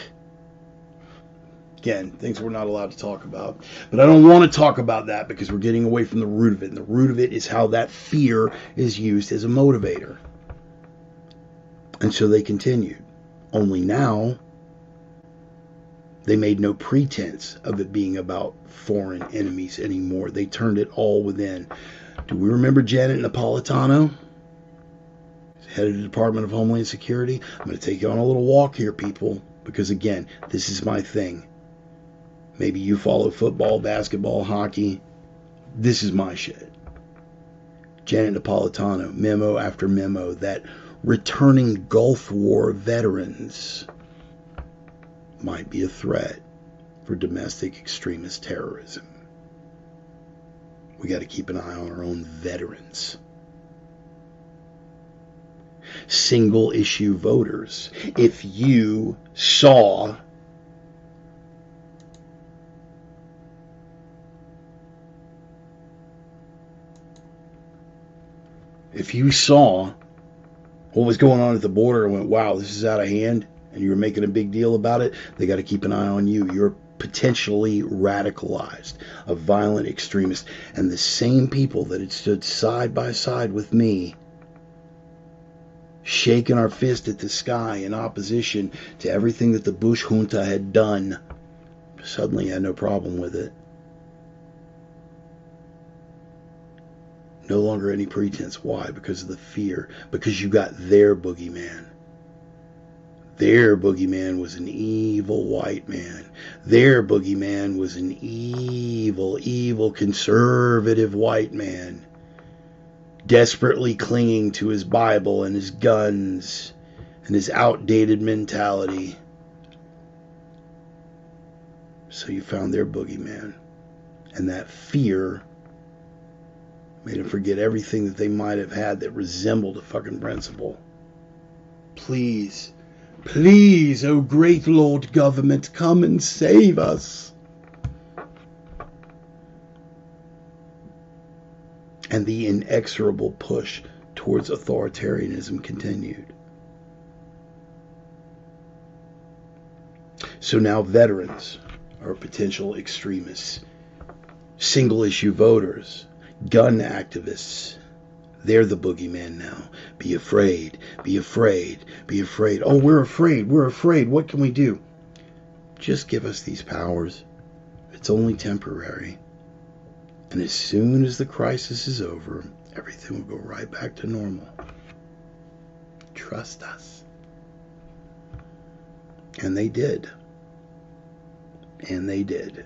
S1: Again, things we're not allowed to talk about. But I don't want to talk about that because we're getting away from the root of it. And the root of it is how that fear is used as a motivator. And so they continued. Only now, they made no pretense of it being about foreign enemies anymore. They turned it all within. Do we remember Janet Napolitano? Head of the Department of Homeland Security. I'm going to take you on a little walk here, people. Because again, this is my thing. Maybe you follow football, basketball, hockey. This is my shit. Janet Napolitano, memo after memo, that returning Gulf War veterans might be a threat for domestic extremist terrorism. We got to keep an eye on our own veterans. Single issue voters. If you saw what was going on at the border and went, wow, this is out of hand, and you were making a big deal about it, they got to keep an eye on you. You're potentially radicalized, a violent extremist. And the same people that had stood side by side with me, shaking our fist at the sky in opposition to everything that the Bush junta had done, suddenly had no problem with it. No longer any pretense. Why? Because of the fear. Because you got their boogeyman. Their boogeyman was an evil white man. Their boogeyman was an evil, evil conservative white man, desperately clinging to his Bible and his guns and his outdated mentality. So you found their boogeyman. And that fear made them forget everything that they might have had that resembled a fucking principle. Please, please, oh great Lord Government, come and save us. And the inexorable push towards authoritarianism continued. So now veterans are potential extremists, single-issue voters, gun activists. They're the boogeyman now. Be afraid, be afraid, be afraid. Oh, we're afraid, we're afraid. What can we do? Just give us these powers. It's only temporary. And as soon as the crisis is over, everything will go right back to normal. Trust us. And they did. And they did.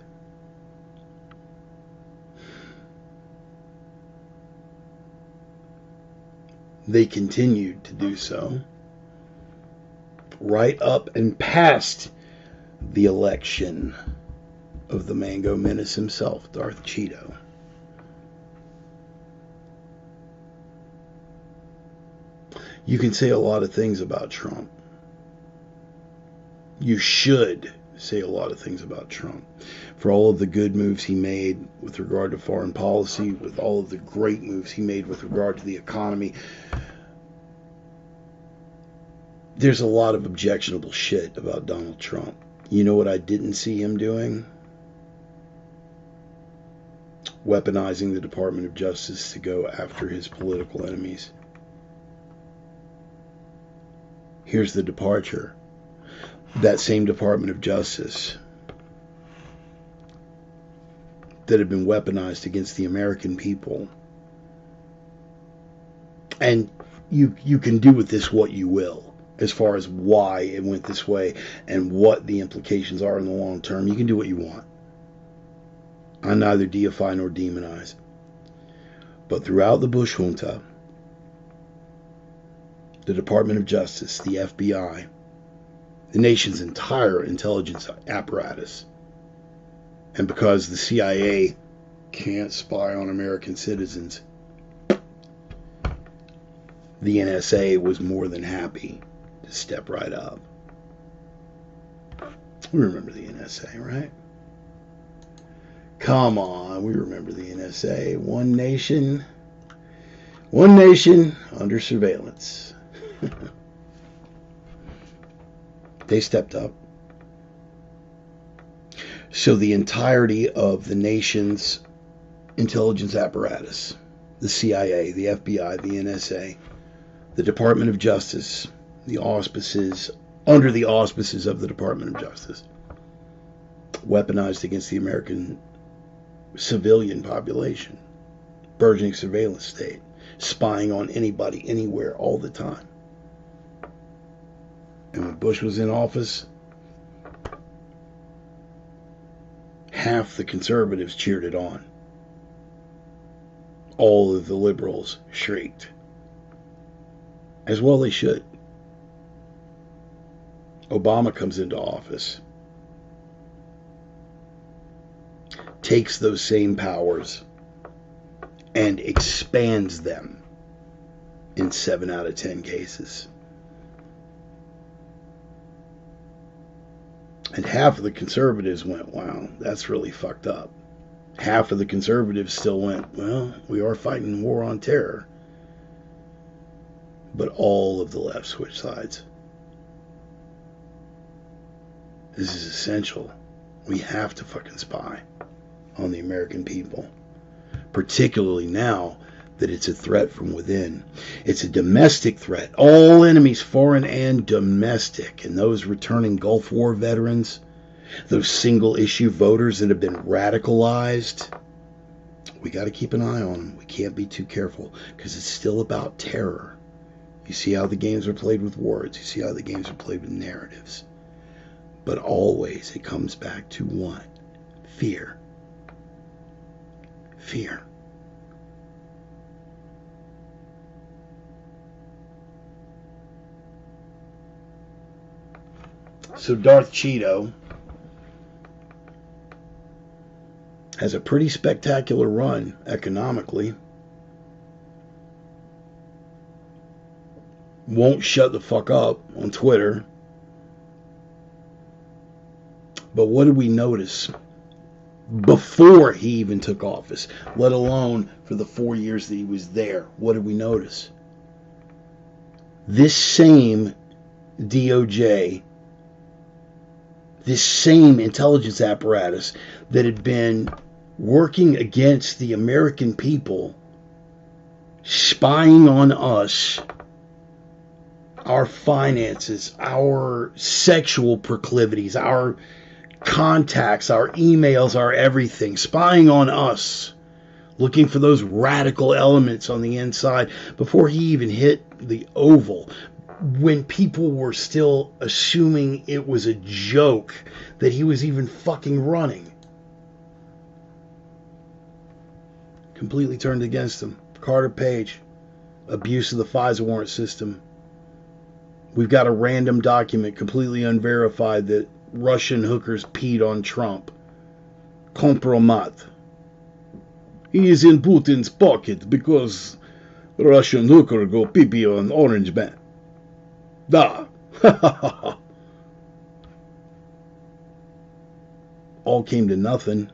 S1: They continued to do so right up and past the election of the Mango Menace himself, Darth Cheeto. You can say a lot of things about Trump. You should say a lot of things about Trump. For all of the good moves he made with regard to foreign policy, with all of the great moves he made with regard to the economy. There's a lot of objectionable shit about Donald Trump. You know what I didn't see him doing? Weaponizing the Department of Justice to go after his political enemies. Here's the departure. That same Department of Justice that had been weaponized against the American people. And you can do with this what you will, as far as why it went this way and what the implications are in the long term. You can do what you want. I neither deify nor demonize. But throughout the Bush junta, the Department of Justice, the FBI, the nation's entire intelligence apparatus, and because the CIA can't spy on American citizens, the NSA was more than happy to step right up. We remember the NSA, right? Come on, we remember the NSA. One nation under surveillance. They stepped up. So the entirety of the nation's intelligence apparatus, the CIA, the FBI, the NSA, the Department of Justice, under the auspices of the Department of Justice, weaponized against the American civilian population, burgeoning surveillance state, spying on anybody, anywhere, all the time. And when Bush was in office, half the conservatives cheered it on. All of the liberals shrieked. As well they should. Obama comes into office, takes those same powers and expands them in 7 out of 10 cases. And half of the conservatives went, wow, that's really fucked up. Half of the conservatives still went, well, we are fighting war on terror. But all of the left switched sides. This is essential. We have to fucking spy on the American people. Particularly now that it's a threat from within. It's a domestic threat. All enemies, foreign and domestic. And those returning Gulf War veterans, those single-issue voters that have been radicalized We got to keep an eye on them. We can't be too careful because it's still about terror. You see how the games are played with words. You see how the games are played with narratives. But always it comes back to what? Fear. Fear. So Darth Cheeto has a pretty spectacular run economically. Won't shut the fuck up on Twitter. But what did we notice before he even took office, let alone for the 4 years that he was there? What did we notice? This same DOJ, this same intelligence apparatus that had been working against the American people, spying on us, our finances, our sexual proclivities, our contacts, our emails, our everything, spying on us, looking for those radical elements on the inside before he even hit the Oval, when people were still assuming it was a joke that he was even fucking running. Completely turned against him. Carter Page, abuse of the FISA warrant system. We've got a random document, completely unverified, that Russian hookers peed on Trump. Compromat. He is in Putin's pocket because Russian hooker go pee-pee on Orange Man. Da. All came to nothing.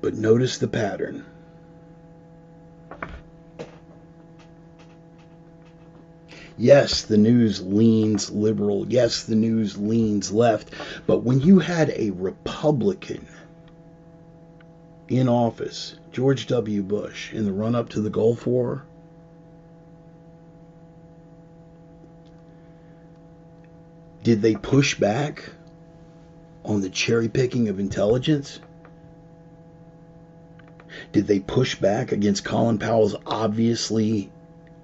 S1: But notice the pattern. Yes, the news leans liberal. Yes, the news leans left. But when you had a Republican in office, George W. Bush, in the run-up to the Gulf War, did they push back on the cherry-picking of intelligence? Did they push back against Colin Powell's obviously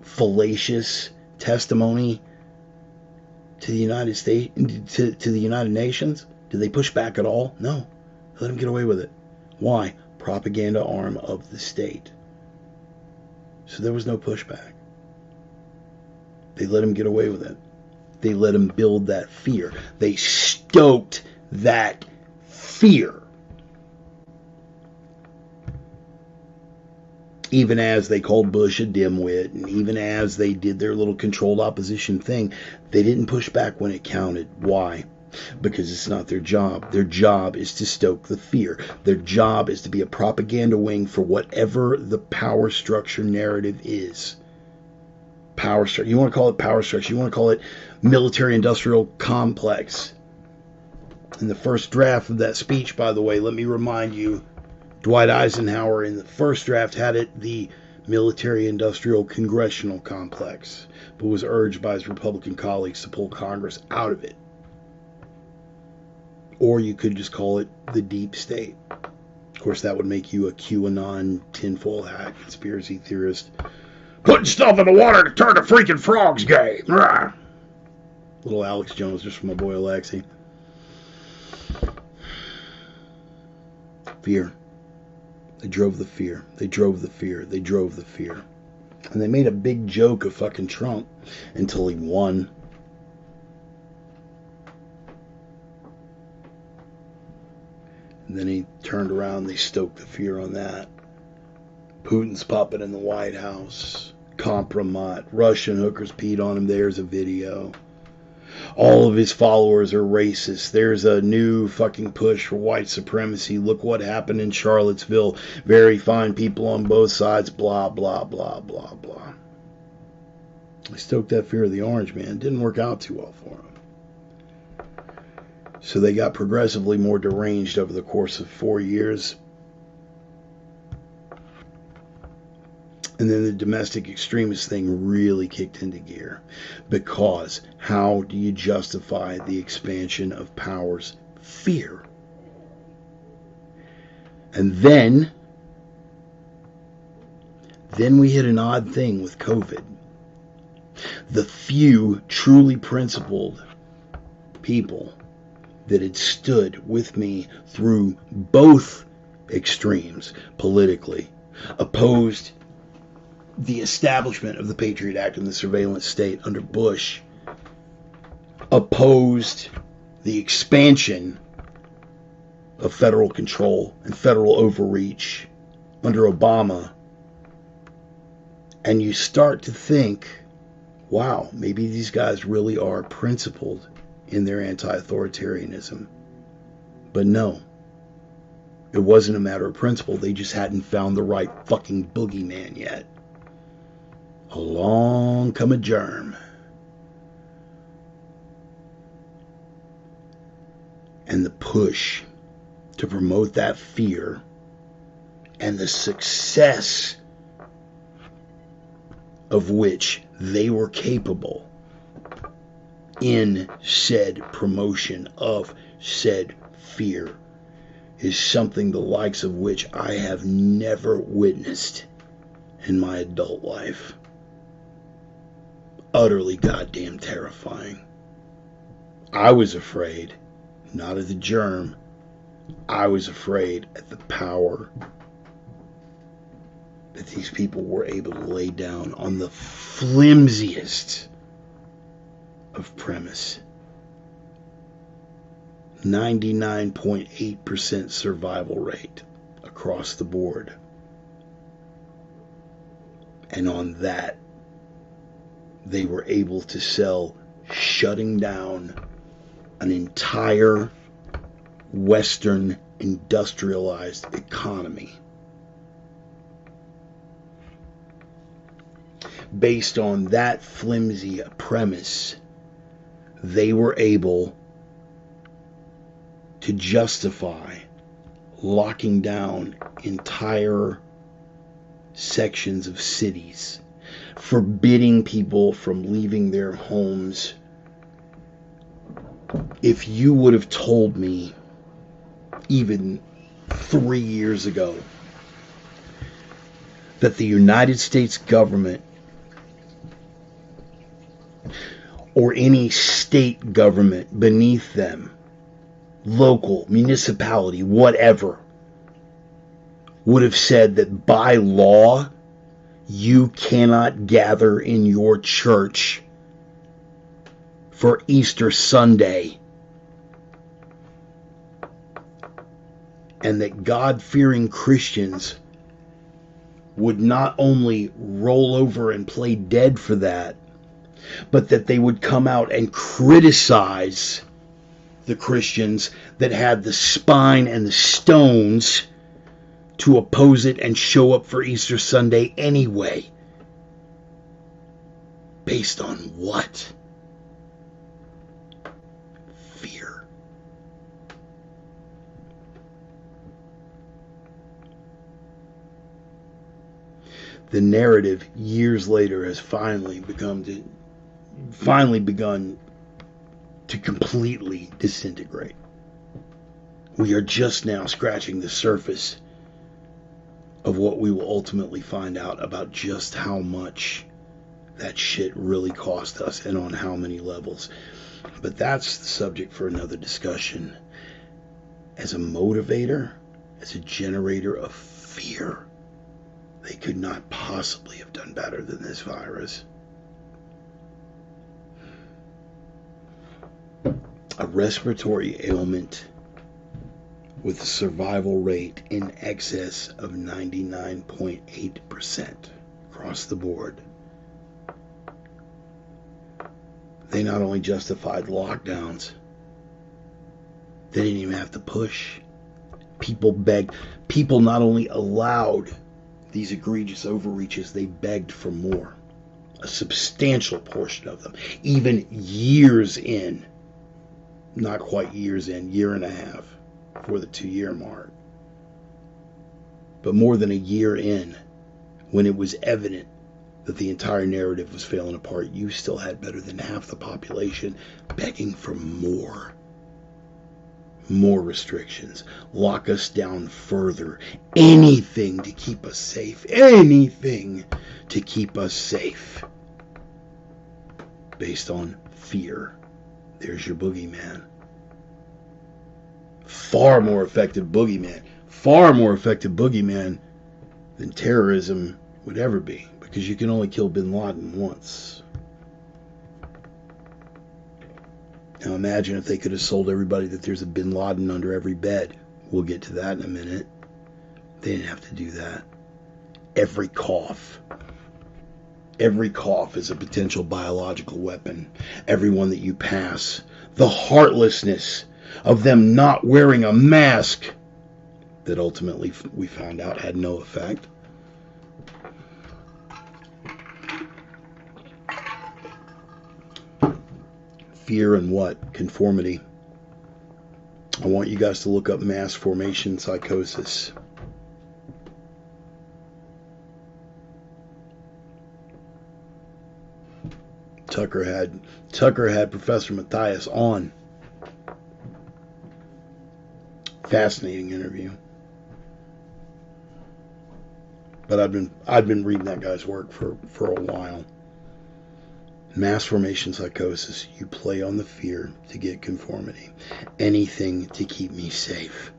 S1: fallacious testimony to the United States, to the United Nations? Did they push back at all? No. Let him get away with it. Why? Propaganda arm of the state. So there was no pushback. They let him get away with it. They let him build that fear. They stoked that fear. Even as they called Bush a dimwit, and even as they did their little controlled opposition thing, they didn't push back when it counted. Why? Because it's not their job. Their job is to stoke the fear. Their job is to be a propaganda wing for whatever the power structure narrative is. Power structure. You want to call it power structure. You want to call it military-industrial complex. In the first draft of that speech, by the way, let me remind you, Dwight Eisenhower in the first draft had it the military-industrial congressional complex, but was urged by his Republican colleagues to pull Congress out of it. Or you could just call it the deep state. Of course, that would make you a QAnon tinfoil hat conspiracy theorist. Putting stuff in the water to turn the freaking frogs gay. Rah. Little Alex Jones just from my boy Alexi. Fear. They drove the fear. They drove the fear. They drove the fear. And they made a big joke of fucking Trump until he won. And then he turned around, they stoked the fear on that. Putin's puppet in the White House. Compromat. Russian hookers peed on him. There's a video. All of his followers are racist. There's a new fucking push for white supremacy. Look what happened in Charlottesville. Very fine people on both sides. Blah, blah, blah, blah, blah. They stoked that fear of the Orange Man. Didn't work out too well for him. So they got progressively more deranged over the course of 4 years. And then the domestic extremist thing really kicked into gear. Because how do you justify the expansion of power's fear? And then we hit an odd thing with COVID. The few truly principled people that had stood with me through both extremes politically, opposed the establishment of the Patriot Act and the surveillance state under Bush, opposed the expansion of federal control and federal overreach under Obama, and you start to think, wow, maybe these guys really are principled in their anti-authoritarianism. But no, it wasn't a matter of principle. They just hadn't found the right fucking boogeyman yet. Along come a germ. And the push to promote that fear and the success of which they were capable in said promotion of said fear is something the likes of which I have never witnessed in my adult life. Utterly goddamn terrifying. I was afraid, not of the germ. I was afraid at the power that these people were able to lay down on the flimsiest of premise. 99.8% survival rate across the board. And on that, they were able to sell shutting down an entire Western industrialized economy based on that flimsy premise. They were able to justify locking down entire sections of cities, forbidding people from leaving their homes. If you would have told me even 3 years ago that the United States government or any state government beneath them, local, municipality, whatever, would have said that by law you cannot gather in your church for Easter Sunday, and that God-fearing Christians would not only roll over and play dead for that, but that they would come out and criticize the Christians that had the spine and the stones to oppose it and show up for Easter Sunday anyway. Based on what? Fear. The narrative years later has finally begun to completely disintegrate. We are just now scratching the surface of what we will ultimately find out about just how much that shit really cost us and on how many levels. But that's the subject for another discussion. As a motivator, as a generator of fear, they could not possibly have done better than this virus. A respiratory ailment with a survival rate in excess of 99.8% across the board. They not only justified lockdowns, they didn't even have to push. People begged. People not only allowed these egregious overreaches, they begged for more. A substantial portion of them, even years in, not quite years in, year and a half for the 2-year mark, but more than a year in, when it was evident that the entire narrative was falling apart, you still had better than half the population begging for more. more restrictions, lock us down further, anything to keep us safe, anything to keep us safe, based on fear. There's your boogeyman. Far more effective boogeyman than terrorism would ever be, because you can only kill bin Laden once. Now imagine if they could have sold everybody that there's a bin Laden under every bed. We'll get to that in a minute. They didn't have to do that. Every cough is a potential biological weapon. Everyone that you pass. The heartlessness of them not wearing a mask that ultimately we found out had no effect. Fear and what? Conformity. I want you guys to look up mass formation psychosis. Tucker had Professor Matthias on. Fascinating interview. But I've been reading that guy's work for a while. Mass formation psychosis. You play on the fear to get conformity. Anything to keep me safe.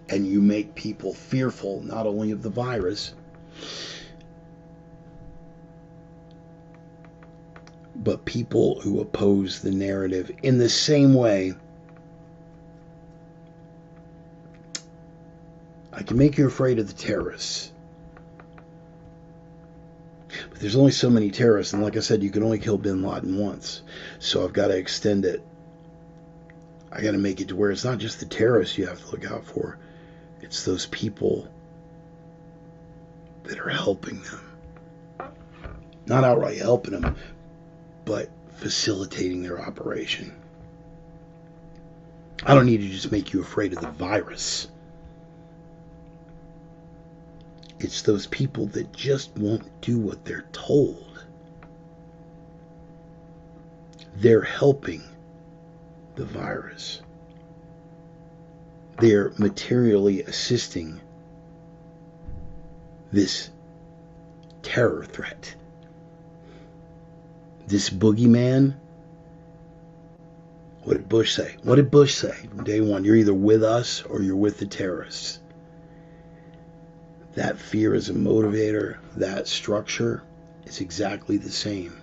S1: And you make people fearful not only of the virus, but people who oppose the narrative in the same way. I can make you afraid of the terrorists. But there's only so many terrorists, and like I said, you can only kill bin Laden once. So I've got to extend it. I got to make it to where it's not just the terrorists you have to look out for. It's those people that are helping them. Not outright helping them, but facilitating their operation. I don't need to just make you afraid of the virus. It's those people that just won't do what they're told. They're helping the virus. They're materially assisting this terror threat. This boogeyman. What did Bush say? What did Bush say from day one? You're either with us or you're with the terrorists. That fear is a motivator. That structure is exactly the same.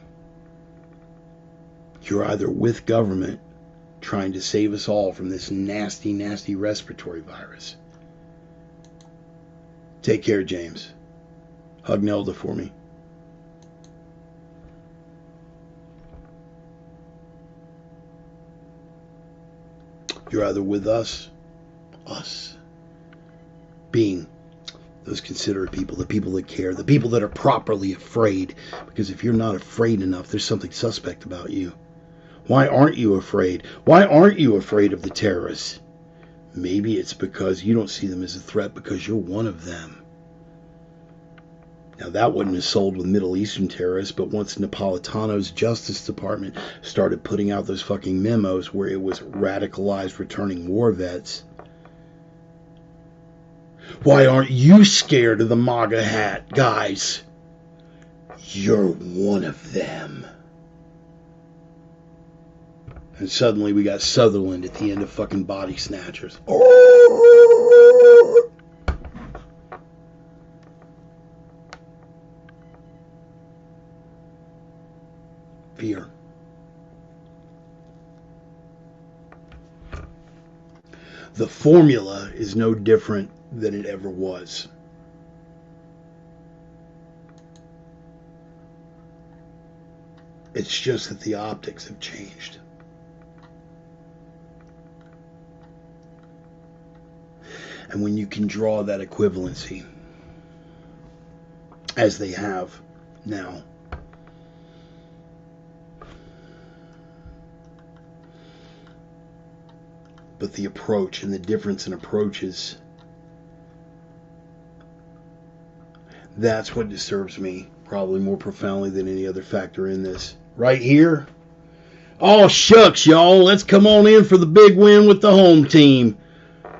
S1: You're either with government trying to save us all from this nasty, nasty respiratory virus. Take care, James. Hug Nelda for me. You're either with us being those considerate people, the people that care, the people that are properly afraid. Because if you're not afraid enough, there's something suspect about you. Why aren't you afraid? Why aren't you afraid of the terrorists? Maybe it's because you don't see them as a threat because you're one of them. Now that wouldn't have sold with Middle Eastern terrorists, but once Napolitano's Justice Department started putting out those fucking memos where it was radicalized returning war vets, why aren't you scared of the MAGA hat, guys? You're one of them. And suddenly we got Sutherland at the end of fucking Body Snatchers. Fear. The formula is no different than it ever was. It's just that the optics have changed. And when you can draw that equivalency, as they have now, but the approach and the difference in approaches, that's what disturbs me probably more profoundly than any other factor in this. Right here, Oh, shucks, y'all. Let's come on in for the big win with the home team.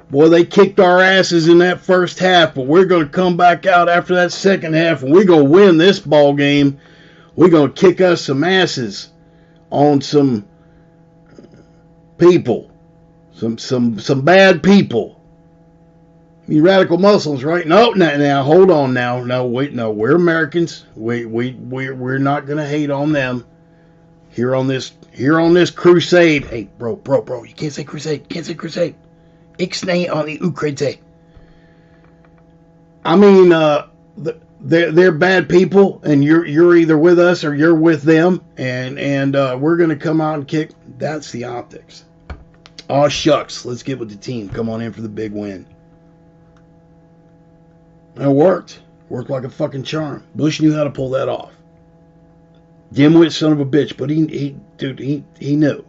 S1: Boy, they kicked our asses in that first half, but we're going to come back out after that second half, and we're going to win this ball game. We're going to kick us some asses on some people, some bad people. You radical Muslims, right? No, now hold on now. No, wait, no. We're Americans. We're not going to hate on them. Here on this crusade. Hey, bro, you can't say crusade. You can't say crusade. Ixnay on the Ukraine. I mean, they're bad people, and you're either with us or you're with them, and we're gonna come out and kick. That's the optics. Oh shucks, let's get with the team. Come on in for the big win. It worked. Worked like a fucking charm. Bush knew how to pull that off. Dimwit son of a bitch, but he knew.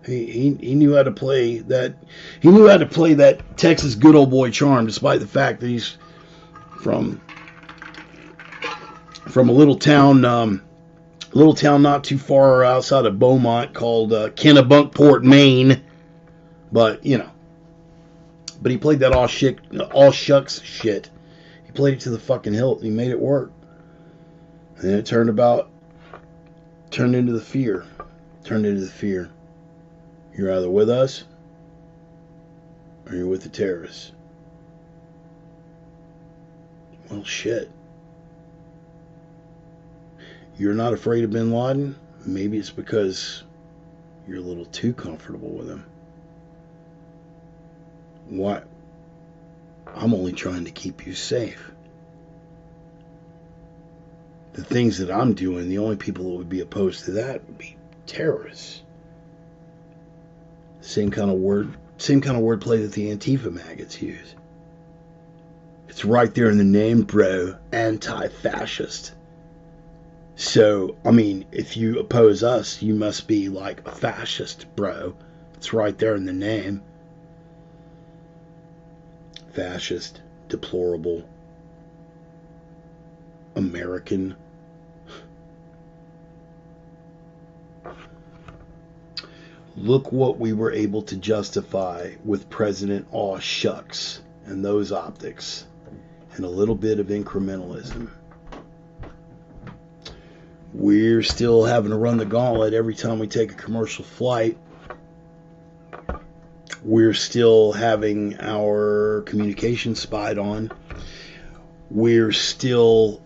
S1: He knew how to play that. He knew how to play that Texas good old boy charm, despite the fact that he's from a little town not too far outside of Beaumont called Kennebunkport, Maine. But but he played that all shucks shit. He played it to the fucking hilt. And he made it work, and then it turned into the fear. You're either with us or you're with the terrorists. Well, shit. You're not afraid of bin Laden? Maybe it's because you're a little too comfortable with him. Why? I'm only trying to keep you safe. The things that I'm doing, the only people that would be opposed to that would be terrorists. Same kind of wordplay that the Antifa maggots use. It's right there in the name, bro. Anti-fascist. So, I mean, if you oppose us, you must be like a fascist, bro. It's right there in the name. Fascist, deplorable, American. Look what we were able to justify with President Aw Shucks and those optics and a little bit of incrementalism. We're still having to run the gauntlet every time we take a commercial flight. We're still having our communication spied on. We're still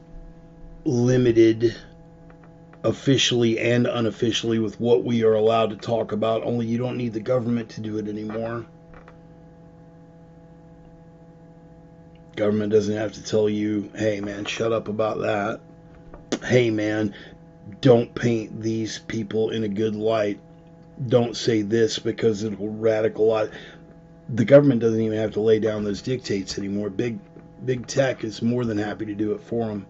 S1: limited officially and unofficially with what we are allowed to talk about, only you don't need the government to do it anymore. Government doesn't have to tell you, hey man, shut up about that. Hey man, don't paint these people in a good light. Don't say this because it'll radicalize. The government doesn't even have to lay down those dictates anymore. Big tech is more than happy to do it for them.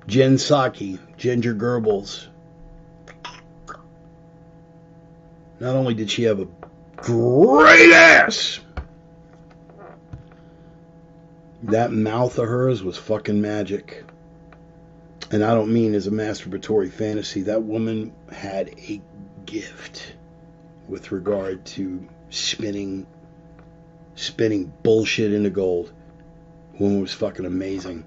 S1: Jen Psaki, Ginger Goebbels. Not only did she have a great ass, that mouth of hers was fucking magic. And I don't mean as a masturbatory fantasy. That woman had a gift with regard to spinning bullshit into gold. The woman was fucking amazing.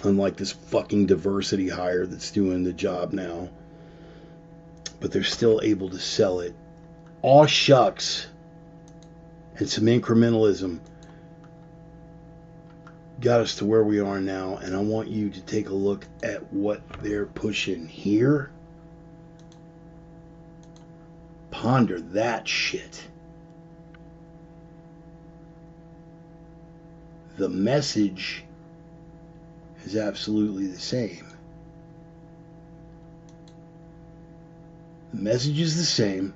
S1: Unlike this fucking diversity hire that's doing the job now. But they're still able to sell it. Aw shucks. And some incrementalism got us to where we are now. And I want you to take a look at what they're pushing here. Ponder that shit. The message is absolutely the same. The message is the same,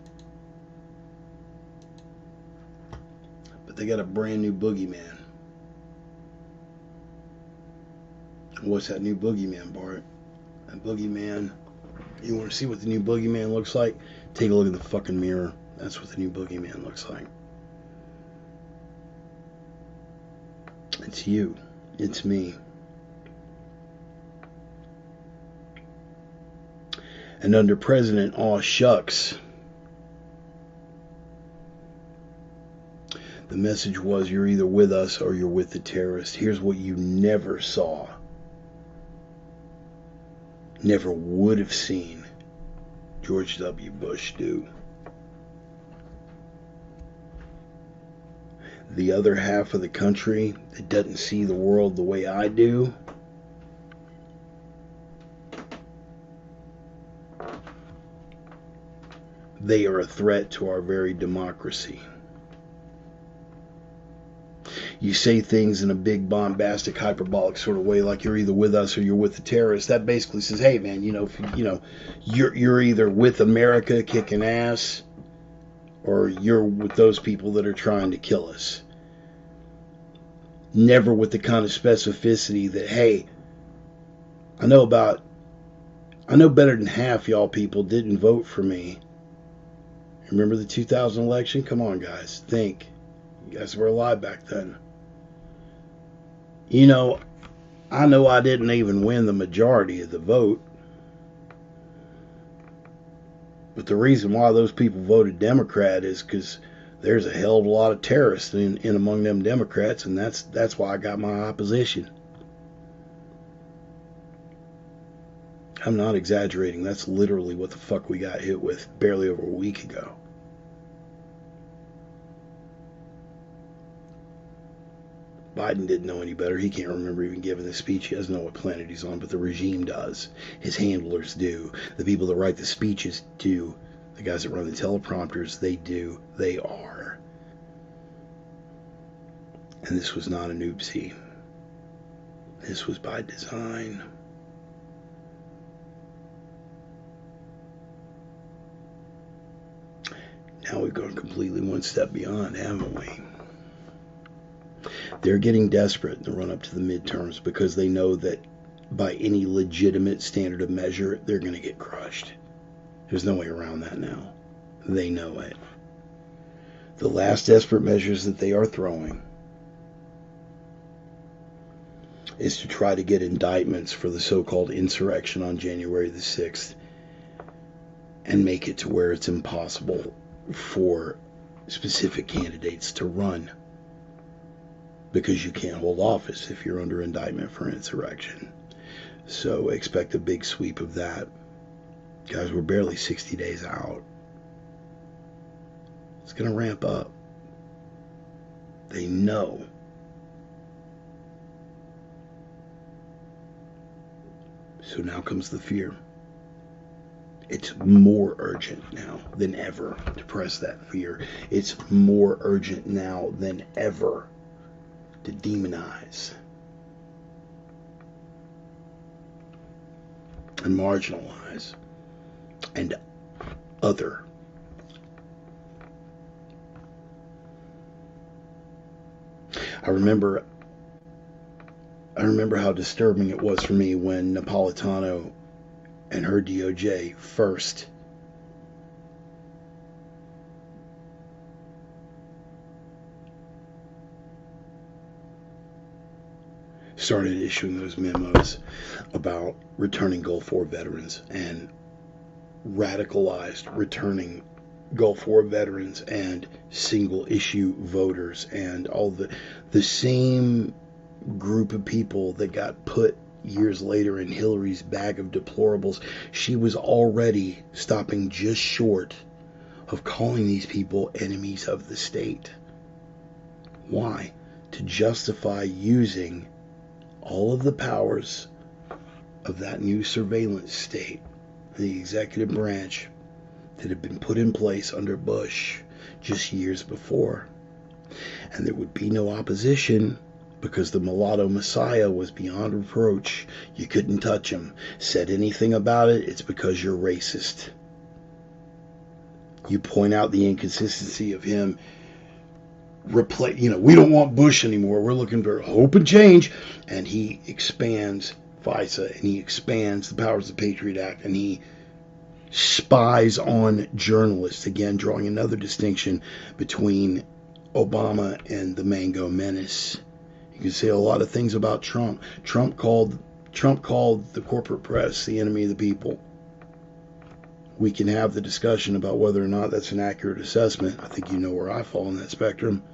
S1: but they got a brand new boogeyman. What's that new boogeyman, Bart? That boogeyman, you want to see what the new boogeyman looks like? Take a look in the fucking mirror. That's what the new boogeyman looks like. It's you. It's me. And under President Aw Shucks, the message was, you're either with us or you're with the terrorists. Here's what you never saw, never would have seen George W. Bush do. The other half of the country that doesn't see the world the way I do, they are a threat to our very democracy. You say things in a big, bombastic, hyperbolic sort of way, like you're either with us or you're with the terrorists. That basically says, hey, man, you're either with America kicking ass, or you're with those people that are trying to kill us. Never with the kind of specificity that, hey, I know better than half y'all people didn't vote for me. Remember the 2000 election? Come on, guys, think. You guys were alive back then. I know I didn't even win the majority of the vote. But the reason why those people voted Democrat is because there's a hell of a lot of terrorists in among them Democrats, and that's why I got my opposition. I'm not exaggerating. That's literally what the fuck we got hit with barely over a week ago. Biden didn't know any better. He can't remember even giving this speech. He doesn't know what planet he's on, but the regime does. His handlers do. The people that write the speeches do. The guys that run the teleprompters, they do. They are. And this was not an oopsie. This was by design. Now we've gone completely one step beyond, haven't we? They're getting desperate in the run-up to the midterms because they know that by any legitimate standard of measure, they're going to get crushed. There's no way around that now. They know it. The last desperate measures that they are throwing is to try to get indictments for the so-called insurrection on January the 6th and make it to where it's impossible for specific candidates to run. Because you can't hold office if you're under indictment for insurrection. So expect a big sweep of that. Guys, we're barely 60 days out. It's going to ramp up. They know. So now comes the fear. It's more urgent now than ever to press that fear. It's more urgent now than ever to demonize and marginalize and other. I remember how disturbing it was for me when Napolitano and her DOJ first started issuing those memos about returning Gulf War veterans and radicalized returning Gulf War veterans and single issue voters and all the same group of people that got put years later in Hillary's bag of deplorables. She was already stopping just short of calling these people enemies of the state. Why? To justify using all of the powers of that new surveillance state, the executive branch that had been put in place under Bush just years before. And there would be no opposition because the mulatto messiah was beyond reproach. You couldn't touch him. Said anything about it, it's because you're racist. You point out the inconsistency of him we don't want Bush anymore. We're looking for hope and change. And he expands FISA and he expands the powers of the Patriot Act and he spies on journalists. Again, drawing another distinction between Obama and the Mango Menace. You can say a lot of things about Trump. Trump called the corporate press the enemy of the people. we can have the discussion about whether or not that's an accurate assessment. I think you know where I fall in that spectrum.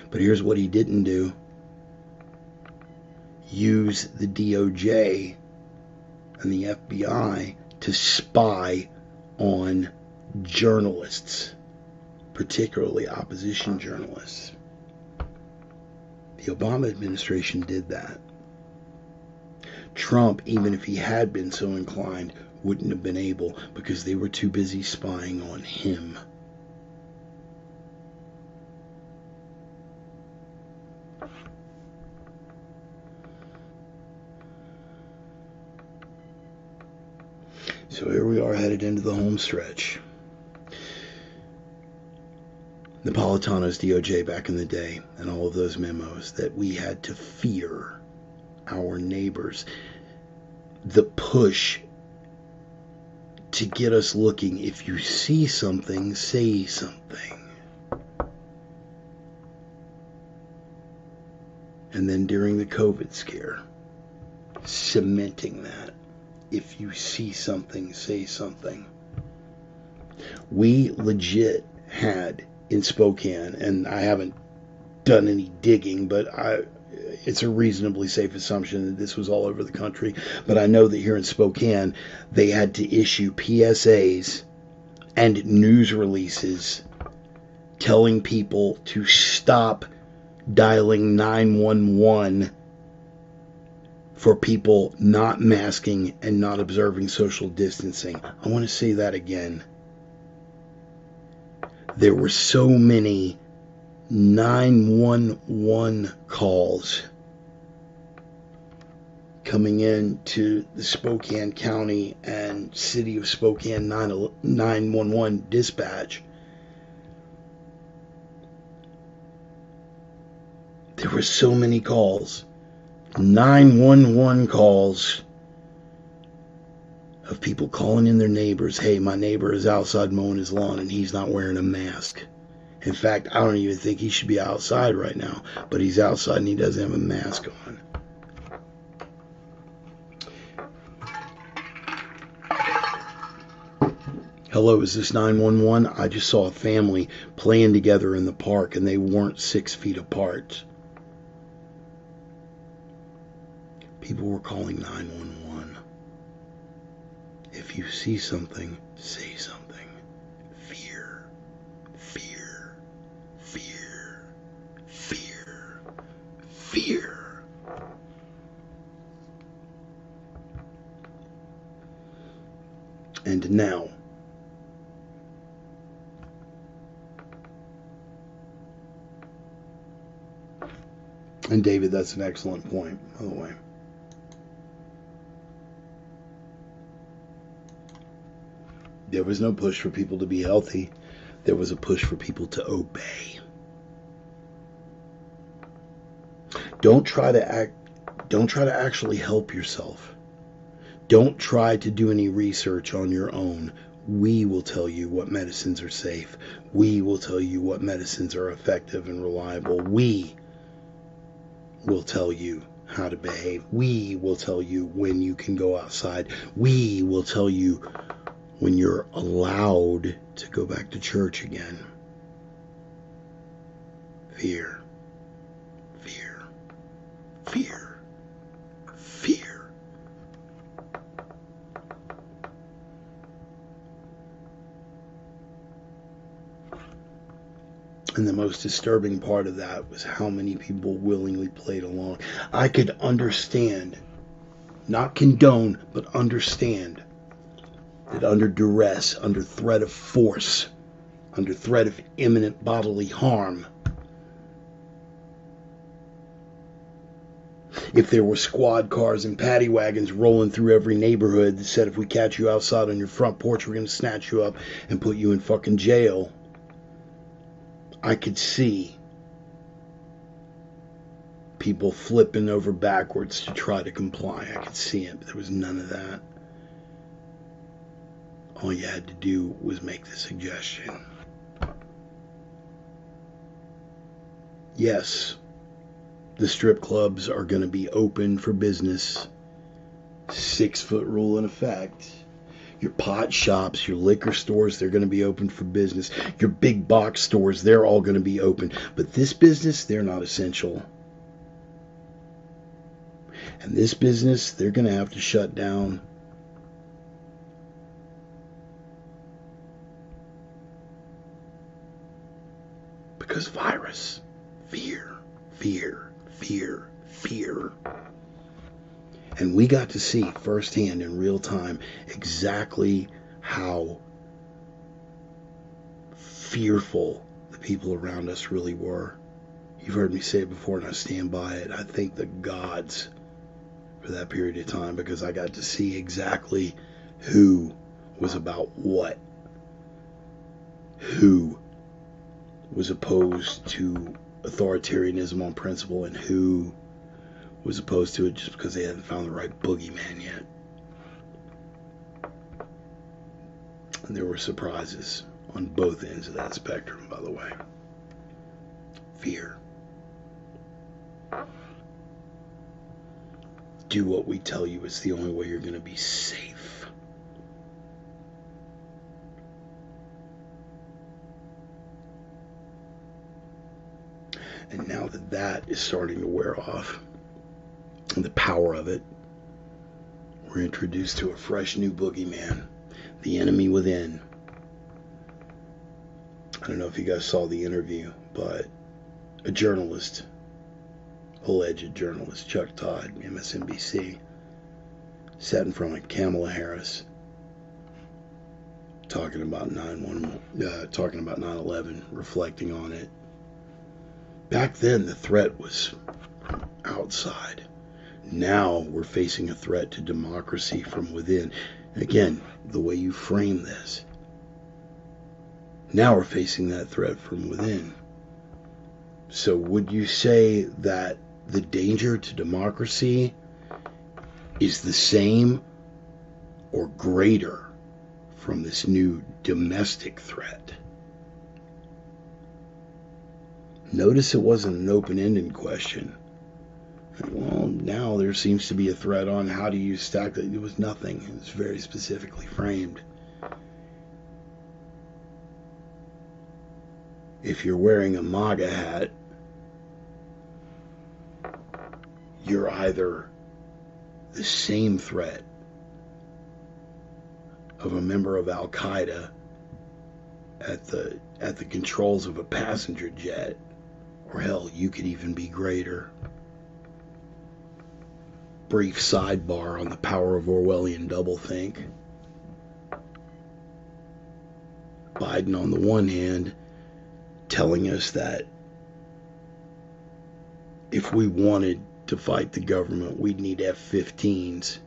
S1: But here's what he didn't do. Use the DOJ and the FBI to spy on journalists, particularly opposition journalists. The Obama administration did that. Trump, even if he had been so inclined, wouldn't have been able because they were too busy spying on him. So here we are headed into the home stretch. Napolitano's DOJ back in the day and all of those memos that we had to fear our neighbors. The push to get us looking. If you see something, say something. And then during the COVID scare, cementing that. If you see something, say something. We legit had in Spokane, and I haven't done any digging, but it's a reasonably safe assumption that this was all over the country. But I know that here in Spokane, they had to issue PSAs and news releases telling people to stop dialing 911 for people not masking and not observing social distancing. I want to say that again. There were so many 911 calls coming in to the Spokane County and City of Spokane 911 dispatch. There were so many calls. 911 calls of people calling in their neighbors. Hey, my neighbor is outside mowing his lawn and he's not wearing a mask. In fact, I don't even think he should be outside right now, but he's outside and he doesn't have a mask on. Hello, is this 911? I just saw a family playing together in the park and they weren't 6 feet apart. People were calling 911. If you see something, say something. Fear, fear, fear, fear, fear. And now, and David, that's an excellent point, by the way. There was no push for people to be healthy. There was a push for people to obey. Don't try to actually help yourself. Don't try to do any research on your own. We will tell you what medicines are safe. We will tell you what medicines are effective and reliable. We will tell you how to behave. We will tell you when you can go outside. We will tell you when you're allowed to go back to church again. Fear, fear, fear, fear. And the most disturbing part of that was how many people willingly played along. I could understand, not condone, but understand that under duress, under threat of force, under threat of imminent bodily harm, if there were squad cars and paddy wagons rolling through every neighborhood that said, if we catch you outside on your front porch, we're going to snatch you up and put you in fucking jail, I could see people flipping over backwards to try to comply. I could see it, but there was none of that. All you had to do was make the suggestion. Yes, the strip clubs are going to be open for business. 6-foot rule in effect. Your pot shops, your liquor stores, they're going to be open for business. Your big box stores, they're all going to be open. But this business, they're not essential. And this business, they're going to have to shut down. Because virus, fear, fear, fear, fear. And we got to see firsthand in real time exactly how fearful the people around us really were. You've heard me say it before, and I stand by it. I thank the gods for that period of time, because I got to see exactly who was about what. Who was opposed to authoritarianism on principle, and who was opposed to it just because they hadn't found the right boogeyman yet. And there were surprises on both ends of that spectrum, by the way. Fear. Do what we tell you. It's the only way you're going to be safe. And now that that is starting to wear off, and the power of it, we're introduced to a fresh new boogeyman, the enemy within. I don't know if you guys saw the interview, but a journalist, alleged journalist, Chuck Todd, MSNBC, sat in front of Kamala Harris, talking about 9/11, reflecting on it. Back then, the threat was from outside. Now we're facing a threat to democracy from within. Again, the way you frame this. Now we're facing that threat from within. So would you say that the danger to democracy is the same or greater from this new domestic threat? Notice it wasn't an open-ended question. Well, now there seems to be a threat on how do you stack that. It was nothing. It was very specifically framed. If you're wearing a MAGA hat, you're either the same threat of a member of Al Qaeda at the controls of a passenger jet, or hell, you could even be greater. Brief sidebar on the power of Orwellian doublethink. Biden, on the one hand, telling us that if we wanted to fight the government, we'd need F-15s.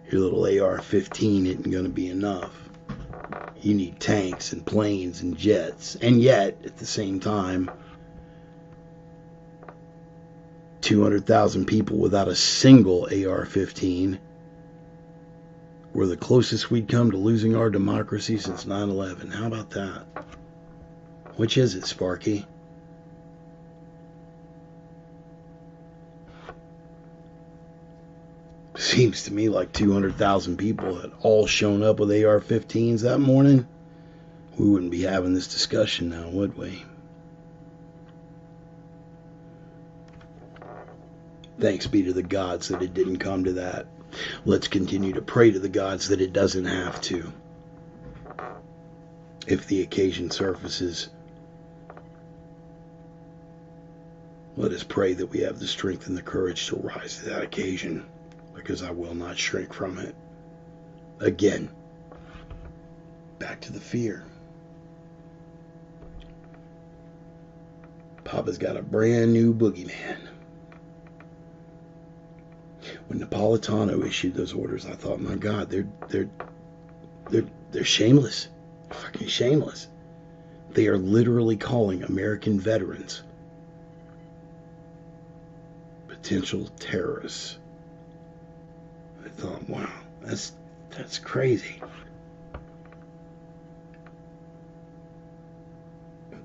S1: Your little AR-15 isn't going to be enough. You need tanks and planes and jets. And yet, at the same time, 200,000 people without a single AR-15 were the closest we'd come to losing our democracy since 9/11. How about that? Which is it, Sparky? Seems to me like 200,000 people had all shown up with AR-15s that morning. We wouldn't be having this discussion now, would we? Thanks be to the gods that it didn't come to that. Let's continue to pray to the gods that it doesn't have to. If the occasion surfaces, let us pray that we have the strength and the courage to rise to that occasion, because I will not shrink from it. Again, back to the fear. Papa's got a brand new boogeyman. When Napolitano issued those orders, I thought, my God, they're shameless. Fucking shameless. They are literally calling American veterans potential terrorists. I thought, wow, that's crazy.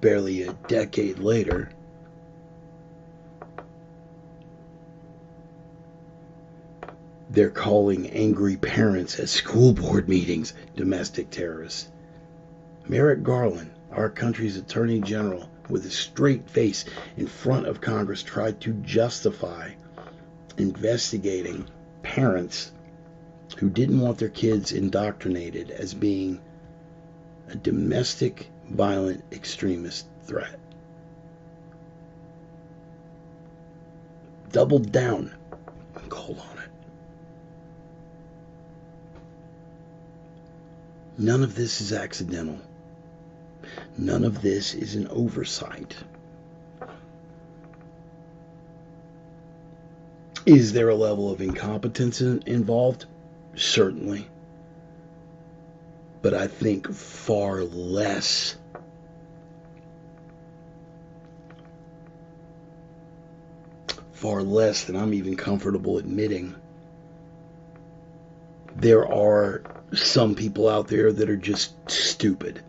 S1: Barely a decade later, They're calling angry parents at school board meetings domestic terrorists. Merrick Garland, our country's Attorney General, with a straight face in front of Congress, tried to justify investigating parents who didn't want their kids indoctrinated as being a domestic violent extremist threat. Doubled down and called on it. None of this is accidental. None of this is an oversight. Is there a level of incompetence involved? Certainly. But I think far less than I'm even comfortable admitting. There are some people out there that are just stupid.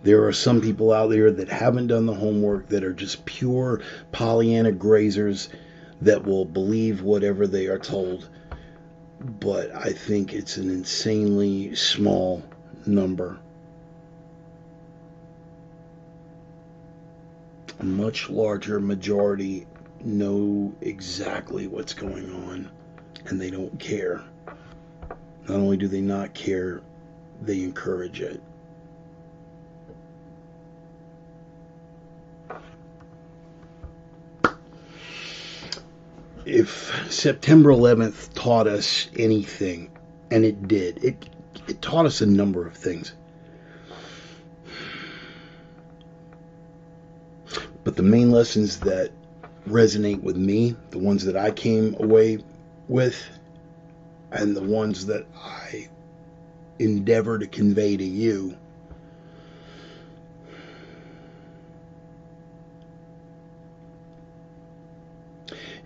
S1: There are some people out there that haven't done the homework, that are just pure Pollyanna grazers that will believe whatever they are told. But I think it's an insanely small number. A much larger majority know exactly what's going on, and they don't care. Not only do they not care, they encourage it. If September 11th taught us anything, and it did, it taught us a number of things. But the main lessons that resonate with me, the ones that I came away with, and the ones that I endeavor to convey to you,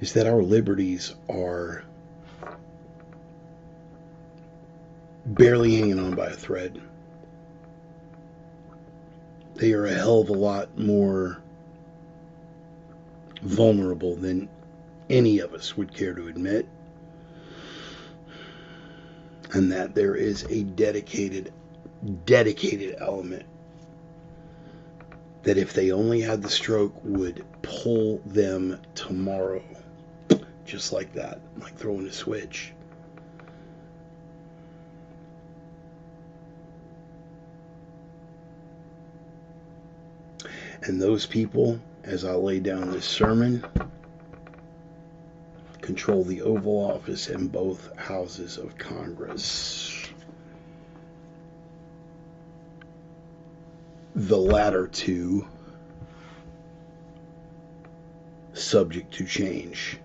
S1: is that our liberties are barely hanging on by a thread. They are a hell of a lot more vulnerable than any of us would care to admit. And that there is a dedicated element that if they only had the stroke would pull them tomorrow. Just like that, like throwing a switch. And those people, as I lay down this sermon, control the Oval Office and both houses of Congress. The latter two subject to change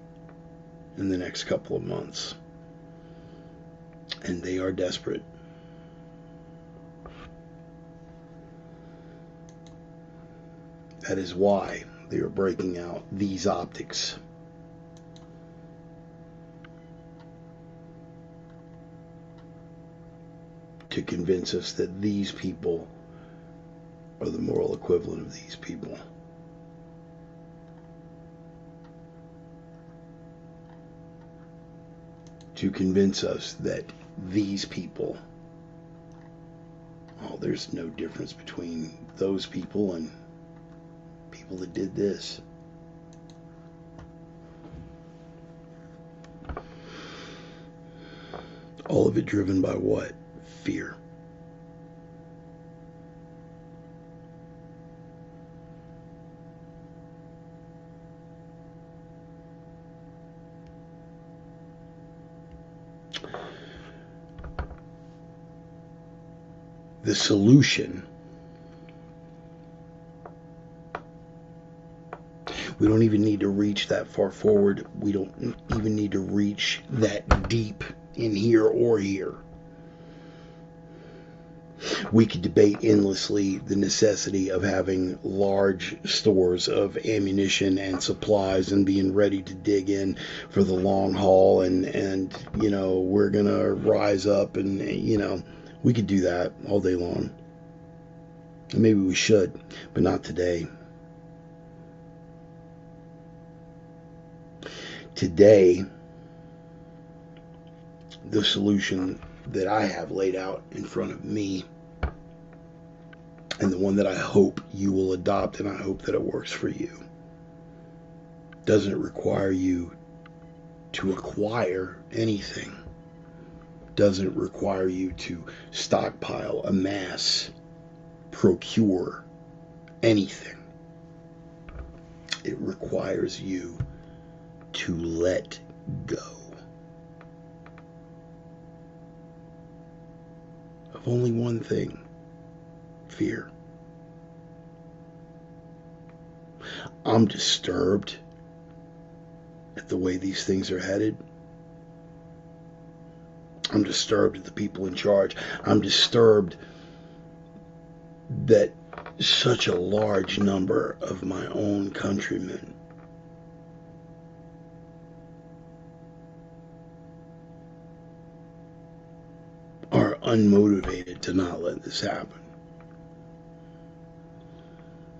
S1: in the next couple of months. And they are desperate. That is why they are breaking out these optics. To convince us that these people are the moral equivalent of these people. To convince us that these people, oh, there's no difference between those people and people that did this. All of it driven by what? Fear. The solution, we don't even need to reach that far forward. We don't even need to reach that deep in here or here. We could debate endlessly the necessity of having large stores of ammunition and supplies and being ready to dig in for the long haul, and you know, we're gonna rise up, and you know, we could do that all day long. And maybe we should, but not today. Today, the solution that I have laid out in front of me, and the one that I hope you will adopt, and I hope that it works for you, doesn't require you to acquire anything, doesn't require you to stockpile, amass, procure anything. It requires you to let go of only one thing: fear. I'm disturbed at the way these things are headed. I'm disturbed at the people in charge. I'm disturbed that such a large number of my own countrymen are unmotivated to not let this happen.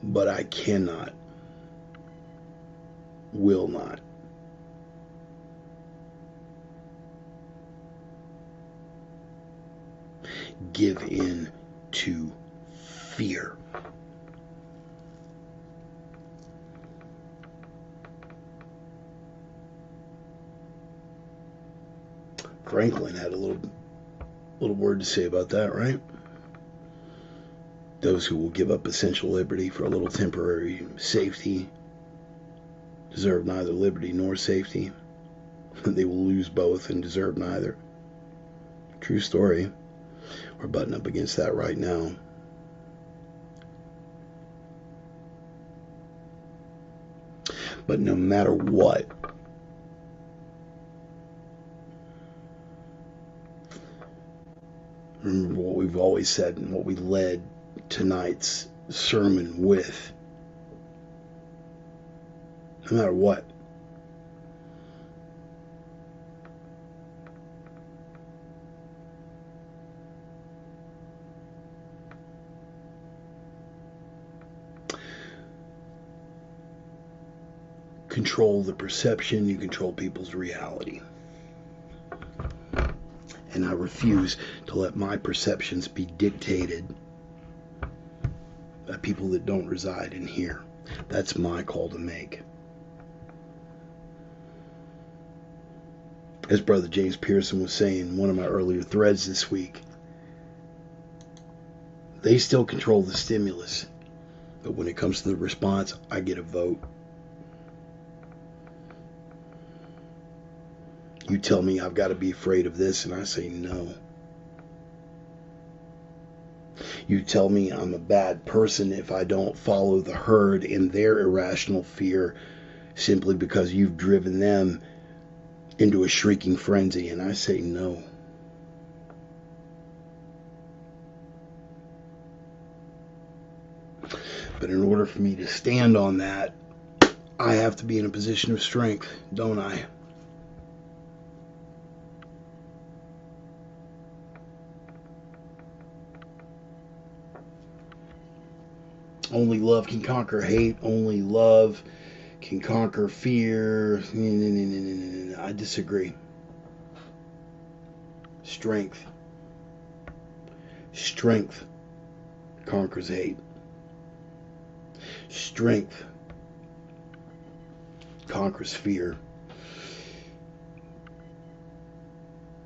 S1: But I cannot, will not, give in to fear. Franklin had a little word to say about that, right? Those who will give up essential liberty for a little temporary safety deserve neither liberty nor safety. They will lose both and deserve neither. True story. We're butting up against that right now. But no matter what, remember what we've always said and what we led tonight's sermon with. No matter what, control the perception, you control people's reality. And I refuse to let my perceptions be dictated by people that don't reside in here. That's my call to make. As Brother James Pearson was saying in one of my earlier threads this week, they still control the stimulus, but when it comes to the response, I get a vote. You tell me I've got to be afraid of this, and I say no. You tell me I'm a bad person if I don't follow the herd in their irrational fear simply because you've driven them into a shrieking frenzy, and I say no. But in order for me to stand on that, I have to be in a position of strength, don't I? Only love can conquer hate. Only love can conquer fear. I disagree. Strength. Strength conquers hate. Strength conquers fear.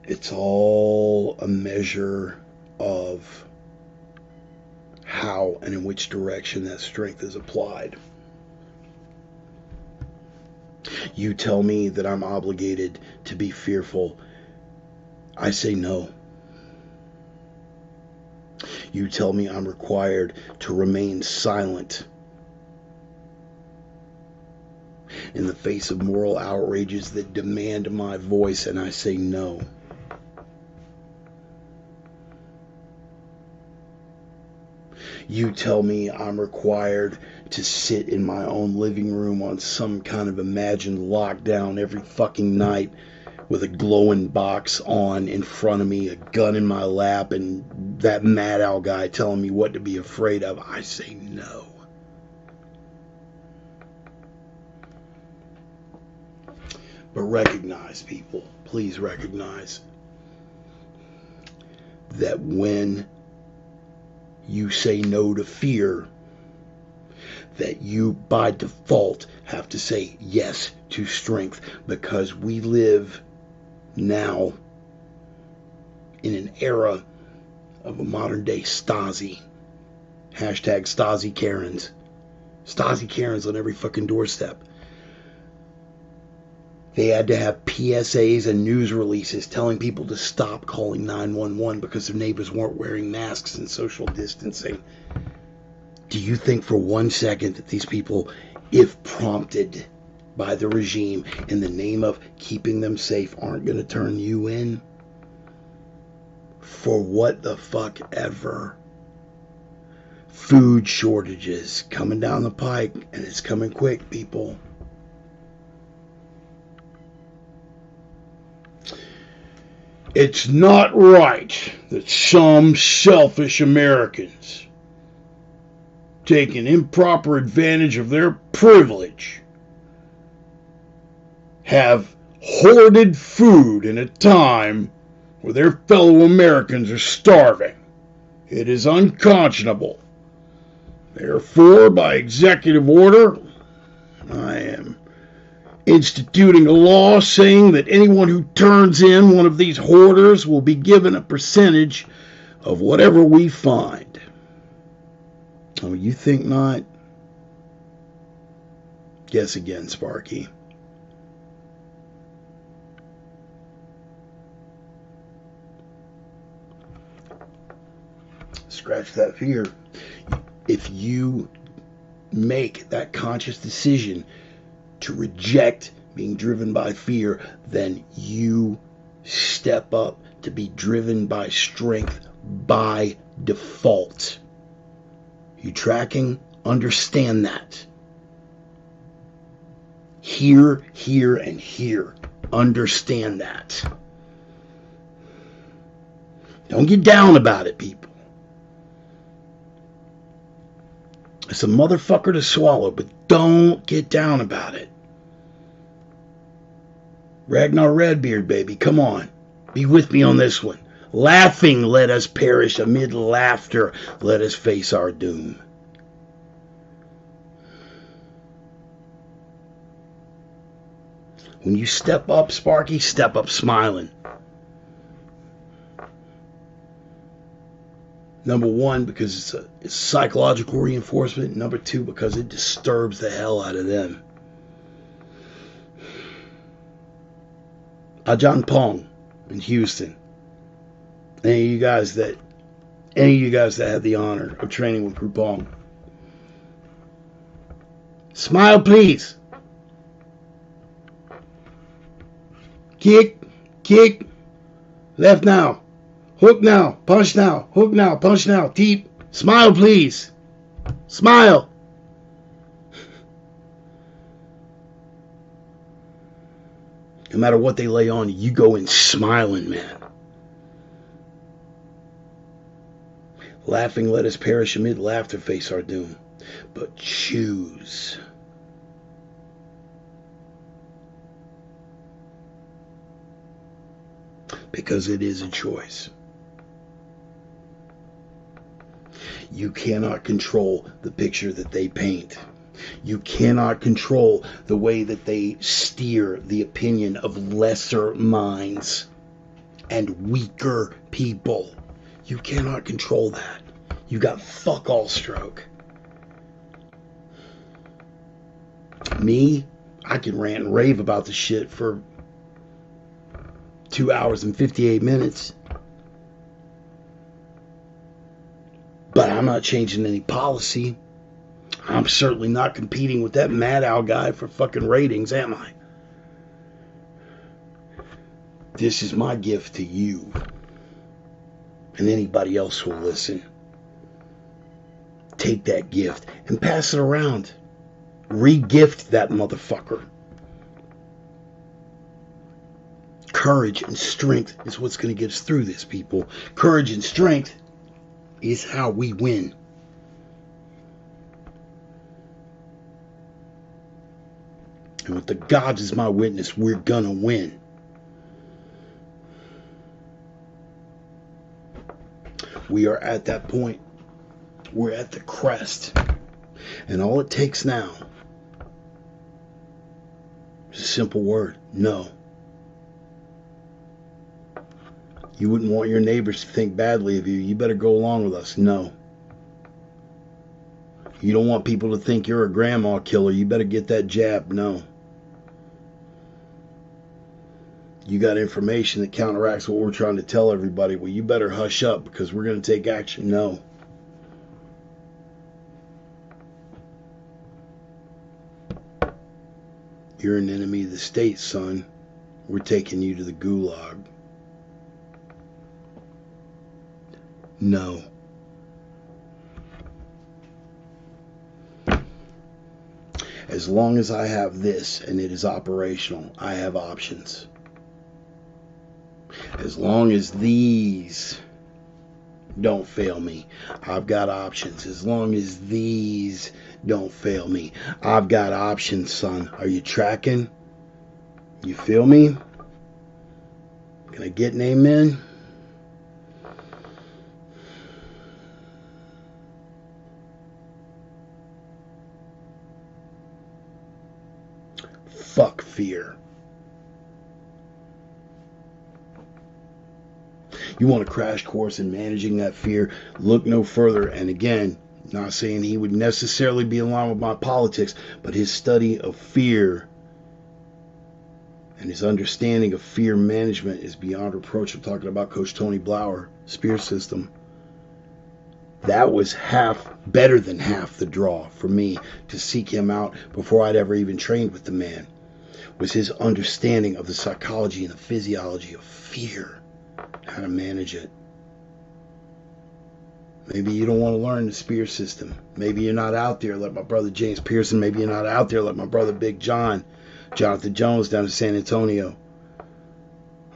S1: It's all a measure of how and in which direction that strength is applied. You tell me that I'm obligated to be fearful. I say no. You tell me I'm required to remain silent in the face of moral outrages that demand my voice, and I say no. You tell me I'm required to sit in my own living room on some kind of imagined lockdown every fucking night with a glowing box on in front of me, a gun in my lap, and that Mad Owl guy telling me what to be afraid of. I say no. But recognize, people, please recognize that when you say no to fear, that you by default have to say yes to strength, because we live now in an era of a modern day Stasi. Hashtag Stasi Karens. Stasi Karens on every fucking doorstep. They had to have PSAs and news releases telling people to stop calling 911 because their neighbors weren't wearing masks and social distancing. Do you think for 1 second that these people, if prompted by the regime in the name of keeping them safe, aren't going to turn you in? For what the fuck ever? Food shortages coming down the pike, and it's coming quick, people. It's not right that some selfish Americans take an improper advantage of their privilege, have hoarded food in a time where their fellow Americans are starving. It is unconscionable. Therefore, by executive order, I am instituting a law saying that anyone who turns in one of these hoarders will be given a percentage of whatever we find. Oh, you think not? Guess again, Sparky. Scratch that fear. If you make that conscious decision to reject being driven by fear, then you step up to be driven by strength by default. You tracking? Understand that. Here, here, and here. Understand that. Don't get down about it, people. It's a motherfucker to swallow, but don't get down about it. Ragnar Redbeard, baby, come on. Be with me on this one. Laughing, let us perish. Amid laughter, let us face our doom. When you step up, Sparky, step up smiling. Number one, because it's psychological reinforcement. Number two, because it disturbs the hell out of them. Ajahn Pong in Houston. Any of you guys that had the honor of training with Group Pong. Smile, please. Kick, kick. Left now. Hook now. Punch now. Hook now. Punch now. Deep. Smile, please. Smile. No matter what they lay on you, you go in smiling, man. Laughing, let us perish. Amid laughter, face our doom. But choose. Because it is a choice. You cannot control the picture that they paint. You cannot control the way that they steer the opinion of lesser minds and weaker people. You cannot control that. You got fuck all stroke. Me, I can rant and rave about the shit for 2 hours and 58 minutes. But I'm not changing any policy. I'm certainly not competing with that Maddow guy for fucking ratings, am I? This is my gift to you. And anybody else who will listen. Take that gift and pass it around. Re-gift that motherfucker. Courage and strength is what's going to get us through this, people. Courage and strength is how we win. And with the gods as my witness, we're gonna win. We are at that point. We're at the crest. And all it takes now is a simple word: no. You wouldn't want your neighbors to think badly of you. You better go along with us. No. You don't want people to think you're a grandma killer. You better get that jab. No. You got information that counteracts what we're trying to tell everybody. Well, you better hush up because we're going to take action. No. You're an enemy of the state, son. We're taking you to the gulag. No. As long as I have this and it is operational, I have options. As long as these don't fail me, I've got options. As long as these don't fail me, I've got options, son. Are you tracking? You feel me? Can I get an amen? Fuck fear. You want a crash course in managing that fear? Look no further. And again, not saying he would necessarily be in line with my politics, but his study of fear and his understanding of fear management is beyond reproach. I'm talking about Coach Tony Blauer, Spear System. That was better than half the draw for me to seek him out before I'd ever even trained with the man. Was his understanding of the psychology and the physiology of fear, how to manage it. Maybe you don't want to learn the Spear System. Maybe you're not out there like my brother James Pearson. Maybe you're not out there like my brother Big John, Jonathan Jones down in San Antonio,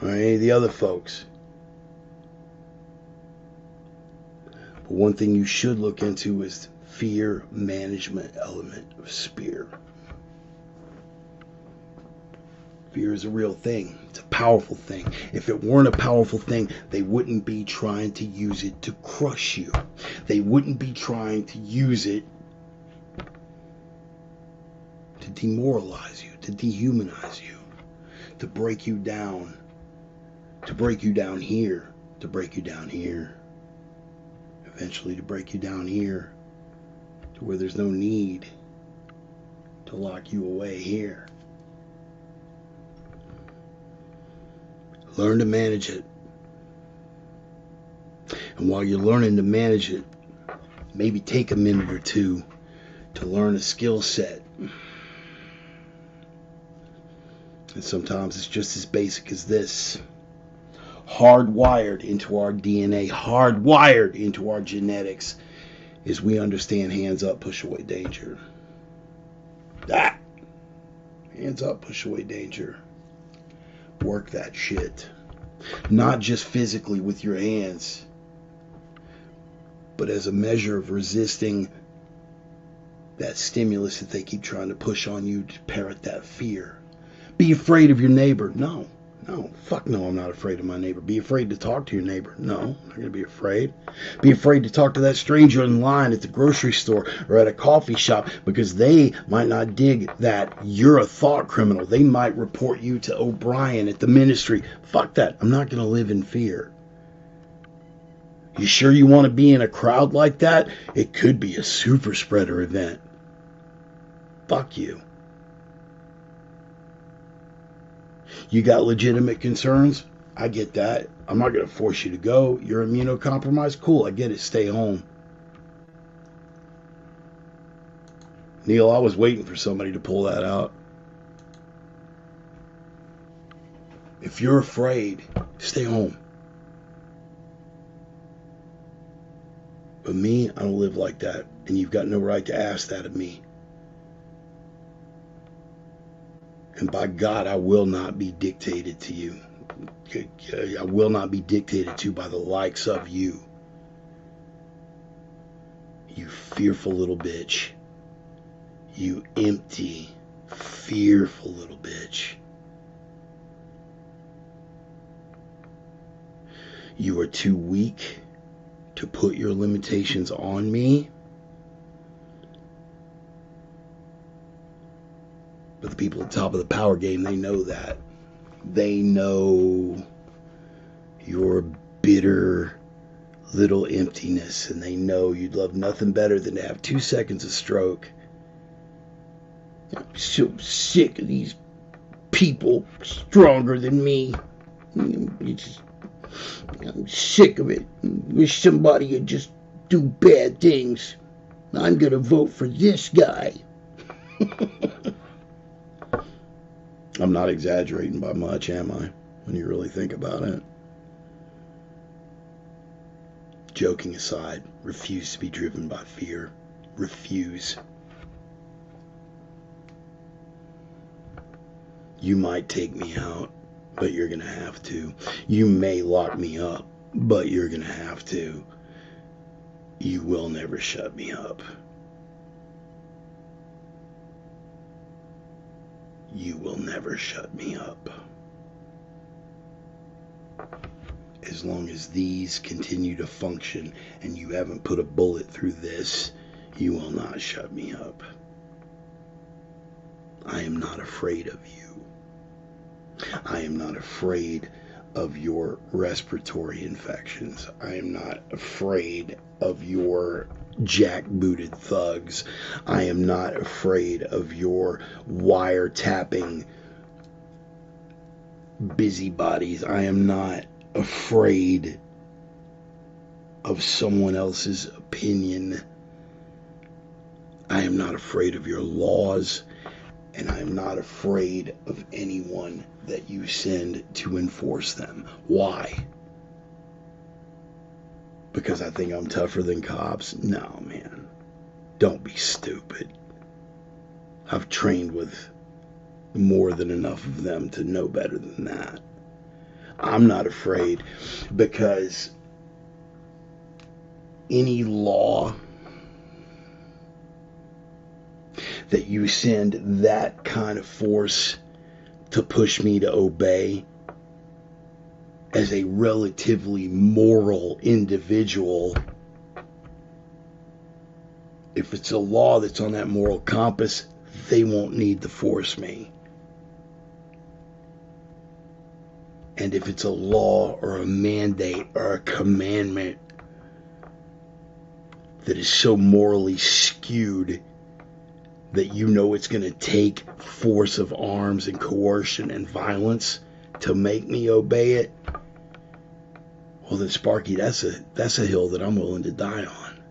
S1: or any of the other folks. But one thing you should look into is the fear management element of Spear. Fear is a real thing. It's a powerful thing. If it weren't a powerful thing, they wouldn't be trying to use it to crush you. They wouldn't be trying to use it to demoralize you, to dehumanize you, to break you down, to break you down here, to break you down here, eventually to break you down here to where there's no need to lock you away here. Learn to manage it. And while you're learning to manage it, maybe take a minute or two to learn a skill set. And sometimes it's just as basic as this. Hardwired into our DNA, hardwired into our genetics, is we understand hands up, push away danger. That. Hands up, push away danger. Work that shit. Not just physically with your hands, but as a measure of resisting that stimulus that they keep trying to push on you to parrot that fear. Be afraid of your neighbor. No, fuck no, I'm not afraid of my neighbor. Be afraid to talk to your neighbor. No, I'm not going to be afraid. Be afraid to talk to that stranger in line at the grocery store or at a coffee shop because they might not dig that you're a thought criminal. They might report you to O'Brien at the ministry. Fuck that. I'm not going to live in fear. You sure you want to be in a crowd like that? It could be a super spreader event. Fuck you. You got legitimate concerns? I get that. I'm not going to force you to go. You're immunocompromised? Cool, I get it. Stay home. Neil, I was waiting for somebody to pull that out. If you're afraid, stay home. But me, I don't live like that. And you've got no right to ask that of me. And by God, I will not be dictated to you. I will not be dictated to by the likes of you. You fearful little bitch. You empty, fearful little bitch. You are too weak to put your limitations on me. But the people at the top of the power game, they know that. They know your bitter little emptiness, and they know you'd love nothing better than to have 2 seconds of stroke. I'm so sick of these people stronger than me. I'm sick of it. Wish somebody would just do bad things. I'm gonna vote for this guy. I'm not exaggerating by much, am I? When you really think about it. Joking aside, refuse to be driven by fear. Refuse. You might take me out, but you're going to have to. You may lock me up, but you're going to have to. You will never shut me up. You will never shut me up. As long as these continue to function and you haven't put a bullet through this, you will not shut me up. I am not afraid of you. I am not afraid of your respiratory infections. I am not afraid of your jackbooted thugs. I am not afraid of your wiretapping busybodies. I am not afraid of someone else's opinion. I am not afraid of your laws, and I am not afraid of anyone that you send to enforce them. Why? Because I think I'm tougher than cops? No, man. Don't be stupid. I've trained with more than enough of them to know better than that. I'm not afraid because any law that you send that kind of force to push me to obey as a relatively moral individual, if it's a law that's on that moral compass, they won't need to force me. And if it's a law or a mandate or a commandment that is so morally skewed that you know it's going to take force of arms and coercion and violence to make me obey it, well then, Sparky, that's a hill that I'm willing to die on.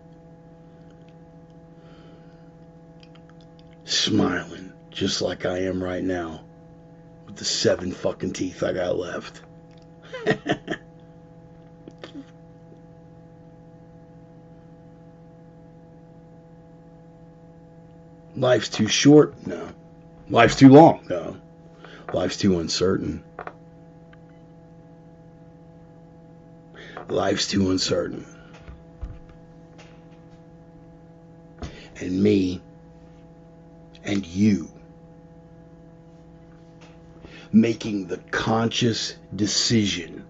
S1: Smiling just like I am right now with the 7 fucking teeth I got left. Life's too short? No. Life's too long? No. Life's too uncertain. Life's too uncertain. And me and you making the conscious decision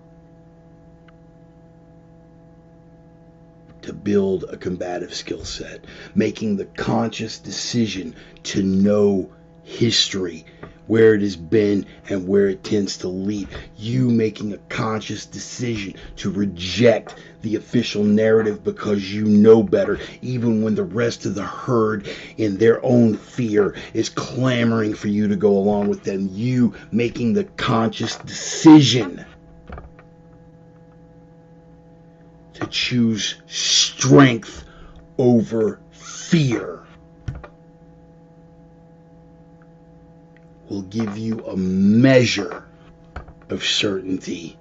S1: to build a combative skill set, making the conscious decision to know history, where it has been and where it tends to lead. You making a conscious decision to reject the official narrative because you know better, even when the rest of the herd in their own fear is clamoring for you to go along with them. You making the conscious decision to choose strength over fear will give you a measure of certainty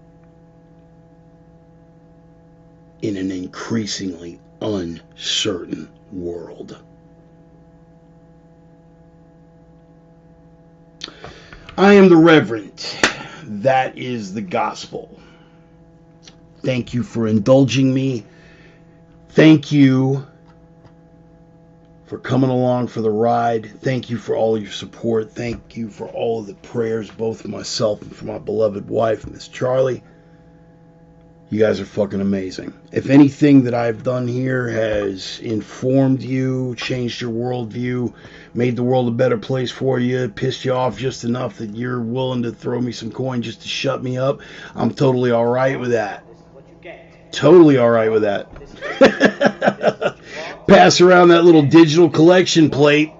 S1: in an increasingly uncertain world. I am the Reverend. That is the gospel. Thank you for indulging me. Thank you for coming along for the ride. Thank you for all your support. Thank you for all of the prayers, both for myself and for my beloved wife, Miss Charlie. You guys are fucking amazing. If anything that I've done here has informed you, changed your worldview, made the world a better place for you, pissed you off just enough that you're willing to throw me some coin just to shut me up, I'm totally alright with that. Totally alright with that. Pass around that little digital collection plate.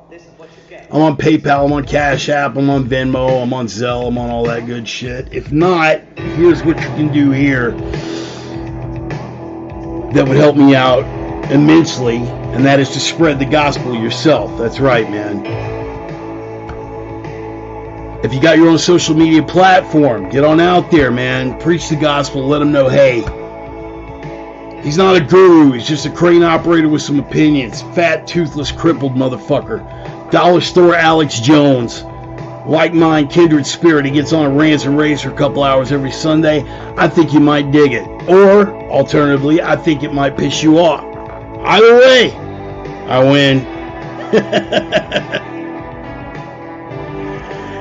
S1: I'm on PayPal, I'm on Cash App, I'm on Venmo, I'm on Zelle, I'm on all that good shit. If not, here's what you can do here that would help me out immensely, and that is to spread the gospel yourself. That's right, man. If you got your own social media platform, get on out there, man. Preach the gospel, let them know, hey, he's not a guru, he's just a crane operator with some opinions. Fat, toothless, crippled motherfucker. Dollar store Alex Jones. Like mind, kindred spirit. He gets on a rants and raves for a couple hours every Sunday. I think you might dig it. Or, alternatively, I think it might piss you off. Either way, I win.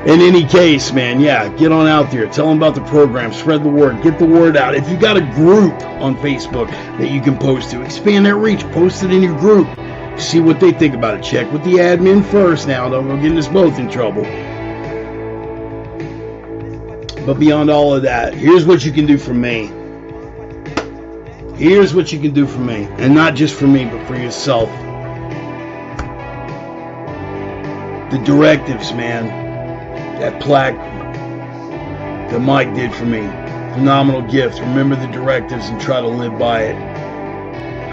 S1: In any case, man, yeah, get on out there. Tell them about the program. Spread the word. Get the word out. If you got a group on Facebook that you can post to, expand that reach. Post it in your group. See what they think about it. Check with the admin first now. Don't go getting us both in trouble. But beyond all of that, here's what you can do for me. Here's what you can do for me. And not just for me, but for yourself. The directives, man. That plaque that Mike did for me. Phenomenal gift. Remember the directives and try to live by it.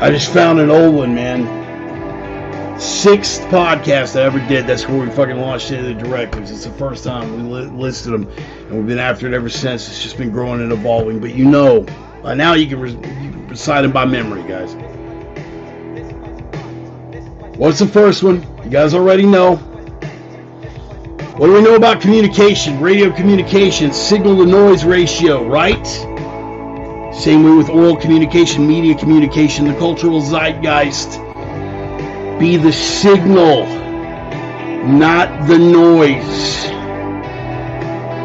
S1: I just found an old one, man. 6th podcast I ever did. That's where we fucking launched into the directives. It's the first time we listed them, and we've been after it ever since. It's just been growing and evolving. But you know, by now you can recite them by memory, guys. What's the first one? You guys already know. What do we know about communication? Radio communication, signal to noise ratio, right? Same way with oral communication, media communication, the cultural zeitgeist. Be the signal, not the noise.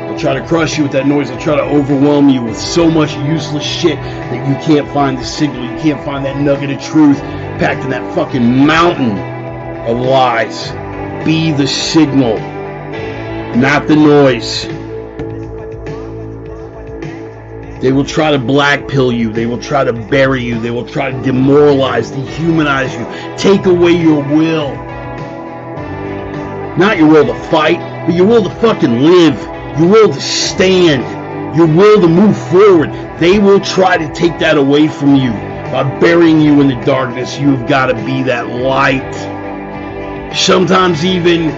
S1: They'll try to crush you with that noise. They'll try to overwhelm you with so much useless shit that you can't find the signal. You can't find that nugget of truth packed in that fucking mountain of lies. Be the signal, not the noise. They will try to black pill you. They will try to bury you. They will try to demoralize, dehumanize you, take away your will. Not your will to fight, but your will to fucking live, your will to stand, your will to move forward. They will try to take that away from you by burying you in the darkness. You've got to be that light. Sometimes even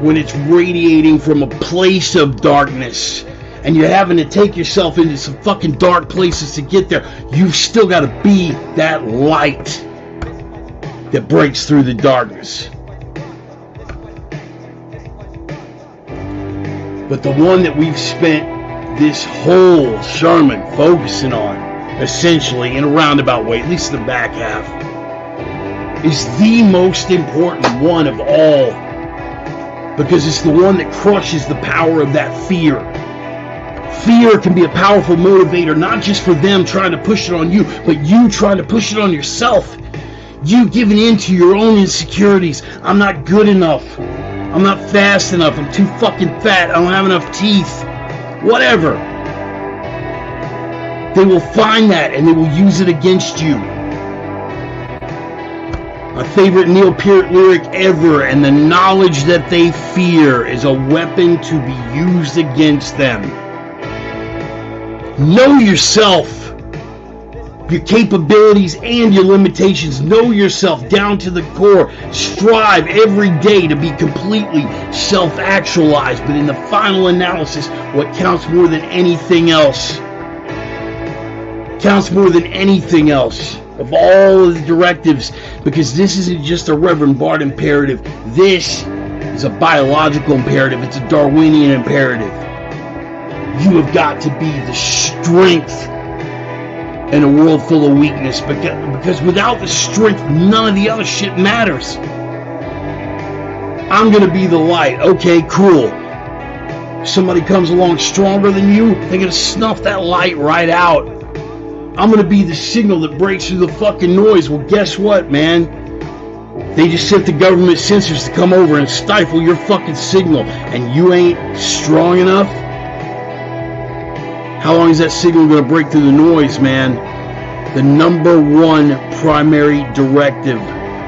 S1: when it's radiating from a place of darkness, and you're having to take yourself into some fucking dark places to get there, you've still got to be that light that breaks through the darkness. But the one that we've spent this whole sermon focusing on, essentially, in a roundabout way, at least the back half, is the most important one of all. Because it's the one that crushes the power of that fear. Fear can be a powerful motivator, not just for them trying to push it on you, but you trying to push it on yourself. You giving in to your own insecurities. I'm not good enough. I'm not fast enough. I'm too fucking fat. I don't have enough teeth. Whatever. They will find that and they will use it against you. My favorite Neil Peart lyric ever, and the knowledge that they fear is a weapon to be used against them. Know yourself, your capabilities and your limitations. Know yourself down to the core. Strive every day to be completely self-actualized. But in the final analysis, what counts more than anything else, of all of the directives, because this isn't just a Reverend Bart imperative. This is a biological imperative. It's a Darwinian imperative. You have got to be the strength in a world full of weakness, because without the strength, none of the other shit matters. I'm going to be the light. Okay, cool. Somebody comes along stronger than you, they're going to snuff that light right out. I'm going to be the signal that breaks through the fucking noise. Well, guess what, man? They just sent the government censors to come over and stifle your fucking signal, and you ain't strong enough? How long is that signal going to break through the noise, man? The number one primary directive,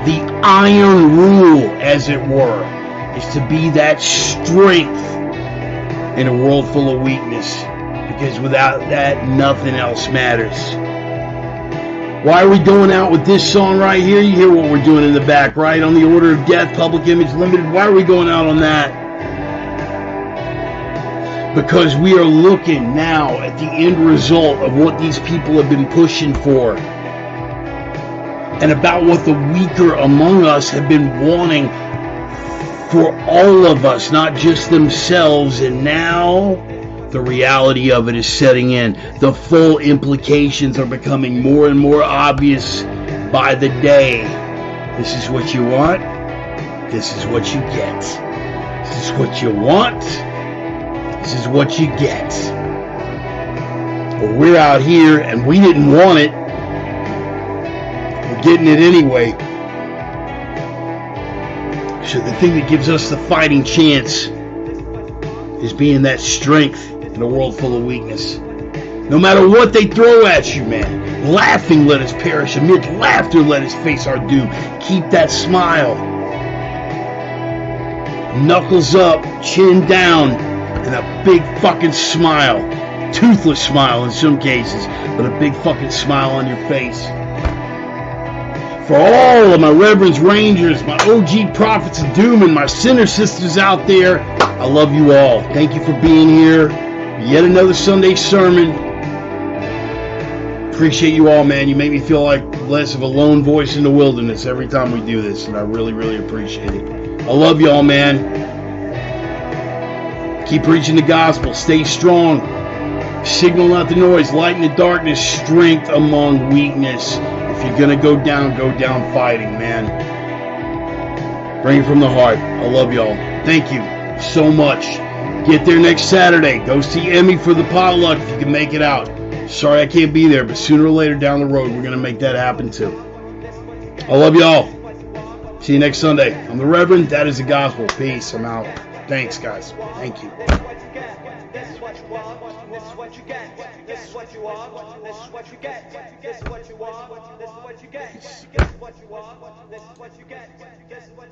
S1: the iron rule, as it were, is to be that strength in a world full of weakness. Because without that, nothing else matters. Why are we going out with this song right here? You hear what we're doing in the back, right? On the Order of Death, Public Image Limited. Why are we going out on that? Because we are looking now at the end result of what these people have been pushing for. And about what the weaker among us have been wanting for all of us, not just themselves. And now the reality of it is setting in. The full implications are becoming more and more obvious by the day. This is what you want. This is what you get. This is what you want. This is what you get. But we're out here and we didn't want it. We're getting it anyway. So the thing that gives us the fighting chance is being that strength in a world full of weakness. No matter what they throw at you, man. Laughing, let us perish. Amid laughter, let us face our doom. Keep that smile. Knuckles up, chin down, and a big fucking smile. Toothless smile in some cases, but a big fucking smile on your face. For all of my Reverends Rangers, my OG Prophets of Doom, and my sinner sisters out there, I love you all. Thank you for being here. Yet another Sunday sermon. Appreciate you all, man. You make me feel like less of a lone voice in the wilderness every time we do this, and I really, really appreciate it. I love y'all, man. Keep preaching the gospel. Stay strong. Signal out the noise. Light in the darkness. Strength among weakness. If you're going to go down fighting, man. Bring it from the heart. I love y'all. Thank you so much. Get there next Saturday. Go see Emmy for the potluck if you can make it out. Sorry I can't be there, but sooner or later down the road, we're going to make that happen too. I love y'all. See you next Sunday. I'm the Reverend. That is the gospel. Peace. I'm out. Thanks, guys. Thank you.
S2: This is what you want, this is what you get. This is what you want, this is what you get. This is what you want, this is what you get. This is what you want, this is what you get. This is what